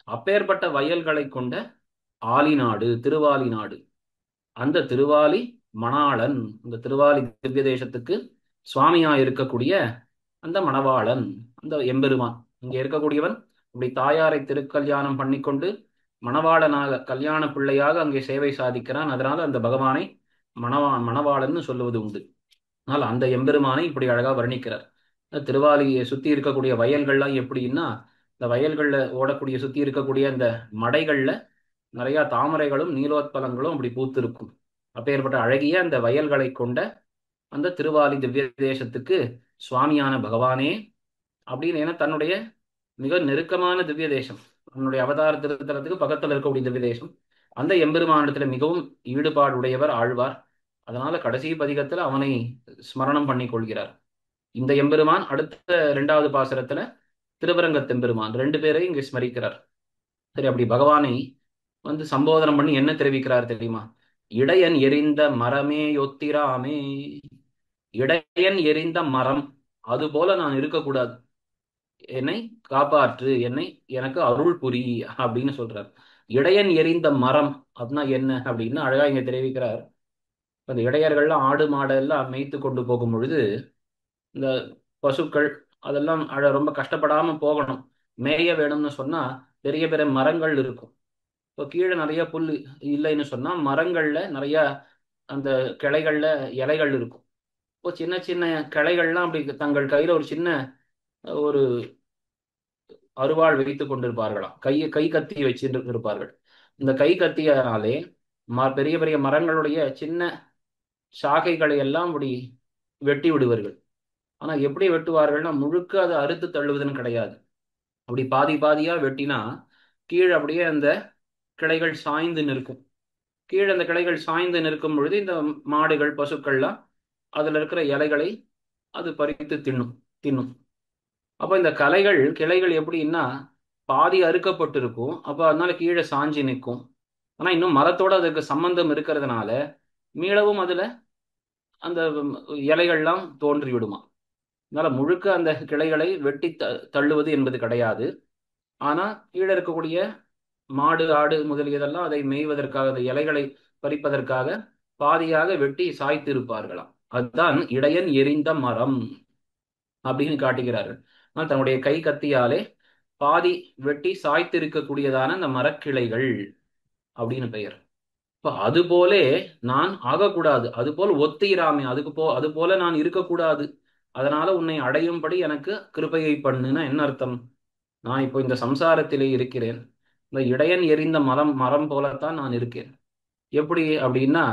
அப்பேற்பட்ட வயல்களை கொண்ட ஆலிநாடு, திருவாலி நாடு, அந்த திருவாலி மணாளன், அந்த திருவாலி திவ்ய தேசத்துக்கு சுவாமியா இருக்கக்கூடிய அந்த மணவாளன், அந்த எம்பெருமான், இங்க இருக்கக்கூடியவன் அப்படி தாயாரை திருக்கல்யாணம் பண்ணிக்கொண்டு மணவாளனாக, கல்யாண பிள்ளையாக அங்கே சேவை சாதிக்கிறான். அதனால அந்த பகவானை மணவாளன்னு சொல்லுவது உண்டு. ஆனால் அந்த எம்பெருமானை இப்படி அழகா வர்ணிக்கிறார். திருவாலியை சுத்தி இருக்கக்கூடிய வயல்கள்லாம் எப்படின்னா, இந்த வயல்கள்ல ஓடக்கூடிய சுத்தி இருக்கக்கூடிய அந்த மடைகள்ல நிறைய தாமரைகளும் நீலோத்பலங்களும் அப்படி பூத்திருக்கும். அப்பேற்பட்ட அழகிய அந்த வயல்களை கொண்ட அந்த திருவாலி திவ்ய தேசத்துக்கு சுவாமியான பகவானே அப்படின்னு, ஏன்னா தன்னுடைய மிக நெருக்கமான திவ்ய தேசம், அவனுடைய அவதார திருத்தலத்துக்கு பக்கத்துல இருக்கக்கூடிய திவ்ய தேசம். அந்த எம்பெருமானிடத்துல மிகவும் ஈடுபாடு உடையவர் ஆழ்வார். அதனால கடைசி பதிகத்துல அவனை ஸ்மரணம் பண்ணி கொள்கிறார். இந்த எம்பெருமான் அடுத்த இரண்டாவது பாசுரத்துல திருவரங்கத்தெம்பெருமான், ரெண்டு பேரையும் இங்க ஸ்மரிக்கிறார். சரி, அப்படி பகவானை சம்போதனம் பண்ணி என்ன தெரிவிக்கிறார் தெரியுமா? இடையன் எரிந்த மரமே யொத்திராமே. இடையன் எரிந்த மரம் அதுபோல நான் இருக்கக்கூடாது. என்னை காப்பாற்று, எனக்கு அருள் புரி அப்படின்னு சொல்றார். இடையன் எரிந்த மரம் அப்படின்னா என்ன அப்படின்னு அழகா இங்க தெரிவிக்கிறார். அந்த இடையர்கள்லாம் ஆடு மாடெல்லாம் மேய்த்து கொண்டு போகும் பொழுது இந்த பசுக்கள் அதெல்லாம் ரொம்ப கஷ்டப்படாம போகணும். மேய வேணும்னு சொன்னா பெரிய பெரிய மரங்கள் இருக்கும். இப்போ கீழே நிறைய புல் இல்லைன்னு சொன்னா மரங்கள்ல நிறைய அந்த கிளைகள்ல இலைகள் இருக்கும். இப்போ சின்ன சின்ன கிளைகள்லாம் அப்படி தங்கள் கையில ஒரு சின்ன ஒரு அருவாள் வைத்துக் கொண்டிருப்பார்களாம். கை கத்தி வச்சு இருப்பார்கள். இந்த கை கத்தியாலே பெரிய பெரிய மரங்களுடைய சின்ன சாகைகளை எல்லாம் அப்படி வெட்டி விடுவார்கள். ஆனா எப்படி வெட்டுவார்கள்னா முழுக்க அதை அறுத்து தள்ளுவதுன்னு கிடையாது. அப்படி பாதி பாதியா வெட்டினா கீழே அப்படியே அந்த கிளைகள் சாய்ந்து நிற்கும். கீழே அந்த கிளைகள் சாய்ந்து நிற்கும் பொழுது இந்த மாடுகள் பசுக்கள்லாம் அதுல இருக்கிற இலைகளை அது பறித்து தின்னும் தின்னும். அப்போ இந்த கிளைகள் எப்படின்னா பாதி அறுக்கப்பட்டிருக்கும். அப்போ அதனால கீழே சாஞ்சி நிற்கும். ஆனா இன்னும் மரத்தோட அதுக்கு சம்பந்தம் இருக்கிறதுனால மீளவும் அதுல அந்த இலைகள்லாம் தோன்றி விடுமா. அதனால முழுக்க அந்த கிளைகளை வெட்டி தள்ளுவது என்பது கிடையாது. ஆனா கீழே இருக்கக்கூடிய மாடு ஆடு முதலியதெல்லாம் அதை மேய்வதற்காக அந்த இலைகளை பறிப்பதற்காக பாதியாக வெட்டி சாய்த்து இருப்பார்களாம். அதுதான் இடையன் எரிந்த மரம் அப்படின்னு காட்டுகிறார்கள். ஆனால் தன்னுடைய கை கத்தியாலே பாதி வெட்டி சாய்த்து இருக்கக்கூடியதான அந்த மரக்கிளைகள் அப்படின்னு பெயர். இப்ப அது போலே நான் ஆகக்கூடாது. அது போல் ஒத்திராமே அது போல நான் இருக்கக்கூடாது. அதனால உன்னை அடையும்படி எனக்கு கிருபையை பண்ணுன்னா என்ன அர்த்தம்? நான் இப்போ இந்த சம்சாரத்திலே இருக்கிறேன். இந்த இடையன் எரிந்த மரம் மரம் போலத்தான் நான் இருக்கேன். எப்படி அப்படின்னா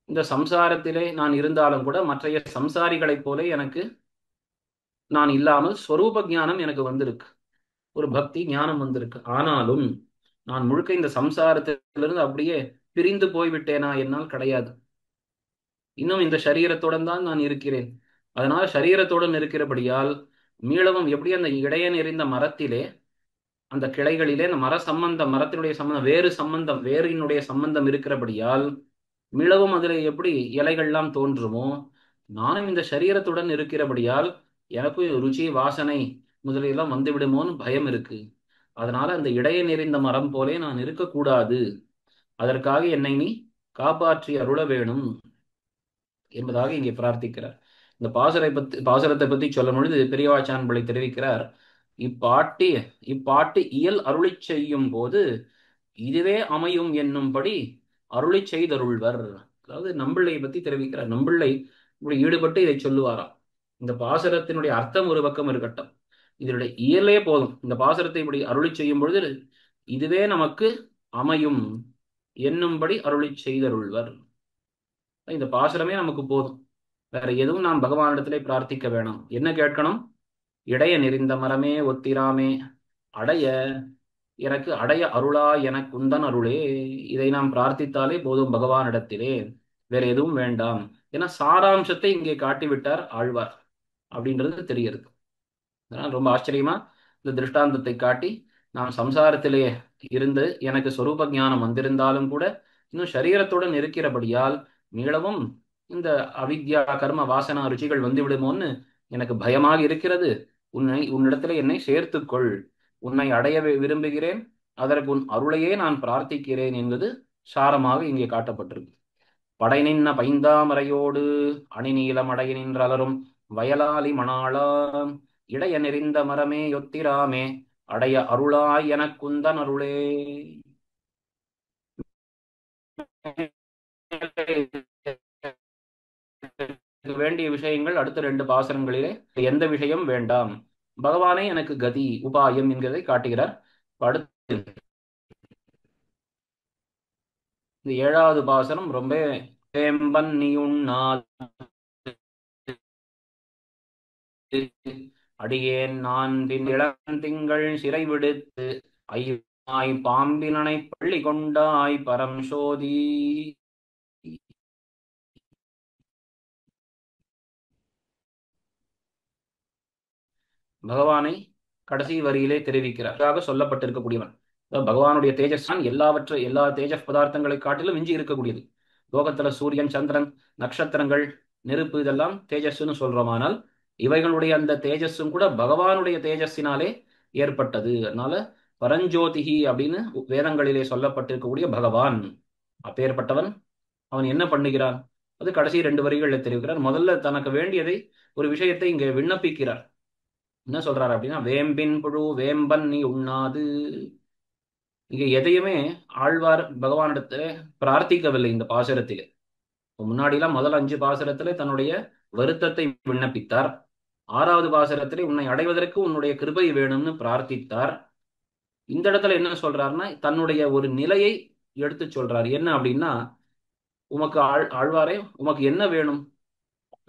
இந்த சம்சாரத்திலே நான் இருந்தாலும் கூட மற்றைய சம்சாரிகளைப் போல எனக்கு நான் இல்லாமல் ஸ்வரூப ஞானம் எனக்கு வந்திருக்கு. ஒரு பக்தி ஞானம் வந்திருக்கு. ஆனாலும் நான் முழுக்க இந்த சம்சாரத்திலிருந்து அப்படியே பிரிந்து போய்விட்டேனா? என்னால் கிடையாது. இன்னும் இந்த சரீரத்துடன் தான் நான் இருக்கிறேன். அதனால சரீரத்துடன் இருக்கிறபடியால் மீளவும் எப்படி அந்த இடையன் எறிந்த மரத்திலே அந்த கிளைகளிலே அந்த மரத்தினுடைய சம்பந்தம் வேறினுடைய சம்பந்தம் இருக்கிறபடியால் மீளவும் அதில் எப்படி இலைகள்லாம் தோன்றுமோ நானும் இந்த சரீரத்துடன் இருக்கிறபடியால் எனக்கும் ருச்சி வாசனை முதலியெல்லாம் வந்து விடுமோன்னு பயம் இருக்கு. அதனால அந்த இடையன் எறிந்த மரம் போலே நான் இருக்கக்கூடாது. அதற்காக என்னை நீ காப்பாற்றி அருள வேணும் என்பதாக இங்கே பிரார்த்திக்கிறார். இந்த பாசுரத்தை பத்தி சொல்லும் பொழுது பெரியவாச்சான் பிள்ளை தெரிவிக்கிறார். இப்பாட்டி இப்பாட்டு இயல் அருளி செய்யும் போது இதுவே அமையும் என்னும்படி அருளி செய்தருள்வர். அதாவது நம்பிள்ளை பத்தி தெரிவிக்கிறார். நம்பிள்ளை இப்படி ஈடுபட்டு இதை சொல்லுவாராம். இந்த பாசுரத்தினுடைய அர்த்தம் ஒரு பக்கம் இருக்கட்டும், இதனுடைய இயலே போதும். இந்த பாசுரத்தை இப்படி அருளி செய்யும் பொழுது இதுவே நமக்கு அமையும் என்னும்படி அருளி செய்தருள்வர். இந்த பாசுரமே நமக்கு போதும். வேற எதுவும் நாம் பகவானிடத்திலே பிரார்த்திக்க வேணாம். என்ன கேட்கணும்? இடைய நெறிந்த மரமே ஒத்திராமே அடைய எனக்கு அடைய அருளா எனக்கு உந்தன் அருளே. இதை நாம் பிரார்த்தித்தாலே போதும் பகவானிடத்திலே. வேற எதுவும் வேண்டாம். ஏன்னா சாராம்சத்தை இங்கே காட்டிவிட்டார் ஆழ்வார் அப்படின்றது தெரிகிறது. அதனால் ரொம்ப ஆச்சரியமா இந்த திருஷ்டாந்தத்தை காட்டி நாம் சம்சாரத்திலே இருந்து எனக்கு சொரூப ஞானம் வந்திருந்தாலும் கூட இன்னும் சரீரத்துடன் இருக்கிறபடியால் மீளவும் இந்த அவித்யா கர்ம வாசனா ருச்சிகள் வந்து விடுமோன்னு எனக்கு பயமாக இருக்கிறது. உன்னிடத்துல என்னை சேர்த்துக்கொள். உன்னை அடைய விரும்புகிறேன். அதற்கு உன் அருளையே நான் பிரார்த்திக்கிறேன் என்பது சாரமாக இங்கே காட்டப்பட்டிருக்கு. படை நின்ன பைந்தாமரையோடு அணிநீலம் அடைய நின்றலரும் வயலாலி மணாளாம் இடைய நெறிந்த மரமே யொத்திராமே அடைய அருளாய் எனக்குந்தன் அருளே. வேண்டிய விஷயங்கள் அடுத்த ரெண்டு பாசனங்களிலே எந்த விஷயம் வேண்டாம். பகவானே எனக்கு கதி உபாயம் என்கிறதை காட்டுகிறார். அடுத்து இந்த ஏழாவது பாசனம் ரொம்ப தேம்பன் நீயுண்ணால் அடியேன் நான் பின் இளந்திங்கள் சிறை விடுத்து பாம்பினனை பள்ளி கொண்டாய் பரம் சோதி. பகவானை கடைசி வரியிலே தெரிவிக்கிறார் சொல்லப்பட்டிருக்கக்கூடியவன். பகவானுடைய தேஜஸ் தான் எல்லா தேஜஸ் பதார்த்தங்களை காட்டிலும் மிஞ்சி இருக்கக்கூடியது. லோகத்துல சூரியன், சந்திரன், நட்சத்திரங்கள், நெருப்பு இதெல்லாம் தேஜஸ்ன்னு சொல்றோமானால் இவைகளுடைய அந்த தேஜஸும் கூட பகவானுடைய தேஜஸினாலே ஏற்பட்டது. அதனால பரஞ்சோதிகி அப்படின்னு வேதங்களிலே சொல்லப்பட்டிருக்கக்கூடிய பகவான் அப்பேற்பட்டவன். அவன் என்ன பண்ணுகிறான்? அது கடைசி 2 வரிகளில் தெரிவிக்கிறார். முதல்ல தனக்கு வேண்டியதை ஒரு விஷயத்தை இங்கே விண்ணப்பிக்கிறார். என்ன சொல்றாரு அப்படின்னா, வேம்பின் புழு வேம்பன் நீ உண்ணாது. இங்க எதையுமே ஆழ்வார் பகவானிடத்துல பிரார்த்திக்கவில்லை. இந்த பாசுரத்திலே முன்னாடிலாம் முதல் 5 பாசுரத்திலே தன்னுடைய வருத்தத்தை விண்ணப்பித்தார். 6வது பாசுரத்திலே உன்னை அடைவதற்கு உன்னுடைய கிருபை வேணும்னு பிரார்த்தித்தார். இந்த இடத்துல என்ன சொல்றாருன்னா, தன்னுடைய ஒரு நிலையை எடுத்து சொல்றாரு. என்ன அப்படின்னா, உமக்கு ஆழ்வாரே உமக்கு என்ன வேணும்?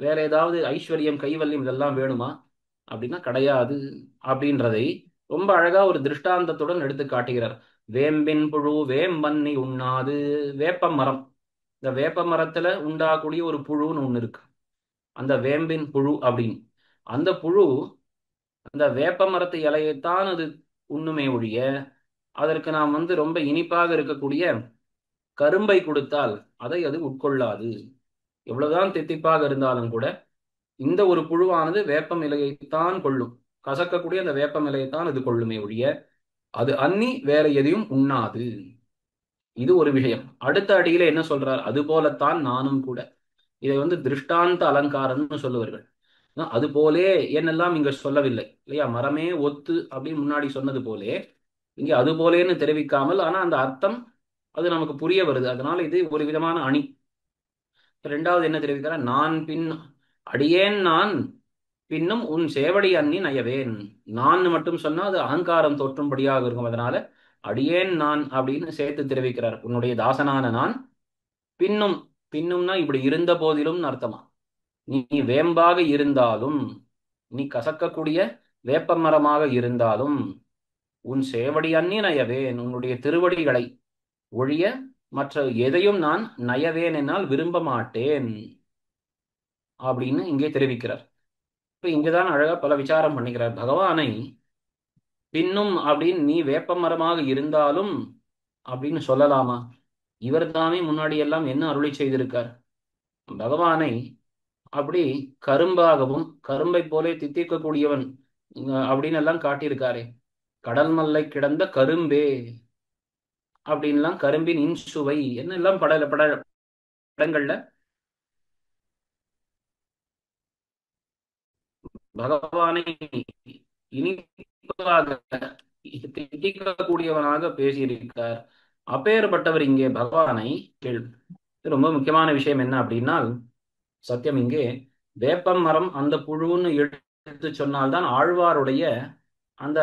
வேற ஏதாவது ஐஸ்வர்யம், கைவல்யம் இதெல்லாம் வேணுமா அப்படின்னா கிடையாது அப்படின்றதை ரொம்ப அழகா ஒரு திருஷ்டாந்தத்துடன் எடுத்து காட்டுகிறார். வேம்பின் புழு வேம்பன்னி உண்ணாது. வேப்ப மரம், இந்த வேப்ப மரத்துல உண்டாகக்கூடிய ஒரு புழுன்னு ஒண்ணு இருக்கு, அந்த வேம்பின் புழு அப்படின்னு. அந்த புழு அந்த வேப்ப மரத்து இலையைத்தான் அது உண்ணுமே ஒழிய அதற்கு நாம் ரொம்ப இனிப்பாக இருக்கக்கூடிய கரும்பை கொடுத்தால் அதை அது உட்கொள்ளாது. எவ்வளவுதான் தித்திப்பாக இருந்தாலும் கூட இந்த ஒரு புழுவானது வேப்பம் இலையைத்தான் கொள்ளும். கசக்கக்கூடிய அந்த வேப்பம் இலையைத்தான் அது கொள்ளுமே ஒழிய அது அன்னி வேற எதையும் உண்ணாது. இது ஒரு விஷயம். அடுத்த அடியில என்ன சொல்றார்? அது போலத்தான் நானும் கூட. இதை திருஷ்டாந்த அலங்காரம்னு சொல்லுவார்கள். அது போலே என்னெல்லாம் இங்க சொல்லவில்லை இல்லையா? மரமே ஒத்து அப்படின்னு முன்னாடி சொன்னது போலே இங்க அது போலேன்னு தெரிவிக்காமல், ஆனா அந்த அர்த்தம் அது நமக்கு புரிய வருது. அதனால இது ஒரு விதமான அணி. 2வது என்ன தெரிவிக்கிறார்? நான் பின் அடியேன் நான் பின்னும் உன் சேவடி அன்னி நயவேன். நான் மட்டும் சொன்னா அது அகங்காரம் தோற்றும்படியாக இருக்கும். அதனால அடியேன் நான் அப்படின்னு சேர்த்து தெரிவிக்கிறார். உன்னுடைய தாசனான நான் பின்னும், பின்னும்னா இப்படி இருந்த போதிலும் அர்த்தமா. நீ வேம்பாக இருந்தாலும், நீ கசக்கக்கூடிய வேப்ப மரமாக இருந்தாலும் உன் சேவடி அன்னி நயவேன், உன்னுடைய திருவடிகளை ஒழிய மற்ற எதையும் நான் நயவேன் என்னால் விரும்ப மாட்டேன் அப்படின்னு இங்கே தெரிவிக்கிறார். இப்ப இங்கதான் அழகா பல விசாரம் பண்ணிக்கிறார். பகவானை பின்னும் அப்படின்னு நீ வேப்ப மரமாக இருந்தாலும் அப்படின்னு சொல்லலாமா? இவர் தானே முன்னாடி எல்லாம் என்ன அருளி செய்திருக்கார்? பகவானை அப்படி கரும்பாகவும் கரும்பை போலே தித்திக்கக்கூடியவன் அப்படின்னு எல்லாம் காட்டியிருக்காரே. கடல் மல்லை கிடந்த கரும்பே அப்படின்லாம், கரும்பின் இன்சுவை என்னெல்லாம் படங்கள்ல பகவானை இனிப்பாக திட்டிக்கக்கூடியவனாக பேசியிருக்கார். அப்பேற்பட்டவர் இங்கே பகவானை கேள். ரொம்ப முக்கியமான விஷயம் என்ன அப்படின்னா, சத்தியம் இங்கே வேப்பம் மரம் அந்த புழுன்னு எடுத்து சொன்னால்தான் ஆழ்வாருடைய அந்த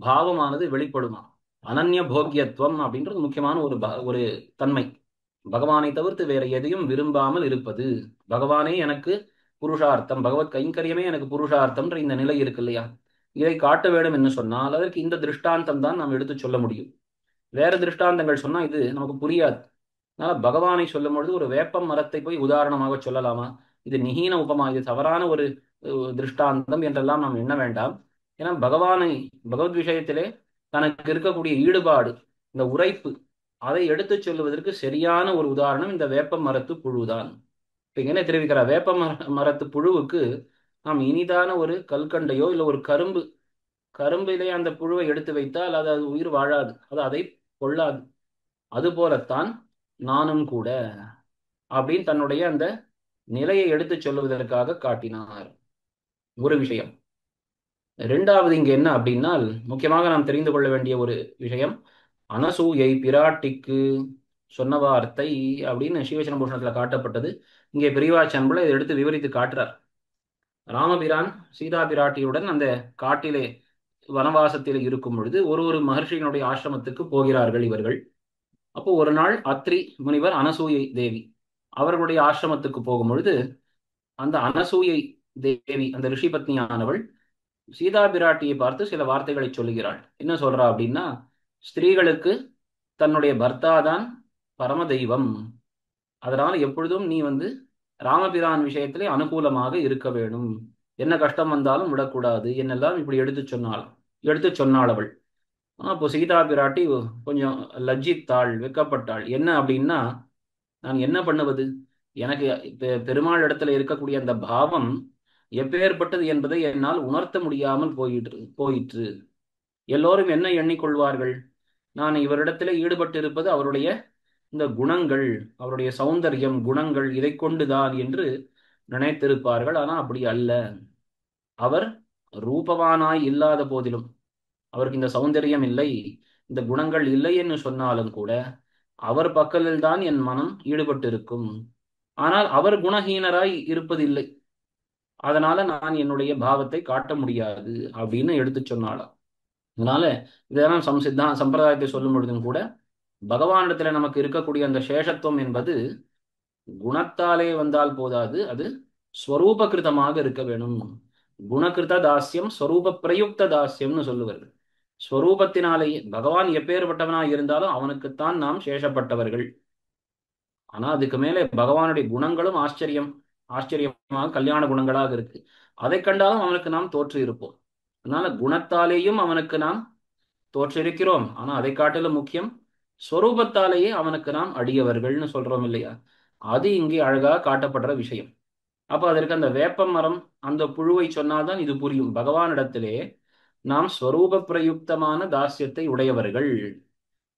பாவமானது வெளிப்படுமா. அனன்ய போக்கியத்துவம் அப்படின்றது முக்கியமான ஒரு தன்மை. பகவானை தவிர்த்து வேற எதையும் விரும்பாமல் இருப்பது. பகவானே எனக்கு புருஷார்த்தம், பகவத் கைங்கரியமே எனக்கு புருஷார்த்தம்ன்ற இந்த நிலை இருக்கு இல்லையா? இதை காட்ட வேண்டும் என்று சொன்னால் அதற்கு இந்த திருஷ்டாந்தம் தான் நாம் எடுத்து சொல்ல முடியும். வேற திருஷ்டாந்தங்கள் சொன்னா இது நமக்கு புரியாது. அதனால பகவானை சொல்லும் பொழுது ஒரு வேப்பம் மரத்தை போய் உதாரணமாக சொல்லலாமா? இது நிஹீன உபமா, இது தவறான ஒரு திருஷ்டாந்தம் என்றெல்லாம் நாம் எண்ண வேண்டாம். ஏன்னா பகவானை, பகவத் விஷயத்திலே தனக்கு இருக்கக்கூடிய ஈடுபாடு, இந்த உரைப்பு, அதை எடுத்துச் சொல்லுவதற்கு சரியான ஒரு உதாரணம் இந்த வேப்ப மரத்து புழுதான். இப்ப என்ன தெரிவிக்கிறார்? வேப்ப மரத்து புழுவுக்கு நாம் இனிதான ஒரு கல்கண்டையோ இல்லை ஒரு கரும்பிலே அந்த புழுவை எடுத்து வைத்தால் அது அது உயிர் வாழாது, அது அதை கொள்ளாது. அதுபோலத்தான் நானும் கூட அப்படின்னு தன்னுடைய அந்த நிலையை எடுத்து சொல்லுவதற்காக காட்டினார். ஒரு விஷயம். 2வது இங்க என்ன அப்படின்னா, முக்கியமாக நாம் தெரிந்து கொள்ள வேண்டிய ஒரு விஷயம், அனசூயை பிராட்டிக்கு சொன்ன வார்த்தை அப்படின்னு சிவசன பூஷணத்துல காட்டப்பட்டது. இங்கே பெரியவாச்சன்புல இதை எடுத்து விவரித்து காட்டுறார். ராமபிரான் சீதா பிராட்டியுடன் அந்த காட்டிலே வனவாசத்தில் இருக்கும் பொழுது ஒரு மகர்ஷியினுடைய ஆசிரமத்துக்கு போகிறார்கள் இவர்கள். அப்போ ஒரு நாள் அத்ரி முனிவர், அனசூயை தேவி அவர்களுடைய ஆசிரமத்துக்கு போகும் பொழுது அந்த அனசூயை தேவி, அந்த ரிஷி பத்னியானவள் சீதா பிராட்டியை பார்த்து சில வார்த்தைகளை சொல்லுகிறாள். என்ன சொல்றா அப்படின்னா, ஸ்திரீகளுக்கு தன்னுடைய பர்த்தா தான் பரம தெய்வம். அதனால எப்பொழுதும் நீ ராமபிரான் விஷயத்திலே அனுகூலமாக இருக்க வேணும். என்ன கஷ்டம் வந்தாலும் விடக்கூடாது என்னெல்லாம் இப்படி எடுத்து சொன்னாள் அவள். அப்போ சீதா பிராட்டி கொஞ்சம் லஜ்ஜித்தாள், வெக்கப்பட்டாள். என்ன அப்படின்னா, நான் என்ன பண்ணுவது? எனக்கு பெருமாள் இடத்துல இருக்கக்கூடிய அந்த பாவம் எப்பேற்பட்டது என்பதை என்னால் உணர்த்த முடியாமல் போயிற்று. எல்லோரும் என்ன எண்ணிக்கொள்வார்கள்? நான் இவரிடத்துல ஈடுபட்டு இருப்பது அவருடைய இந்த குணங்கள், அவருடைய சௌந்தரியம், குணங்கள் இதை கொண்டுதான் என்று நினைத்திருப்பார்கள். ஆனா அப்படி அல்ல. அவர் ரூபவானாய் இல்லாத போதிலும், அவருக்கு இந்த சௌந்தரியம் இல்லை, இந்த குணங்கள் இல்லை என்று சொன்னாலும் கூட அவர் பக்கலில் தான் என் மனம் ஈடுபட்டு இருக்கும். ஆனால் அவர் குணஹீனராய் இருப்பதில்லை. அதனால நான் என்னுடைய பாவத்தை காட்ட முடியாது அப்படின்னு எடுத்து சொன்னாலாம். அதனால இதெல்லாம் சம்பிரதாயத்தை சொல்லும் பொழுதும் கூட பகவானிடத்துல நமக்கு இருக்கக்கூடிய அந்த சேஷத்துவம் என்பது குணத்தாலே வந்தால் போதாது, அது ஸ்வரூபகிருதமாக இருக்க வேணும். குணகிருத தாஸ்யம் ஸ்வரூப பிரயுக்த தாஸ்யம்னு சொல்லுவார்கள். ஸ்வரூபத்தினாலேயே பகவான் எப்பேற்பட்டவனாய் இருந்தாலும் அவனுக்குத்தான் நாம் சேஷப்பட்டவர்கள். ஆனா அதுக்கு மேலே பகவானுடைய குணங்களும் ஆச்சரியமாக கல்யாண குணங்களாக இருக்கு. அதை கண்டாலும் அவனுக்கு நாம் தோற்று இருப்போம். அதனால குணத்தாலேயும் அவனுக்கு நாம் தோற்றிருக்கிறோம். ஆனா அதை காட்டிலும் முக்கியம் ஸ்வரூபத்தாலேயே அவனுக்கு நாம் அடியவர்கள்னு சொல்றோம் இல்லையா? அது இங்கே அழகா காட்டப்படுற விஷயம். அப்ப அதற்கு அந்த வேப்ப மரம், அந்த புழுவை சொன்னால்தான் இது புரியும். பகவானிடத்திலே நாம் ஸ்வரூப பிரயுக்தமான தாஸ்யத்தை உடையவர்கள்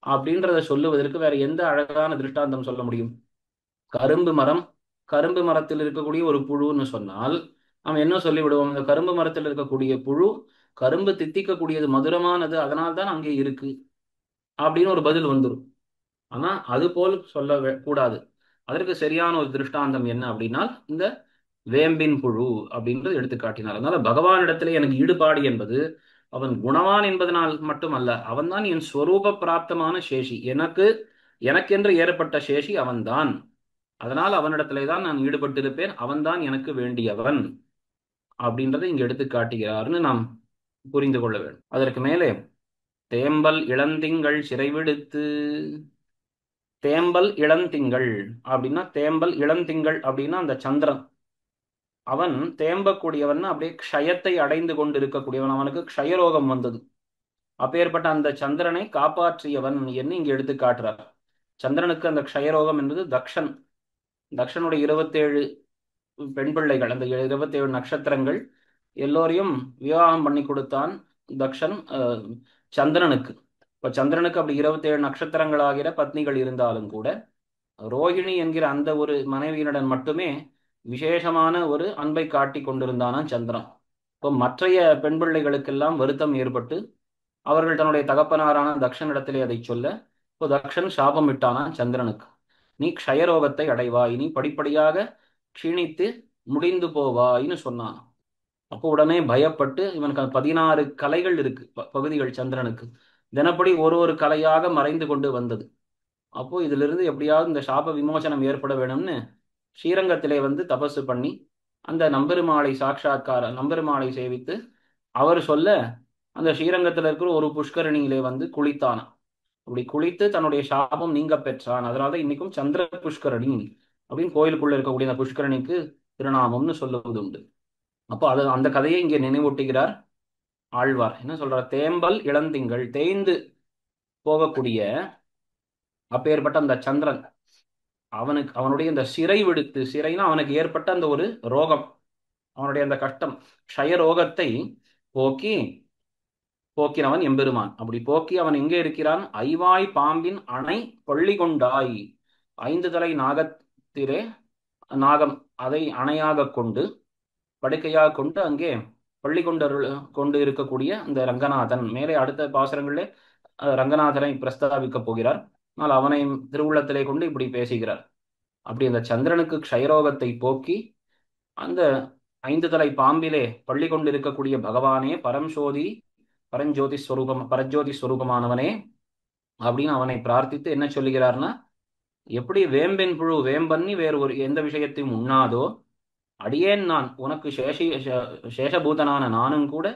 அப்படின்றத சொல்லுவதற்கு வேற எந்த அழகான திருஷ்டாந்தம் சொல்ல முடியும்? கரும்பு மரத்தில் இருக்கக்கூடிய ஒரு புழுன்னு சொன்னால் நாம் என்ன சொல்லிவிடுவோம்? இந்த கரும்பு மரத்தில் இருக்கக்கூடிய புழு கரும்பு தித்திக்கக்கூடியது, மதுரமானது, அதனால்தான் அங்கே இருக்கு அப்படின்னு ஒரு பதில் வந்துடும். ஆனா அது போல் சொல்ல கூடாது. அதற்கு சரியான ஒரு திருஷ்டாந்தம் என்ன அப்படின்னா, இந்த வேம்பின் புழு அப்படின்றது எடுத்து காட்டினார். அதனால பகவானிடத்துல எனக்கு ஈடுபாடு என்பது அவன் குணவான் என்பதனால் மட்டுமல்ல, அவன்தான் என் ஸ்வரூப பிராப்தமான சேஷி. எனக்கென்று ஏற்பட்ட சேஷி அவன்தான். அதனால் அவனிடத்திலே தான் நான் ஈடுபட்டிருப்பேன். அவன்தான் எனக்கு வேண்டியவன் அப்படின்றத இங்க எடுத்து காட்டுகிறார்னு நாம் புரிந்து கொள்ள வேண்டும். அதற்கு மேலே தேம்பல் இளந்திங்கள் சிறைவிடுத்து. தேம்பல் இளந்திங்கள் அப்படின்னா, தேம்பல் இளந்திங்கள் அப்படின்னா அந்த சந்திரன். அவன் தேம்பக்கூடியவன், அப்படியே க்ஷயத்தை அடைந்து கொண்டு இருக்கக்கூடியவன். அவனுக்கு க்ஷயரோகம் வந்தது. அப்பேற்பட்ட அந்த சந்திரனை காப்பாற்றியவன் என்று இங்க எடுத்து காட்டுறார். சந்திரனுக்கு அந்த க்ஷயரோகம் என்பது தக்ஷனுடைய 27 பெண் பிள்ளைகள், அந்த 27 நட்சத்திரங்கள் எல்லோரையும் விவாகம் பண்ணி கொடுத்தான் தக்ஷன் சந்திரனுக்கு. இப்ப சந்திரனுக்கு அப்படி 27 நட்சத்திரங்கள் ஆகிற பத்னிகள் இருந்தாலும் கூட ரோஹிணி என்கிற அந்த ஒரு மனைவியினுடன் மட்டுமே விசேஷமான ஒரு அன்பை காட்டி கொண்டிருந்தானான் சந்திரன். இப்போ மற்றைய பெண் பிள்ளைகளுக்கெல்லாம் வருத்தம் ஏற்பட்டு அவர்கள் தன்னுடைய தகப்பனாரான தக்ஷனிடத்திலே அதை சொல்ல, இப்போ தக்ஷன் சாபம் விட்டானான் சந்திரனுக்கு. நீ க்ஷயரோகத்தை அடைவாய், நீ படிப்படியாக க்ஷீணித்து முடிந்து போவாய்னு சொன்னான். அப்போ உடனே பயப்பட்டு, இவனுக்கு 16 கலைகள் இருக்கு, பகுதிகள் சந்திரனுக்கு. தினப்படி ஒரு கலையாக மறைந்து கொண்டு வந்தது. அப்போ இதிலிருந்து எப்படியாவது இந்த சாப விமோசனம் ஏற்பட வேணும்னு ஸ்ரீரங்கத்திலே தபசு பண்ணி அந்த நம்பெருமாளை சேவித்து அவர் சொல்ல, அந்த ஸ்ரீரங்கத்தில் இருக்கிற ஒரு புஷ்கரணியிலே குளித்தான். அப்படி குளித்து தன்னுடைய சாபம் நீங்க பெற்றான். அதனால இன்னைக்கும் சந்திர புஷ்கரணி அப்படின்னு கோயிலுக்குள்ள இருக்கக்கூடிய அந்த புஷ்கரணிக்கு திருநாமம்னு சொல்லுவது உண்டு. அப்போ அந்த கதையை இங்கே நினைவூட்டுகிறார் ஆழ்வார். என்ன சொல்றார்? தேம்பல் இளந்திங்கள், தேய்ந்து போகக்கூடிய அப்பேற்பட்ட அந்த சந்திரன், அவனுடைய இந்த சிறைனா அவனுக்கு ஏற்பட்ட அந்த ஒரு ரோகம், அவனுடைய அந்த கஷ்டம், க்ஷய ரோகத்தை போக்கினவன் எம்பெருமான். அப்படி போக்கி அவன் எங்கே இருக்கிறான்? ஐவாய் பாம்பின் அணை பள்ளி கொண்டாய். 5 தலை நாகம் அதை அணையாக கொண்டு, படுக்கையாக கொண்டு அங்கே பள்ளி கொண்டு இருக்கக்கூடிய அந்த ரங்கநாதன். மேலே அடுத்த பாசுரங்களிலே ரங்கநாதனை பிரஸ்தாபிக்க போகிறார். ஆனால் அவனை திருவுள்ளத்திலே கொண்டு இப்படி பேசுகிறார். அப்படி அந்த சந்திரனுக்கு க்ஷயரோகத்தை போக்கி அந்த 5 தலை பாம்பிலே பள்ளி கொண்டு இருக்கக்கூடிய பகவானே பரஞ்சோதி ஸ்வரூபமானவனே அப்படின்னு அவனை பிரார்த்தித்து என்ன சொல்லுகிறார்னா, எப்படி வேம்பின் புழு வேம்பண்ணி வேறு எந்த விஷயத்தையும் உண்ணாதோ, அடியேன் நான் உனக்கு சேஷபூதனான நானும் கூட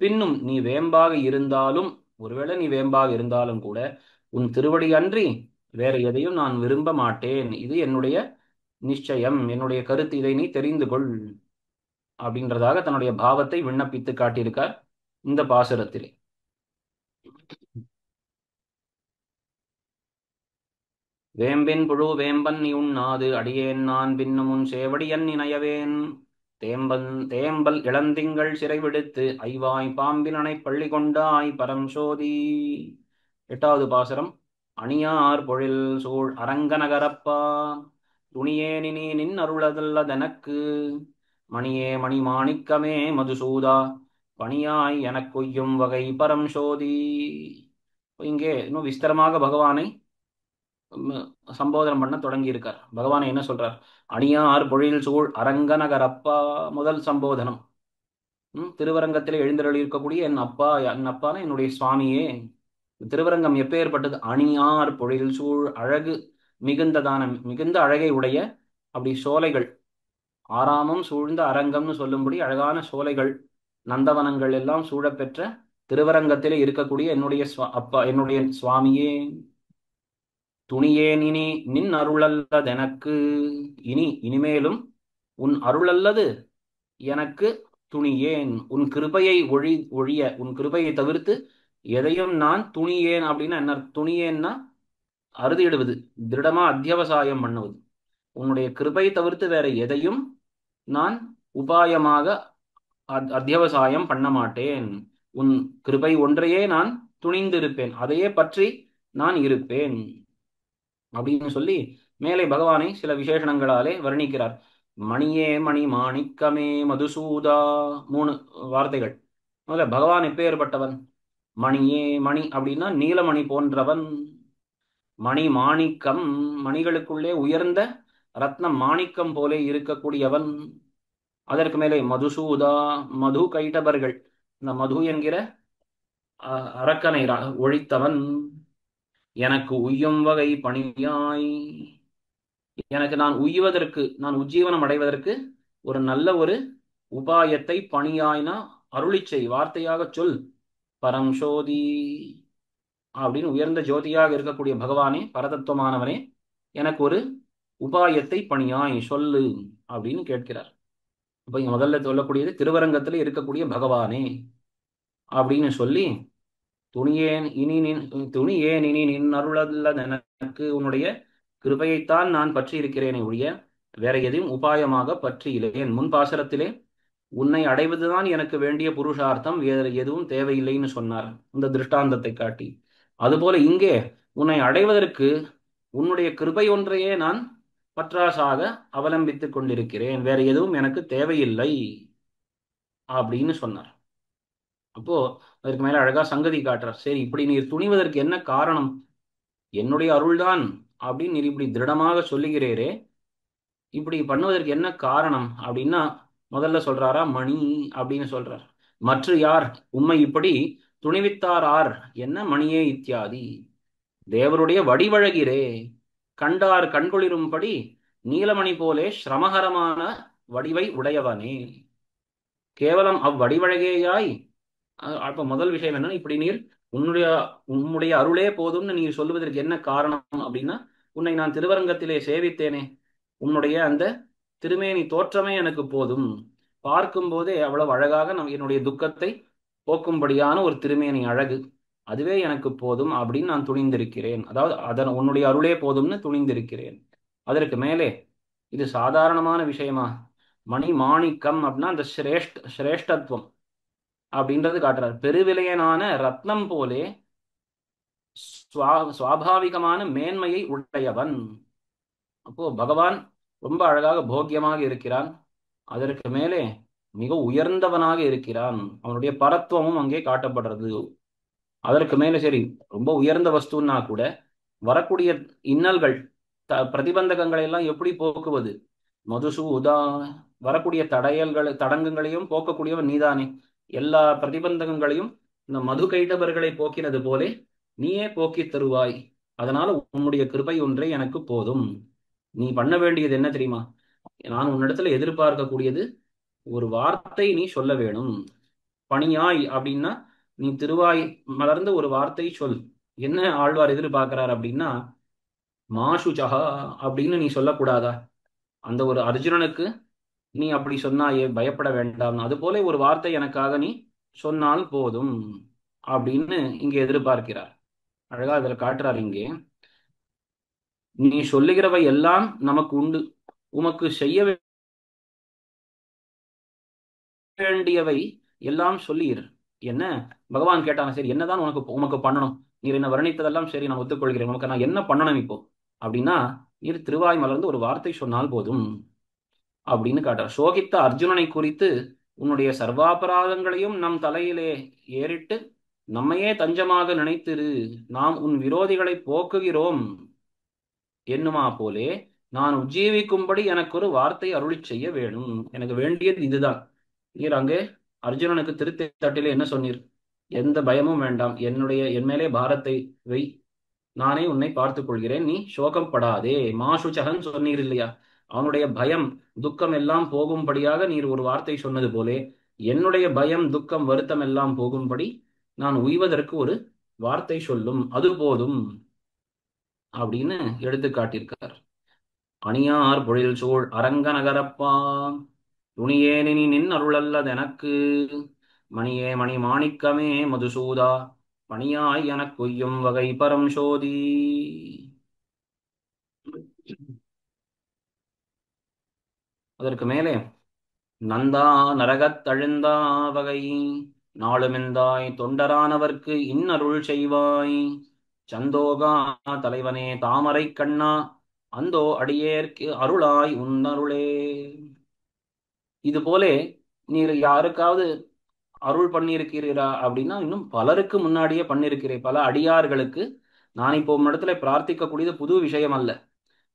பின்னும் நீ வேம்பாக இருந்தாலும் ஒருவேளை நீ வேம்பாக இருந்தாலும் கூட உன் திருவடி அன்றி வேற எதையும் நான் விரும்ப மாட்டேன். இது என்னுடைய நிச்சயம், என்னுடைய கருத்து. இதை நீ தெரிந்து கொள் அப்படின்றதாக தன்னுடைய பாவத்தை விண்ணப்பித்து காட்டியிருக்கார் இந்த பாசுரத்திலே. வேம்பின் புழு வேம்பன் நீ உண்ணாது அடியேன் நான் பின்னும் உன் சேவடியன் நினையவேன். தேம்பல் இளந்திங்கள் சிறை விடுத்து ஐவாய் பாம்பினனை பள்ளி கொண்டாய் பரம் சோதி. எட்டாவது பாசுரம். அணியார் பொழில் சூழ் அரங்கநகரப்பா துணியேனி நின் அருளதல்லதெனக்கு மணியே மணி மாணிக்கமே மதுசூதா பணியாய் எனக்கொய்யும் வகை பரம் சோதி. இங்கே இன்னும் விஸ்தரமாக பகவானை சம்போதனம் பண்ண தொடங்கி இருக்கார். பகவானை என்ன சொல்றார்? அணியார் பொழில் சூழ் அரங்கநகரப்பா முதல் சம்போதனம். திருவரங்கத்திலே எழுந்தருளி இருக்கக்கூடிய என் அப்பா, என் அப்பான என்னுடைய சுவாமியே. திருவரங்கம் எப்பேற்பட்டது? அணியார் பொழில் சூழ் அழகு மிகுந்ததான, மிகுந்த அழகை உடைய அப்படி சோலைகள், ஆறாமம் சூழ்ந்த அரங்கம்னு சொல்லும்படி அழகான சோலைகள், நந்தவனங்கள் எல்லாம் சூழப்பெற்ற திருவரங்கத்திலே இருக்கக்கூடிய என்னுடைய அப்பா, என்னுடைய சுவாமியே. துணியேன் இனி நின் அருளல்லதெனக்கு. இனிமேலும் உன் அருளல்லது எனக்கு துணியேன். உன் கிருபையை ஒழிய உன் கிருபையை தவிர்த்து எதையும் நான் துணியேன். அப்படின்னா என்ன? துணியேன்னா அறுதியிடுவது, திருடமா அத்தியவசாயம் பண்ணுவது. உன்னுடைய கிருபை தவிர்த்து வேற எதையும் நான் உபாயமாக அத்தியவசாயம் பண்ண மாட்டேன். உன் கிருபை ஒன்றையே நான் துணிந்திருப்பேன், அதையே பற்றி நான் இருப்பேன் அப்படின்னு சொல்லி மேலே பகவானை சில விசேஷணங்களாலே வர்ணிக்கிறார். மணியே மணி மாணிக்கமே மதுசூதா, 3 வார்த்தைகள். முதல்ல பகவான் எப்பேற்பட்டவன்? மணியே, மணி அப்படின்னா நீலமணி போன்றவன். மணி மாணிக்கம், மணிகளுக்குள்ளே உயர்ந்த ரத்னம் மாணிக்கம் போலே இருக்கக்கூடியவன். அதற்கு மேலே மதுசூதா, மது கைட்டபர்கள், இந்த மது என்கிற அரக்கனை ஒழித்தவன். எனக்கு உய்யும் வகை பணியாய், எனக்கு நான் உய்வதற்கு, நான் உஜ்ஜீவனம் அடைவதற்கு ஒரு நல்ல ஒரு உபாயத்தை பணியாய்னா அருளிச்சை, வார்த்தையாக சொல். பரம் சோதி அப்படின்னு உயர்ந்த ஜோதியாக இருக்கக்கூடிய பகவானே, பரதத்துவமானவனே, எனக்கு ஒரு உபாயத்தை பணியாய் சொல்லு அப்படின்னு கேட்கிறார். இப்ப இங்க முதல்ல சொல்லக்கூடியது திருவரங்கத்தில் இருக்கக்கூடிய பகவானே அப்படின்னு சொல்லி, துணியேன் இனி நின் அருளல்லது எனக்கு, உன்னுடைய கிருபையைத்தான் நான் பற்றி இருக்கிறேனே ஒழிய வேற எதையும் உபாயமாக பற்றி இல்லேன். முன் பாசரத்திலே உன்னை அடைவதுதான் எனக்கு வேண்டிய புருஷார்த்தம், வேறு எதுவும் தேவையில்லைன்னு சொன்னார் இந்த திருஷ்டாந்தத்தை காட்டி. அதுபோல இங்கே உன்னை அடைவதற்கு உன்னுடைய கிருபை ஒன்றையே நான் பற்றாசாக அவலம்பித்துக் கொண்டிருக்கிறேன், வேற எதுவும் எனக்கு தேவையில்லை அப்படின்னு சொன்னார். அப்போ அதற்கு மேல அழகா சங்கதி காட்டுறார். சரி, இப்படி நீர் துணிவதற்கு என்ன காரணம்? என்னுடைய அருள்தான் அப்படின்னு நீர் இப்படி திருடமாக சொல்லுகிறீரே, இப்படி பண்ணுவதற்கு என்ன காரணம் அப்படின்னா முதல்ல சொல்றாரா மணி அப்படின்னு சொல்றார். மற்ற யார் உம்மை இப்படி துணிவித்தார் ஆர்? என்ன மணியே இத்தியாதி, தேவருடைய வடிவழகிறே, கண்டார் கண்குளிரும்படி நீலமணி போலே சிரமகரமான வடிவை உடையவனே. கேவலம் அவ்வடிவழகேயாய். அப்ப முதல் விஷயம் என்ன? இப்படி நீர் உன்னுடைய அருளே போதும்னு நீர் சொல்லுவதற்கு என்ன காரணம் அப்படின்னா, உன்னை நான் திருவரங்கத்திலே சேவித்தேனே, உன்னுடைய அந்த திருமேனி தோற்றமே எனக்கு போதும். பார்க்கும் போதே அவ்வளவு அழகாக என்னுடைய துக்கத்தை போக்கும்படியான ஒரு திருமேனி அழகு, அதுவே எனக்கு போதும் அப்படின்னு நான் துணிந்திருக்கிறேன். அதாவது உன்னுடைய அருளே போதும்னு துணிந்திருக்கிறேன். அதற்கு மேலே இது சாதாரணமான விஷயமா? மணி மாணிக்கம் அப்படின்னா அந்த சிரேஷ்டத்துவம் அப்படின்றது காட்டுறார். பெருவிலையனான ரத்னம் போலே சுவாபாவிகமான மேன்மையை உடையவன். அப்போ பகவான் ரொம்ப அழகாக போக்கியமாக இருக்கிறான், அதற்கு மேலே மிக உயர்ந்தவனாக இருக்கிறான். அவனுடைய பரத்துவமும் அங்கே காட்டப்படுறது. அதற்கு மேலே சரி, ரொம்ப உயர்ந்த வஸ்துன்னா கூட வரக்கூடிய இன்னல்கள், பிரதிபந்தகங்களை எல்லாம் எப்படி போக்குவது? மதுசூதா, வரக்கூடிய தடங்கங்களையும் போக்கக்கூடியவன் நீதானே. எல்லா பிரதிபந்தகங்களையும் இந்த மது கைடபர்களை போக்கினது போலே நீயே போக்கி தருவாய். அதனால உன்னுடைய கிருபை ஒன்றே எனக்கு போதும். நீ பண்ண வேண்டியது என்ன தெரியுமா? நான் உன்னிடத்துல எதிர்பார்க்கக்கூடியது ஒரு வார்த்தை நீ சொல்ல வேணும். பணியாய் அப்படின்னா நீ திருவாய் மலர்ந்து ஒரு வார்த்தை சொல். என்ன ஆழ்வார் எதிர்பார்க்கிறார் அப்படின்னா, மாசுஜகா அப்படின்னு நீ சொல்லக்கூடாதா? அந்த ஒரு அர்ஜுனனுக்கு நீ அப்படி சொன்னாயே, பயப்பட வேண்டாம், அது போல ஒரு வார்த்தை எனக்காக நீ சொன்னால் போதும் அப்படின்னு இங்கே எதிர்பார்க்கிறார். அழகா இதுல காட்டுறார் இங்கே, நீ சொல்லுகிறவை எல்லாம் நமக்கு உண்டு, உமக்கு செய்ய வேண்டியவை எல்லாம் சொல்லீர். என்ன பகவான் கேட்டாங்க, சரி என்னதான் உமக்கு பண்ணணும், நீர் என்ன வர்ணித்ததெல்லாம் சரி நான் ஒத்துக்கொள்கிறேன், உனக்கு நான் என்ன பண்ணணும் இப்போ அப்படின்னா, நீர் திருவாய் மலர்ந்து ஒரு வார்த்தை சொன்னால் போதும் அப்படின்னு காட்டுறார். சோகித்த அர்ஜுனனை குறித்து, உன்னுடைய சர்வாபராதங்களையும் நம் தலையிலே ஏறிட்டு நம்மையே தஞ்சமாக நினைத்திரு, நாம் உன் விரோதிகளை போக்குகிறோம் என்னுமா போலே நான் உஜ்ஜீவிக்கும்படி எனக்கு ஒரு வார்த்தை அருளிச் செய்ய வேணும். எனக்கு வேண்டியது இதுதான். நீர் அங்கே அர்ஜுனனுக்கு திருத்த தட்டிலே என்ன சொன்னீர்? எந்த பயமும் வேண்டாம், என் மேலே பாரத்தை வை, நானே உன்னை பார்த்துக் கொள்கிறேன், நீ சோகம் படாதே, மாசுச்சகன் சொன்னீர் இல்லையா? அவனுடைய பயம் துக்கம் எல்லாம் போகும்படியாக நீர் ஒரு வார்த்தை சொன்னது போலே, என்னுடைய பயம் துக்கம் வருத்தம் எல்லாம் போகும்படி நான் உய்வதற்கு ஒரு வார்த்தை சொல்லும், அது போதும் அப்படின்னு எடுத்து காட்டியிருக்கார். அணியார் பொழில் சூழ் அரங்க நகரப்பா, துணியேனி நின் அருளல்லது எனக்கு, மணியே மணி மாணிக்கமே மதுசூதா, பணியாய் எனக் கொய்யும் வகை பரம் சோதி. அதற்கு மேலே, நந்தா நரகத் தழுந்தா வகை, நாளுமெந்தாய் தொண்டரானவர்க்கு இன்னருள் செய்வாய், சந்தோகா தலைவனே தாமரை கண்ணா, அந்தோ அடியேற்கு அருளாய் உன்னருளே. இது போலே நீர் யாருக்காவது அருள் பண்ணியிருக்கிறீரா அப்படின்னா, இன்னும் பலருக்கு முன்னாடியே பண்ணியிருக்கிறேன், பல அடியார்களுக்கு. நான் இப்போ இடத்துல பிரார்த்திக்கக்கூடியது புது விஷயம் அல்ல,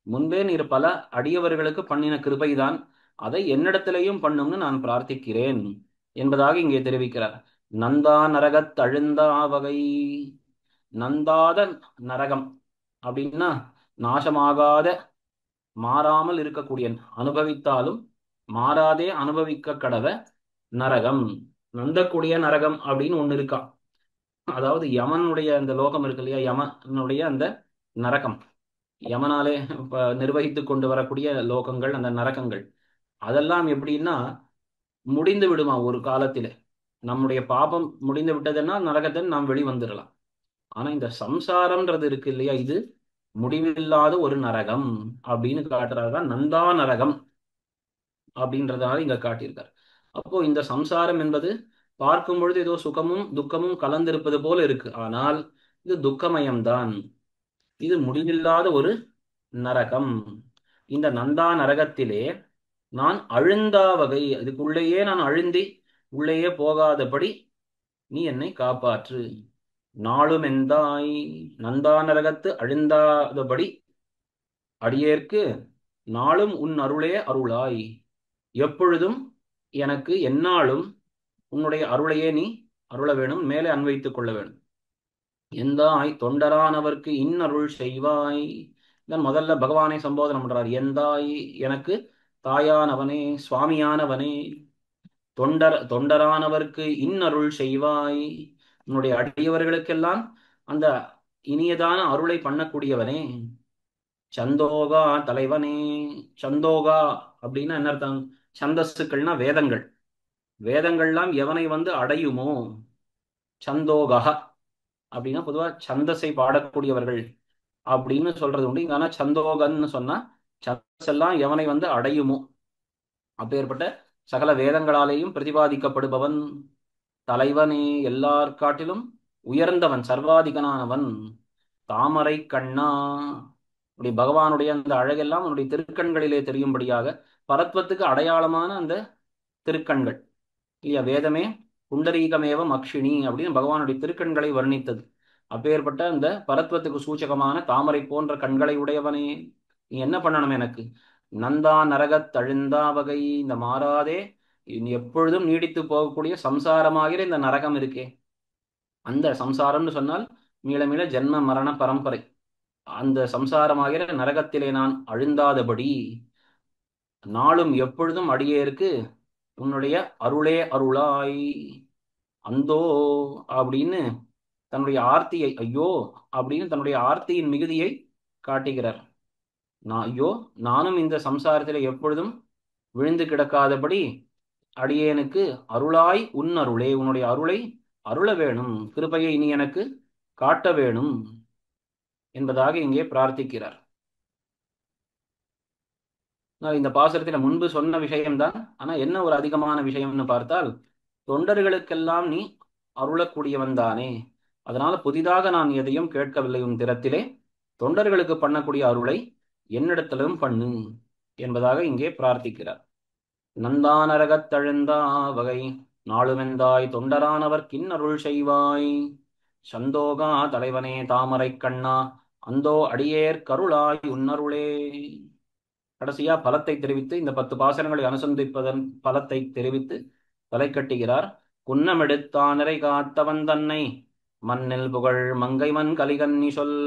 முன்பே நீர் பல அடியவர்களுக்கு பண்ணின கிருபைதான், அதை என்னிடத்திலையும் பண்ணும்னு நான் பிரார்த்திக்கிறேன் என்பதாக இங்கே தெரிவிக்கிறார். நந்தா நரகத் தழுந்தா வகை, நந்தாத நரகம் அப்படின்னா நாசமாகாத, மாறாமல் இருக்கக்கூடிய, அனுபவித்தாலும் மாறாதே அனுபவிக்க கடவ நரகம். நந்தக்கூடிய நரகம் அப்படின்னு ஒண்ணு இருக்கா, அதாவது யமனுடைய அந்த லோகம் இருக்கு இல்லையா, யமனுடைய அந்த நரகம், யமனாலே நிர்வகித்து கொண்டு வரக்கூடிய லோகங்கள், அந்த நரகங்கள், அதெல்லாம் எப்படின்னா முடிந்து விடுமா ஒரு காலத்தில. நம்முடைய பாபம் முடிந்து விட்டதுன்னா நரகத்தை நாம் வெளிவந்துடலாம். ஆனா இந்த சம்சாரம்ன்றது இருக்கு இல்லையா, இது முடிவில்லாத ஒரு நரகம் அப்படின்னு காட்டுறாருதான் நந்தா நரகம் அப்படின்றதால இங்க காட்டியிருக்கார். அப்போ இந்த சம்சாரம் என்பது பார்க்கும் பொழுது ஏதோ சுகமும் துக்கமும் கலந்திருப்பது போல இருக்கு, ஆனால் இது துக்கமயம்தான், இது முடிவில்லாத ஒரு நரகம். இந்த நந்தா நரகத்திலே நான் அழுந்தா வகை, அதுக்குள்ளேயே நான் அழுந்தி உள்ளேயே போகாதபடி நீ என்னை காப்பாற்று. நாளும் எந்தாய், நந்தா நரகத்து அழுந்தாதபடி அடியேற்கு நாளும் உன் அருளே அருளாய், எப்பொழுதும் எனக்கு எந்நாளும் உன்னுடைய அருளையே நீ அருள வேணும், மேலே அன்வைத்துக் கொள்ள வேணும். எந்தாய் தொண்டரானவர்க்கு இன்னருள் செய்வாய். இதன் முதல்ல பகவானை சம்போதனம் பண்றார். எந்தாய், எனக்கு தாயானவனே, சுவாமியானவனே, தொண்டரானவர்க்கு இன்னருள் செய்வாய், உன்னுடைய அடியவர்களுக்கெல்லாம் அந்த இனியதான அருளை பண்ணக்கூடியவனே. சந்தோகா தலைவனே, சந்தோகா அப்படின்னா என்ன அர்த்தம்? சந்தஸ்துக்கள்னா வேதங்கள், வேதங்கள்லாம் எவனை வந்து அடையுமோ, சந்தோகா அப்படின்னா பொதுவா சந்தஸை பாடக்கூடியவர்கள் அப்படின்னு சொல்றது உண்டு. ஆனா சந்தோகன்னு சொன்னா சந்தஸ் எல்லாம் எவனை வந்து அடையுமோ, அப்பேற்பட்ட சகல வேதங்களாலேயும் பிரதிபாதிக்கப்படுபவன், தலைவனே, எல்லார் காட்டிலும் உயர்ந்தவன், சர்வாதிகனானவன், தாமரை கண்ணா, அப்படி பகவானுடைய அந்த அழகெல்லாம் அவனுடைய திருக்கண்களிலே தெரியும்படியாக, பரத்வத்துக்கு அடையாளமான அந்த திருக்கண்கள் இல்லையா, வேதமே புண்டரீகமேவம் அக்ஷினி அப்படின்னு பகவானுடைய திருக்கண்களை வர்ணித்தது. அப்பேற்பட்ட அந்த பரத்வத்துக்கு சூச்சகமான தாமரை போன்ற கண்களை உடையவனே, நீ என்ன பண்ணணும் எனக்கு? நந்தா நரகத் தழுந்தா வகை, இந்த மாறாதே எப்பொழுதும் நீடித்து போகக்கூடிய சம்சாரமாகிற இந்த நரகம் இருக்கே, அந்த சம்சாரம்னு சொன்னால் மீள மீள ஜென்ம மரண பரம்பரை, அந்த சம்சாரமாகிற நரகத்திலே நான் அழுந்தாதபடி நாளும் எப்பொழுதும் அடியேற்கு உன்னுடைய அருளே அருளாய். அந்தோ அப்படின்னு தன்னுடைய ஆர்த்தியை, ஐயோ அப்படின்னு தன்னுடைய ஆர்த்தியின் மிகுதியை காட்டுகிறார். ஐயோ, நானும் இந்த சம்சாரத்தில் எப்பொழுதும் விழுந்து கிடக்காதபடி அடியேனுக்கு அருளாய் உன் அருளே, உன்னுடைய அருளை அருள வேணும், கிருபையை நீ எனக்கு காட்ட வேணும் என்பதாக இங்கே பிரார்த்திக்கிறார். இந்த பாசுரத்தில் முன்பு சொன்ன விஷயம்தான். ஆனா என்ன ஒரு அதிகமான விஷயம்னு பார்த்தால், தொண்டர்களுக்கெல்லாம் நீ அருளக்கூடியவன் தானே, அதனால புதிதாக நான் எதையும் கேட்கவில்லை உன் திறத்திலே, தொண்டர்களுக்கு பண்ணக்கூடிய அருளை என்னிடத்திலும் பண்ணு என்பதாக இங்கே பிரார்த்திக்கிறார். நந்தானரகத் தழுந்தா வகை நாளுமெந்தாய் தொண்டரானவர் கிண்ணருள் செய்வாய், சந்தோகா தலைவனே தாமரை கண்ணா அந்தோ அடியேற் கருளாய் உன்னருளே. கடைசியா பலத்தை தெரிவித்து, இந்த 10 பாசனங்களை அனுசந்திப்பதன் பலத்தை தெரிவித்து தலை கட்டுகிறார். குன்னமெடுத்தானரை காத்தவன் தன்னை மண்ணில் புகழ் மங்கைமன் கலிகன்னி சொல்,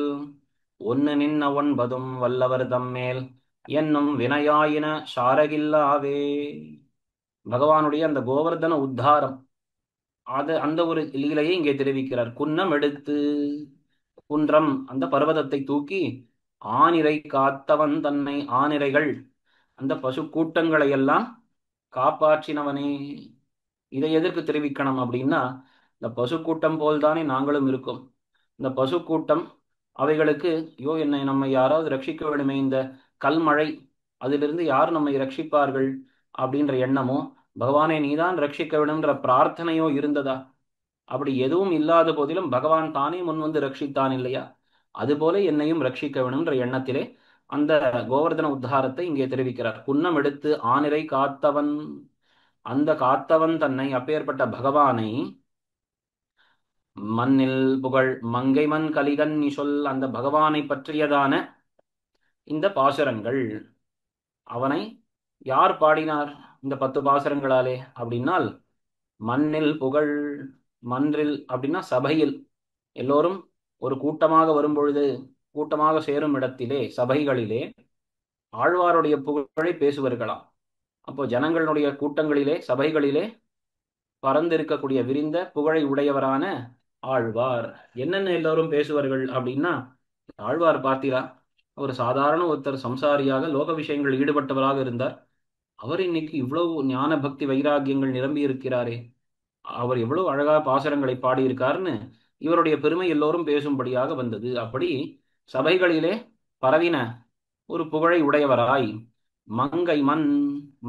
ஒன்னு நின்ன ஒன்பதும் வல்லவர் தம்மேல் என்னும் வினையாயின சாரகில்லாவே. பகவானுடைய அந்த கோவர்தன உத்தாரம், அந்த ஒரு லீலையை இங்கே தெரிவிக்கிறார். குன்னம் எடுத்து, குன்றம் அந்த பர்வதத்தை தூக்கி, ஆனிரை காத்தவன் தன்னை, ஆனிரைகள் அந்த பசு கூட்டங்களை எல்லாம் காப்பாற்றினவனே. இதை எதற்கு தெரிவிக்கணும் அப்படின்னா, இந்த பசு கூட்டம் போல்தானே நாங்களும் இருக்கோம். இந்த பசு கூட்டம் அவைகளுக்கு, ஐயோ என்னை நம்ம யாராவது ரட்சிக்க வேண்டுமே, இந்த கல்மழை அதிலிருந்து யார் நம்மை ரட்சிப்பார்கள் அப்படின்ற எண்ணமோ, பகவானை நீதான் ரட்சிக்க வேண்டும்ன்ற பிரார்த்தனையோ இருந்ததா? அப்படி எதுவும் இல்லாத போதிலும் பகவான் தானே முன் வந்து ரட்சித்தான் இல்லையா? அதுபோல என்னையும் ரட்சிக்க வேணும்ன்ற எண்ணத்திலே அந்த கோவர்தன உத்தாரத்தை இங்கே தெரிவிக்கிறார். குன்னம் எடுத்து ஆனிரை காத்தவன், அந்த காத்தவன் தன்னை, அப்பேற்பட்ட பகவானை, மண்ணில் புகழ் மங்கைமன் கலிகன் சொல், அந்த பகவானை பற்றியதான இந்த பாசுரங்கள் அவனை யார் பாடினார் இந்த 10 பாசுரங்களாலே அப்படின்னால், மண்ணில் புகழ், மன்றில் அப்படின்னா சபையில், எல்லோரும் ஒரு கூட்டமாக வரும்பொழுது, கூட்டமாக சேரும் இடத்திலே, சபைகளிலே ஆழ்வாருடைய புகழை பேசுவார்களாம். அப்போ ஜனங்களுடைய கூட்டங்களிலே, சபைகளிலே பறந்திருக்கக்கூடிய விரிந்த புகழை உடையவரான ஆழ்வார் என்னென்ன எல்லோரும் பேசுவார்கள் அப்படின்னா, ஆழ்வார் பார்த்தீரா, ஒரு சாதாரண ஒருத்தர் சம்சாரியாக லோக விஷயங்கள் ஈடுபட்டவராக இருந்தார். அவர் இன்னைக்கு இவ்வளவு ஞான பக்தி வைராகியங்கள் நிரம்பி இருக்கிறாரே, அவர் எவ்வளவு அழகா பாசுரங்களை பாடியிருக்காருன்னு இவருடைய பெருமை எல்லோரும் பேசும்படியாக வந்தது. அப்படி சபைகளிலே பரவின ஒரு புகழை உடையவராய், மங்கை மண்,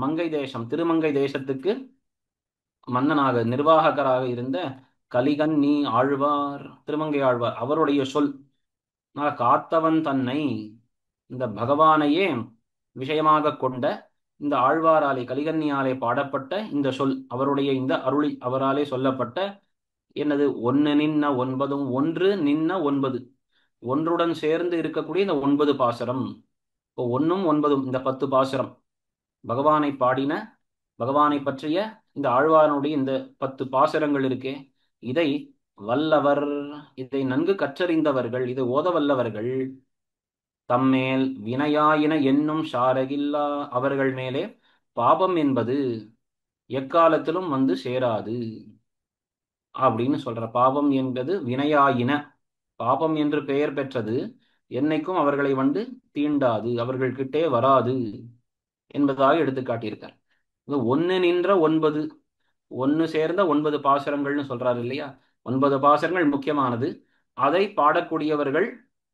மங்கை தேசம், திருமங்கை தேசத்துக்கு மன்னனாக நிர்வாகராக இருந்த கலிகன்னி ஆழ்வார், திருமங்கை ஆழ்வார், அவருடைய சொல். காத்தவன் தன்னை, இந்த பகவானையே விஷயமாக கொண்ட இந்த ஆழ்வாராலே, கலிகன்னியாலே பாடப்பட்ட இந்த சொல், அவருடைய இந்த அருளி, அவராலே சொல்லப்பட்ட என்னது, ஒன்னு நின்ன ஒன்பதும், ஒன்று நின்ன 9, ஒன்றுடன் சேர்ந்து இருக்கக்கூடிய இந்த 9 பாசுரம். இப்போ 1ம் 9ம் இந்த 10 பாசுரம் பகவானை பாடின, பகவானை பற்றிய இந்த ஆழ்வானுடைய இந்த 10 பாசுரங்கள் இருக்கே, இதை வல்லவர், இதை நன்கு கற்றறிந்தவர்கள், இதை ஓத வல்லவர்கள், தம்மேல் வினையாயின என்னும் சாரகில்லா, அவர்கள் மேலே பாபம் என்பது எக்காலத்திலும் வந்து சேராது அப்படின்னு சொல்ற. பாபம் என்பது வினையாயின, பாபம் என்று பெயர் பெற்றது என்னைக்கும் அவர்களை வந்து தீண்டாது, அவர்கள்கிட்டே வராது என்பதாக எடுத்து காட்டியிருக்கார். ஒன்னு நின்ற 9, ஒன்னு சேர்ந்த 9 பாசுரங்கள்னு சொல்றாரு இல்லையா? 9 பாசுரங்கள் முக்கியமானது, அதை பாடக்கூடியவர்கள்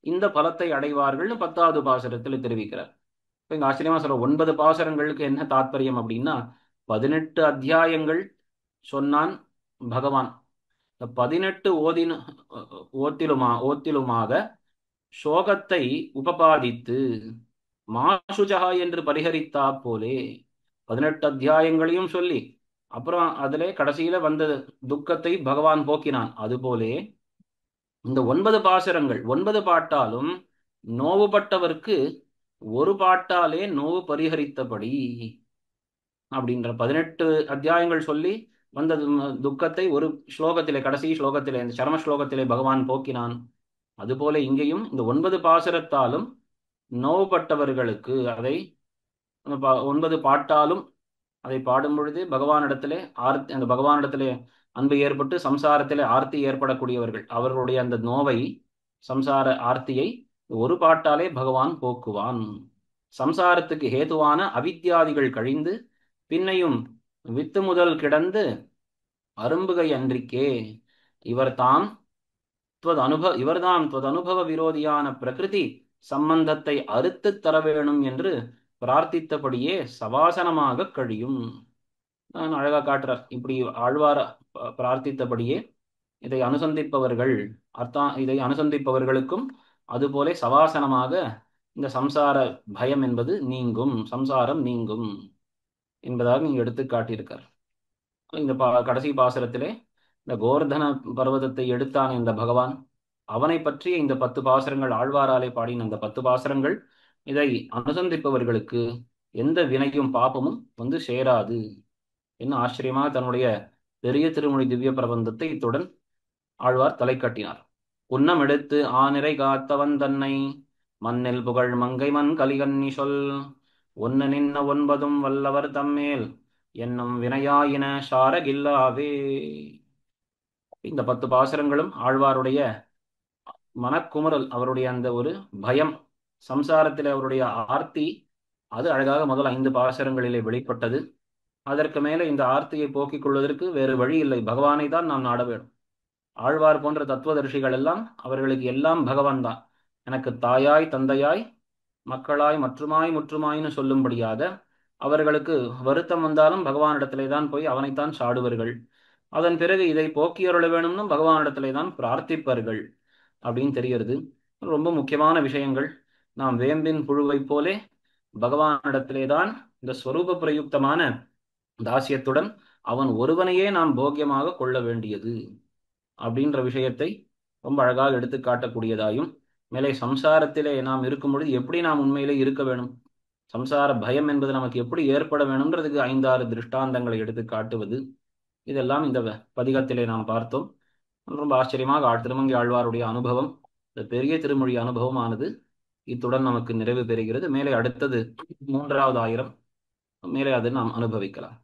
இந்த பலத்தை அடைவார்கள்னு 10வது பாசுரத்தில் தெரிவிக்கிறார். இப்போ இங்க ஆச்சரியமா சொல்ற, 9 பாசுரங்களுக்கு என்ன தாத்பரியம் அப்படின்னா, 18 அத்தியாயங்கள் சொன்னான் பகவான். இந்த 18 ஓத்திலுமாக சோகத்தை உபபாதித்து மாசுஜகா என்று பரிகரித்தா போலே 18 அத்தியாயங்களையும் சொல்லி, அப்புறம் அதிலே கடைசியில வந்த துக்கத்தை பகவான் போக்கினான். அதுபோலே இந்த 9 பாசுரங்கள், 9 பாட்டாலும் நோவுபட்டவர்க்கு ஒரு பாட்டாலே நோவு பரிகரித்தபடி அப்படின்ற 18 அத்தியாயங்கள் சொல்லி வந்த துக்கத்தை ஒரு ஸ்லோகத்திலே, கடைசி ஸ்லோகத்திலே, இந்த சரம ஸ்லோகத்திலே பகவான் போக்கினான். அதுபோல இங்கேயும் இந்த 9 பாசுரத்தாலும் நோவுபட்டவர்களுக்கு அதை 9 பாட்டாலும் அதை பாடும் பொழுது பகவானிடத்திலே அந்த பகவானிடத்திலே அன்பு ஏற்பட்டு சம்சாரத்திலே ஆர்த்தி ஏற்படக்கூடியவர்கள், அவர்களுடைய அந்த நோவை, சம்சார ஆர்த்தியை ஒரு பாட்டாலே பகவான் போக்குவான். சம்சாரத்துக்கு ஹேதுவான அவித்யாதிகள் கழிந்து பின்னையும் வித்து முதல் கிடந்து அரும்புகை அன்றிக்கே இவர்தாம் அனுபவ விரோதியான பிரகிருதி சம்பந்தத்தை அறுத்து தர வேணும் என்று பிரார்த்தித்தபடியே சவாசனமாக கழியும். நான் அழகா காட்டுறார். இப்படி ஆழ்வார் பிரார்த்தித்தபடியே இதை அனுசந்திப்பவர்களுக்கும் அதுபோல சவாசனமாக இந்த சம்சார பயம் என்பது நீங்கும், சம்சாரம் நீங்கும் என்பதாக நீங்க எடுத்து காட்டியிருக்கார். இந்த கடைசி பாசுரத்திலே இந்த கோவர்தன பர்வதத்தை எடுத்தான் இந்த பகவான், அவனை பற்றிய இந்த 10 பாசுரங்கள், ஆழ்வாராலே பாடின அந்த 10 பாசுரங்கள், இதை அனுசந்திப்பவர்களுக்கு எந்த வினையும் பாபமும் வந்து சேராது. என்ன ஆச்சரியமாக தன்னுடைய பெரிய திருமொழி திவ்ய பிரபந்தத்தை இத்துடன் ஆழ்வார் தலை கட்டினார். உன்னம் எடுத்து ஆனிரை காத்தவன் தன்னை மண்ணில் புகழ் மங்கை மண் கலிகன்னி சொல் ஒன்னு நின்ன 9 வல்லவர் தம்மேல் என்னும் வினையாயின ஷாரகில்லாவே. இந்த 10 பாசுரங்களும் ஆழ்வாருடைய மனக்குமுறல், அவருடைய அந்த ஒரு பயம், சம்சாரத்தில் அவருடைய ஆர்த்தி, அது அழகாக முதல் 5 பாசுரங்களிலே வெளிப்பட்டது. அதற்கு மேலே இந்த ஆர்த்தியை போக்கிக் கொள்வதற்கு வேறு வழி இல்லை, பகவானை தான் நாம் நாட வேண்டும். ஆழ்வார் போன்ற தத்துவதர்ஷிகள் எல்லாம், அவர்களுக்கு எல்லாம் பகவான் தான். எனக்கு தாயாய் தந்தையாய் மக்களாய் மற்றுமாய் முற்றுமாய்னு சொல்லும்படியாக அவர்களுக்கு வருத்தம் வந்தாலும் பகவானிடத்திலே தான் போய் அவனைத்தான் சாடுவார்கள். அதன் பிறகு இதை போக்கியருள வேணும்னு பகவானிடத்திலே தான் பிரார்த்திப்பார்கள் அப்படின்னு தெரிகிறது. ரொம்ப முக்கியமான விஷயங்கள். நாம் வேம்பின் புழுவை போலே பகவானிடத்திலே தான் இந்த ஸ்வரூப பிரயுக்தமான தாசியத்துடன் அவன் ஒருவனையே நாம் போக்கியமாக கொள்ள வேண்டியது அப்படின்ற விஷயத்தை ரொம்ப அழகாக எடுத்து காட்டக்கூடியதாயும், மேலே சம்சாரத்திலே நாம் இருக்கும் பொழுது எப்படி நாம் உண்மையிலே இருக்க வேணும், சம்சார பயம் என்பது நமக்கு எப்படி ஏற்பட வேணும்ன்றதுக்கு 5-6 திருஷ்டாந்தங்களை எடுத்து காட்டுவது, இதெல்லாம் இந்த பதிகத்திலே நாம் பார்த்தோம். ரொம்ப ஆச்சரியமாக திருமங்கை ஆழ்வாருடைய அனுபவம், இந்த பெரிய திருமொழி அனுபவமானது இத்துடன் நமக்கு நிறைவு பெறுகிறது. மேலே அடுத்தது 3வது ஆயிரம், மேலே அது நாம் அனுபவிக்கலாம்.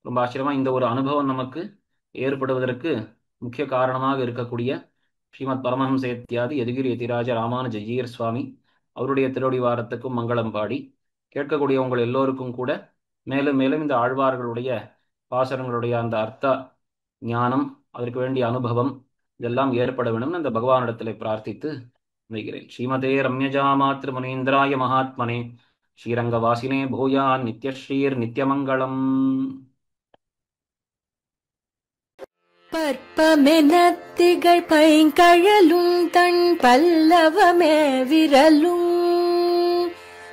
ரொம்ப ஆச்சரியமா இந்த ஒரு அனுபவம் நமக்கு ஏற்படுவதற்கு முக்கிய காரணமாக இருக்கக்கூடிய ஸ்ரீமத் பரமஹம்சேத்யாதி யதுகிரி யதிராஜ ராமானுஜய்யர் சுவாமி அவருடைய திருவடிவாரத்துக்கும் மங்களம் பாடி கேட்கக்கூடிய உங்கள் எல்லோருக்கும் கூட மேலும் மேலும் இந்த ஆழ்வார்களுடைய பாசனங்களுடைய அந்த அர்த்த ஞானம், அதற்கு வேண்டிய அனுபவம் இதெல்லாம் ஏற்பட வேண்டும் இந்த பகவானிடத்திலே பிரார்த்தித்து வைக்கிறேன். ஸ்ரீமதே ரம்யஜா மாத்ரு முனீந்திராய மகாத்மனே ஸ்ரீரங்கவாசினே பூயான் நித்யஸ்ரீர் நித்யமங்கலம். பற்பமெனத்திகள் பைங்கழலும் தன் பல்லவமே விரலும்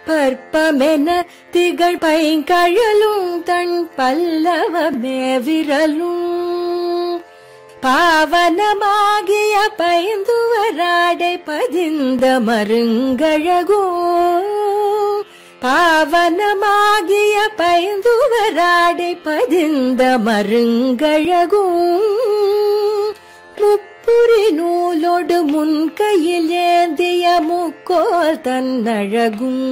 பற்பமெனத்திகள் பைங்கழலும் தன் பல்லவமே விரலும் பாவனமாகிய பைந்துவராடை பதிந்த மருங்கழகோ பாவனமாகிய பைந்துவராடை பதிந்த மருங்கழகும் முப்புரி நூலோடு முன்கையில் ஏந்திய முக்கோல் தன்னழகும்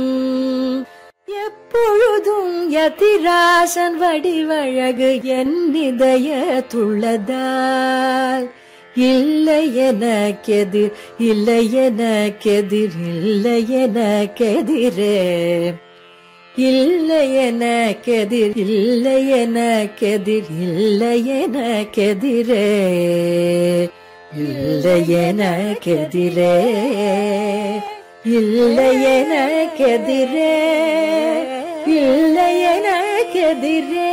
எப்பொழுதும் யதிராசன் வடிவழகு என் இதயத்துள்ளதால் இல்லை எனக்கெதிர் இல்லை எனக்கெதிர் இல்லை எனக்கெதிரே இல்லை எனக்கெதிர் இல்லை எனக்கெதிர் இல்லை எனக்கெதிரே இல்லை எனக்கெதிரே இல்லை எனக்கெதிரே இல்லை எனக்கெதிரே